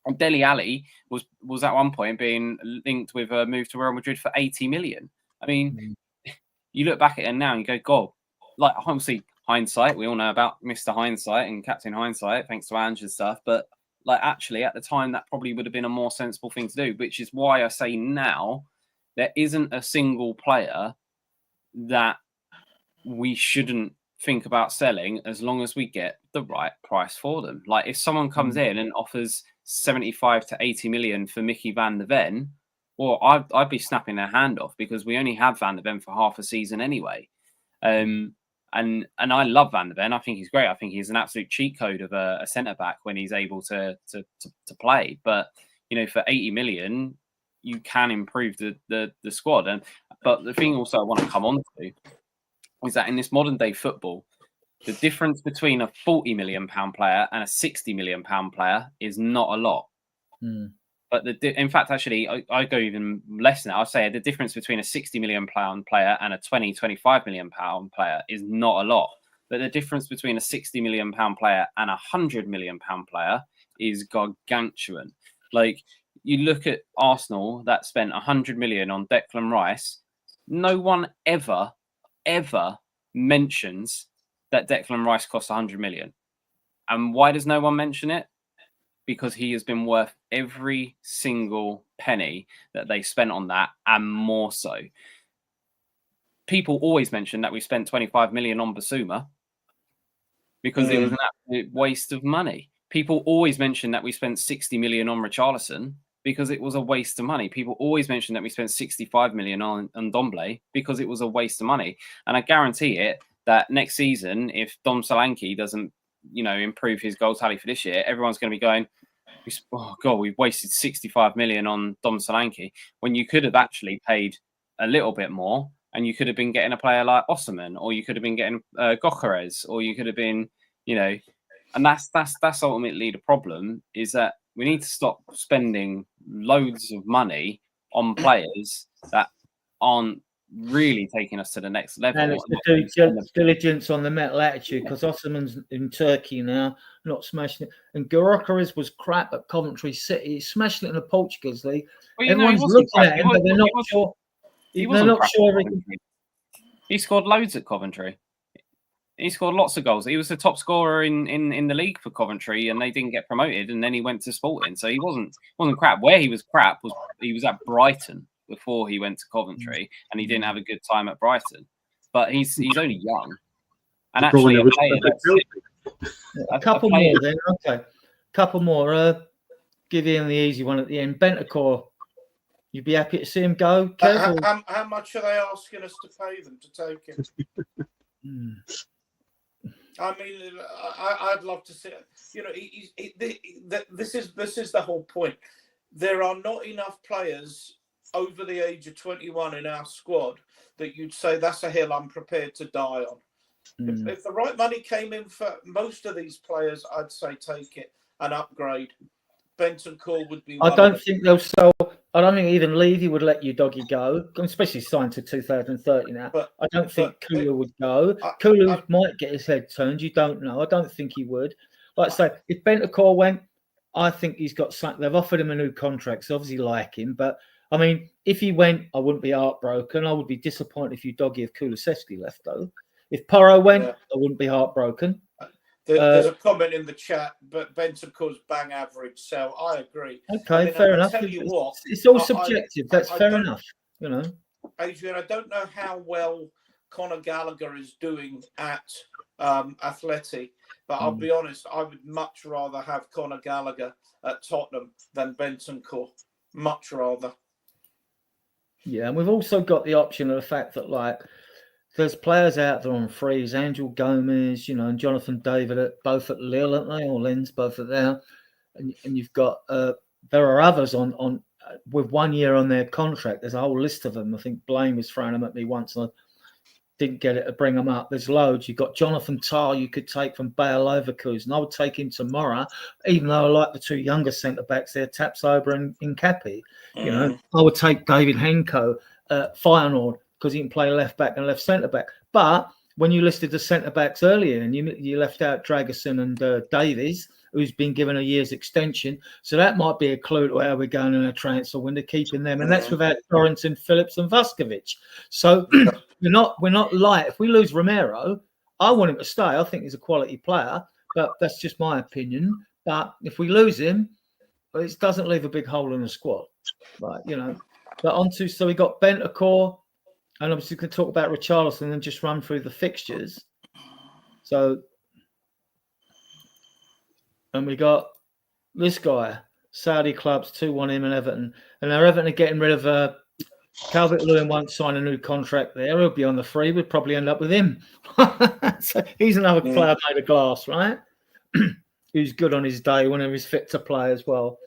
Speaker 5: And Dele Alli was at one point being linked with a move to Real Madrid for 80 million. I mean, you look back at it now and you go, God, like obviously hindsight, we all know about Mr. Hindsight and Captain Hindsight, thanks to Ange and stuff. But like actually at the time, that probably would have been a more sensible thing to do, which is why I say now there isn't a single player that we shouldn't think about selling as long as we get the right price for them. Like if someone comes in and offers 75 to 80 million for Mickey van der Ven, well, I'd be snapping their hand off because we only have Van der Ven for half a season anyway. And I love Van der Ven. I think he's great. I think he's an absolute cheat code of a centre back when he's able to play. But you know, for 80 million, you can improve the squad. But the thing also I want to come on to is that in this modern day football, the difference between a 40 million pound player and a 60 million pound player is not a lot. But in fact, actually, I go even less now. I say the difference between a 60 million pound player and a 25 million pound player is not a lot. But the difference between a 60 million pound player and a 100 million pound player is gargantuan. Like you look at Arsenal that spent 100 million on Declan Rice. No one ever mentions that Declan Rice cost 100 million. And why does no one mention it? Because he has been worth every single penny that they spent on that and more so. People always mention that we spent 25 million on Basuma because it was an absolute waste of money. People always mention that we spent 60 million on Richarlison because it was a waste of money. People always mention that we spent 65 million on Ndombele because it was a waste of money. And I guarantee it that next season, if Dom Solanke doesn't, improve his goal tally for this year, everyone's going to be going, oh God, we've wasted 65 million on Dom Solanke when you could have actually paid a little bit more and you could have been getting a player like Osimhen, or you could have been getting Gyökeres, or you could have been, and that's ultimately the problem, is that we need to stop spending loads of money on players that aren't really taking us to the next level.
Speaker 1: And it's to do diligence on the mental attitude, because Osimhen's in Turkey now, not smashing it. And Gyökeres was crap at Coventry City. He's smashing it in the Portuguese league.
Speaker 5: Well,
Speaker 1: everyone's looking at him, but they're not sure.
Speaker 5: They're not sure. He scored loads at Coventry. He scored lots of goals. He was the top scorer in the league for Coventry, and they didn't get promoted. And then he went to Sporting, so he wasn't crap. Where he was crap was he was at Brighton before he went to Coventry, and he didn't have a good time at Brighton. But he's only young, and actually
Speaker 1: a couple more then. Okay, couple more. Give him the easy one at the end. Bentancur. You'd be happy to see him go, Kev?
Speaker 3: How much are they asking us to pay them to take him? I mean, I'd love to see it. This is the whole point. There are not enough players over the age of 21 in our squad that you'd say that's a hill I'm prepared to die on. If the right money came in for most of these players, I'd say take it and upgrade. Bentancur would be.
Speaker 1: I don't think they'll sell. I don't think even Levy would let you doggy go, especially signed to 2030 now. But I don't think Kula would go. Kula might get his head turned. You don't know. I don't think he would. Like I say, if Bentancur went, I think he's got something. They've offered him a new contract, so obviously like him. But I mean, if he went, I wouldn't be heartbroken. I would be disappointed if you doggy if Kulusevski left, though. If Porro went, I wouldn't be heartbroken.
Speaker 3: There's a comment in the chat, but Bentancur's bang average, so I agree.
Speaker 1: Okay, fair enough.
Speaker 3: Tell you what,
Speaker 1: it's all subjective. That's fair enough.
Speaker 3: Adrian, I don't know how well Conor Gallagher is doing at Atleti, but I'll be honest, I would much rather have Conor Gallagher at Tottenham than Bentancur. Much rather.
Speaker 1: Yeah, and we've also got the option of the fact that, there's players out there on frees, Angel Gomez, and Jonathan David, both at Lille, aren't they? Or Lens, both are there. And you've got, there are others on with 1 year on their contract. There's a whole list of them. I think Blaine was throwing them at me once. And I didn't get it to bring them up. There's loads. You've got Jonathan Tah you could take from Bayer Leverkusen. I would take him tomorrow, even though I like the two younger centre-backs there, Tapsoba and Incapi. You know, I would take David Henko at Feyenoord because he can play left-back and left centre-back. But when you listed the centre-backs earlier and you left out Dragerson and Davies, who's been given a year's extension. So that might be a clue to how we're going in a transfer window, keeping them. And that's without Torrington, Phillips and Vuskovic. So we're not light. If we lose Romero, I want him to stay. I think he's a quality player, but that's just my opinion. But if we lose him, it doesn't leave a big hole in the squad. Right, you know. But so we got Bentancur, and obviously we can talk about Richarlison and just run through the fixtures. So and we got this guy, Saudi clubs, 2-1 him and Everton. And now Everton are getting rid of Calvert-Lewin won't sign a new contract there. He'll be on the free. We'd probably end up with him. So he's another player made of glass, right? Who's good on his day whenever he's fit to play as well.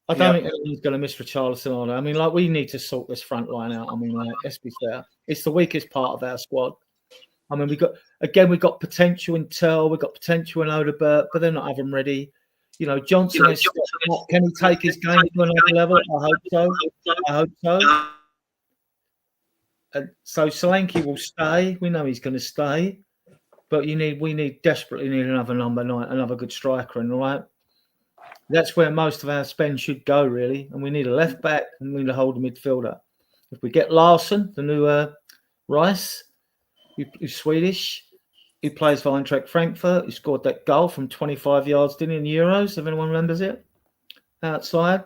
Speaker 1: I don't think anyone's going to miss Richarlison on it. I mean, like, we need to sort this front line out. I mean, like, let's be fair. It's the weakest part of our squad. I mean, we've got potential in Tell, we've got potential in Odebert, but they're not having ready. You know, Johnson is. Can he take his game to another level? I hope so. And so Solanke will stay. We know he's going to stay, but we desperately need another number 9, another good striker, and right. That's where most of our spend should go, really. And we need a left back and we need a holding midfielder. If we get Larson, the new Rice, who's Swedish, he plays for Eintracht Frankfurt. He scored that goal from 25 yards, didn't he, in Euros, if anyone remembers it? Outside.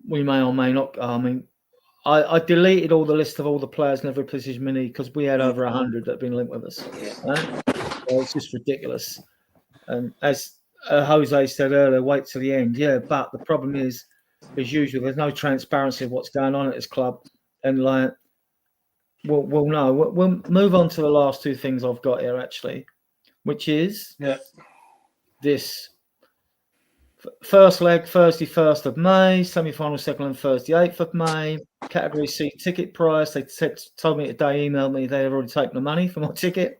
Speaker 1: We may or may not. I mean, I deleted all the list of all the players in every position we need because we had over 100 that have been linked with us. Right? So it's just ridiculous. And as Jose said earlier, wait till the end. Yeah, but the problem is, as usual, there's no transparency of what's going on at this club. And like, we'll know. We'll move on to the last two things I've got here, actually, which is this first leg, Thursday, 1st of May, semi-final, second leg, Thursday, 8th of May, Category C ticket price. They told me today, emailed me, they've already taken the money for my ticket.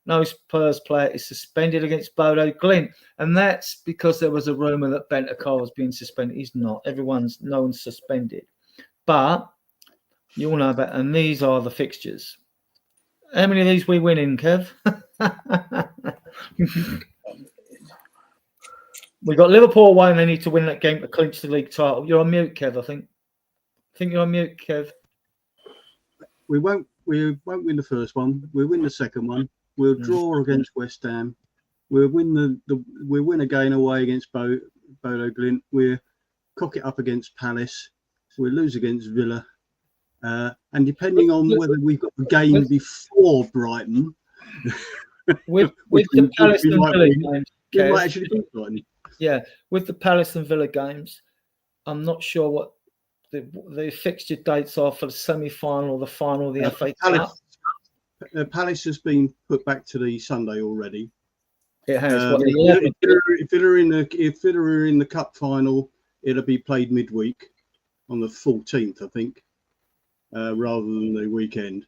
Speaker 1: No Spurs player is suspended against Bodo Glimt. And that's because there was a rumour that Bentancur was being suspended. He's not. No one's suspended. But you all know about, and these are the fixtures. How many of these we winning, Kev? We got Liverpool away and they need to win that game to clinch the league title. You're on mute, Kev, I think. I think you're on mute, Kev.
Speaker 2: We won't win the first one. We'll win the second one. We'll draw against West Ham. We'll win we'll win again away against Bodo Glimt. We'll cock it up against Palace. We'll lose against Villa. And depending on whether we've got the game before Brighton,
Speaker 1: with the Palace and Villa games,
Speaker 2: we might actually beat Brighton.
Speaker 1: Yeah, with the Palace and Villa games, I'm not sure what the fixture dates are for the semi-final or the final of the FA Cup.
Speaker 2: Palace has been put back to the Sunday already.
Speaker 1: It has.
Speaker 2: If Villa are in the cup final, it'll be played midweek on the 14th, I think, rather than the weekend.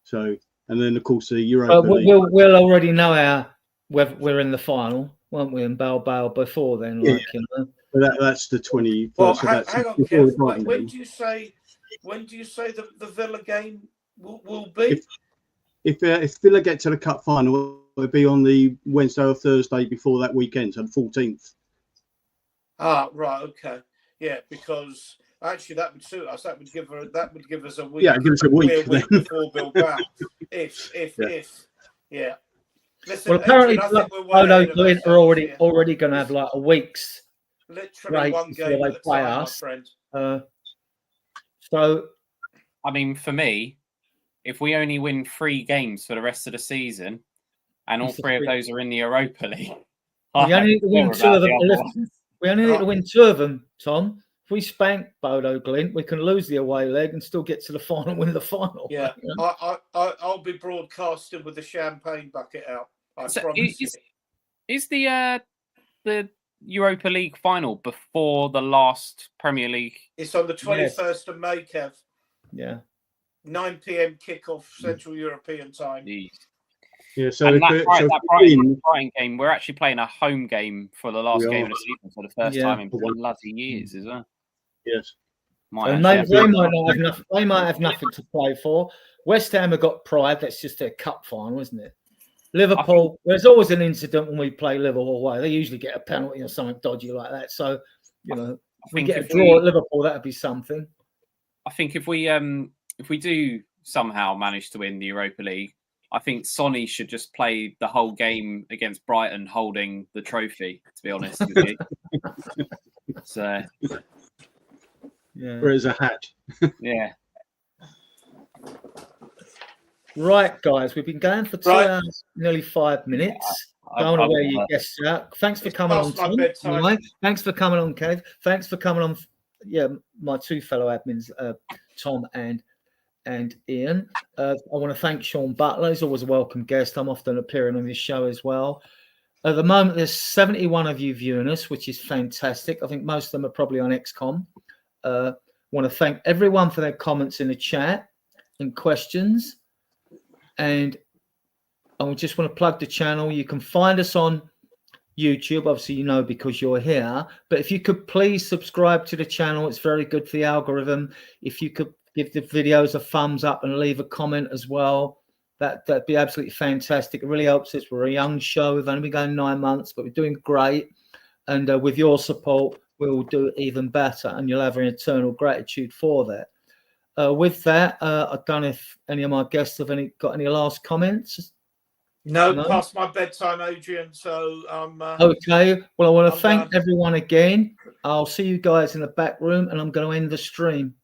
Speaker 2: So, and then of course the Europa League.
Speaker 1: We'll already know whether we're in the final, won't we? In Bilbao before then, you know.
Speaker 2: But that's the 21st.
Speaker 3: Well,
Speaker 2: so
Speaker 3: hang on, Kev. When do you say the Villa game will be?
Speaker 2: If Villa get to the cup final, it'll be on the Wednesday or Thursday before that weekend, so the 14th.
Speaker 3: Ah, right, okay, yeah, because actually that would suit us. That would give us a week.
Speaker 2: Yeah, give us a week
Speaker 3: before Bilbao. If yeah. Listen,
Speaker 1: well, apparently, Bodo Glimt are already going to have like a week's
Speaker 3: literally one game
Speaker 1: before they play us. So,
Speaker 5: I mean, for me, if we only win 3 games for the rest of the season, and all 3 of those are in the Europa League,
Speaker 1: we only need to win 2 of them. We only need to win 2 of them, Tom. If we spank Bodo Glimt, we can lose the away leg and still get to the final, win the final.
Speaker 3: Yeah, you know? I'll be broadcasting with the champagne bucket out. I promise.
Speaker 5: Is the Europa League final before the last Premier League?
Speaker 3: It's on the 21st of May, Kev.
Speaker 1: Yeah.
Speaker 3: 9 p.m. kickoff Central European time.
Speaker 5: Jeez.
Speaker 2: Yeah, so
Speaker 5: And
Speaker 2: if
Speaker 5: that,
Speaker 2: it-
Speaker 5: Brighton,
Speaker 2: so if
Speaker 5: that
Speaker 2: we win,
Speaker 5: Brighton game, we're actually playing a home game for the last
Speaker 2: We
Speaker 5: game
Speaker 2: are.
Speaker 5: of the season for the first
Speaker 1: Yeah.
Speaker 5: time in
Speaker 2: For one.
Speaker 5: bloody years as well.
Speaker 2: yes,
Speaker 5: Might
Speaker 1: And
Speaker 5: actually
Speaker 1: they
Speaker 5: have-
Speaker 1: might not have nothing. They might have nothing to play for. West Ham have got pride. That's just their cup final, isn't it? Liverpool. There's always an incident when we play Liverpool away. They usually get a penalty or something dodgy like that. So you know, if we
Speaker 5: think
Speaker 1: get a
Speaker 5: if
Speaker 1: draw
Speaker 5: we-
Speaker 1: at Liverpool, that'd be something.
Speaker 5: I think if we do somehow manage to win the Europa League, I think Sonny should just play the whole game against Brighton holding the trophy, to be honest with you. So,
Speaker 1: Yeah.
Speaker 2: whereas a hat.
Speaker 5: yeah.
Speaker 1: Right, guys, we've been going for 2
Speaker 3: Right.
Speaker 1: hours, nearly 5 minutes.
Speaker 5: I-
Speaker 1: Don't
Speaker 5: I
Speaker 1: know where
Speaker 5: would,
Speaker 1: your guests are. Thanks for
Speaker 3: It's
Speaker 1: coming on,
Speaker 3: past my
Speaker 1: Tom.
Speaker 3: bedtime.
Speaker 1: Anyway, thanks for coming on, Kev. Thanks for coming on. Yeah, my two fellow admins, Tom and Ian. I want to thank Sean Butler. He's always a welcome guest. I'm often appearing on this show as well. At the moment, there's 71 of you viewing us, which is fantastic. I think most of them are probably on XCOM. Want to thank everyone for their comments in the chat and questions. And I just want to plug the channel. You can find us on YouTube, obviously, you know, because you're here. But if you could please subscribe to the channel, it's very good for the algorithm. If you could give the videos a thumbs up and leave a comment as well, that'd be absolutely fantastic. It really helps us. We're a young show. We've only been going 9 months, but we're doing great. And with your support, we'll do it even better. And you'll have an eternal gratitude for that. With that, I don't know if any of my guests have got any last comments.
Speaker 3: No,
Speaker 1: No?
Speaker 3: past my bedtime, Adrian. So
Speaker 1: Okay. Well, I want to
Speaker 3: I'm
Speaker 1: thank
Speaker 3: done.
Speaker 1: everyone again. I'll see you guys in the back room, and I'm going to end the stream.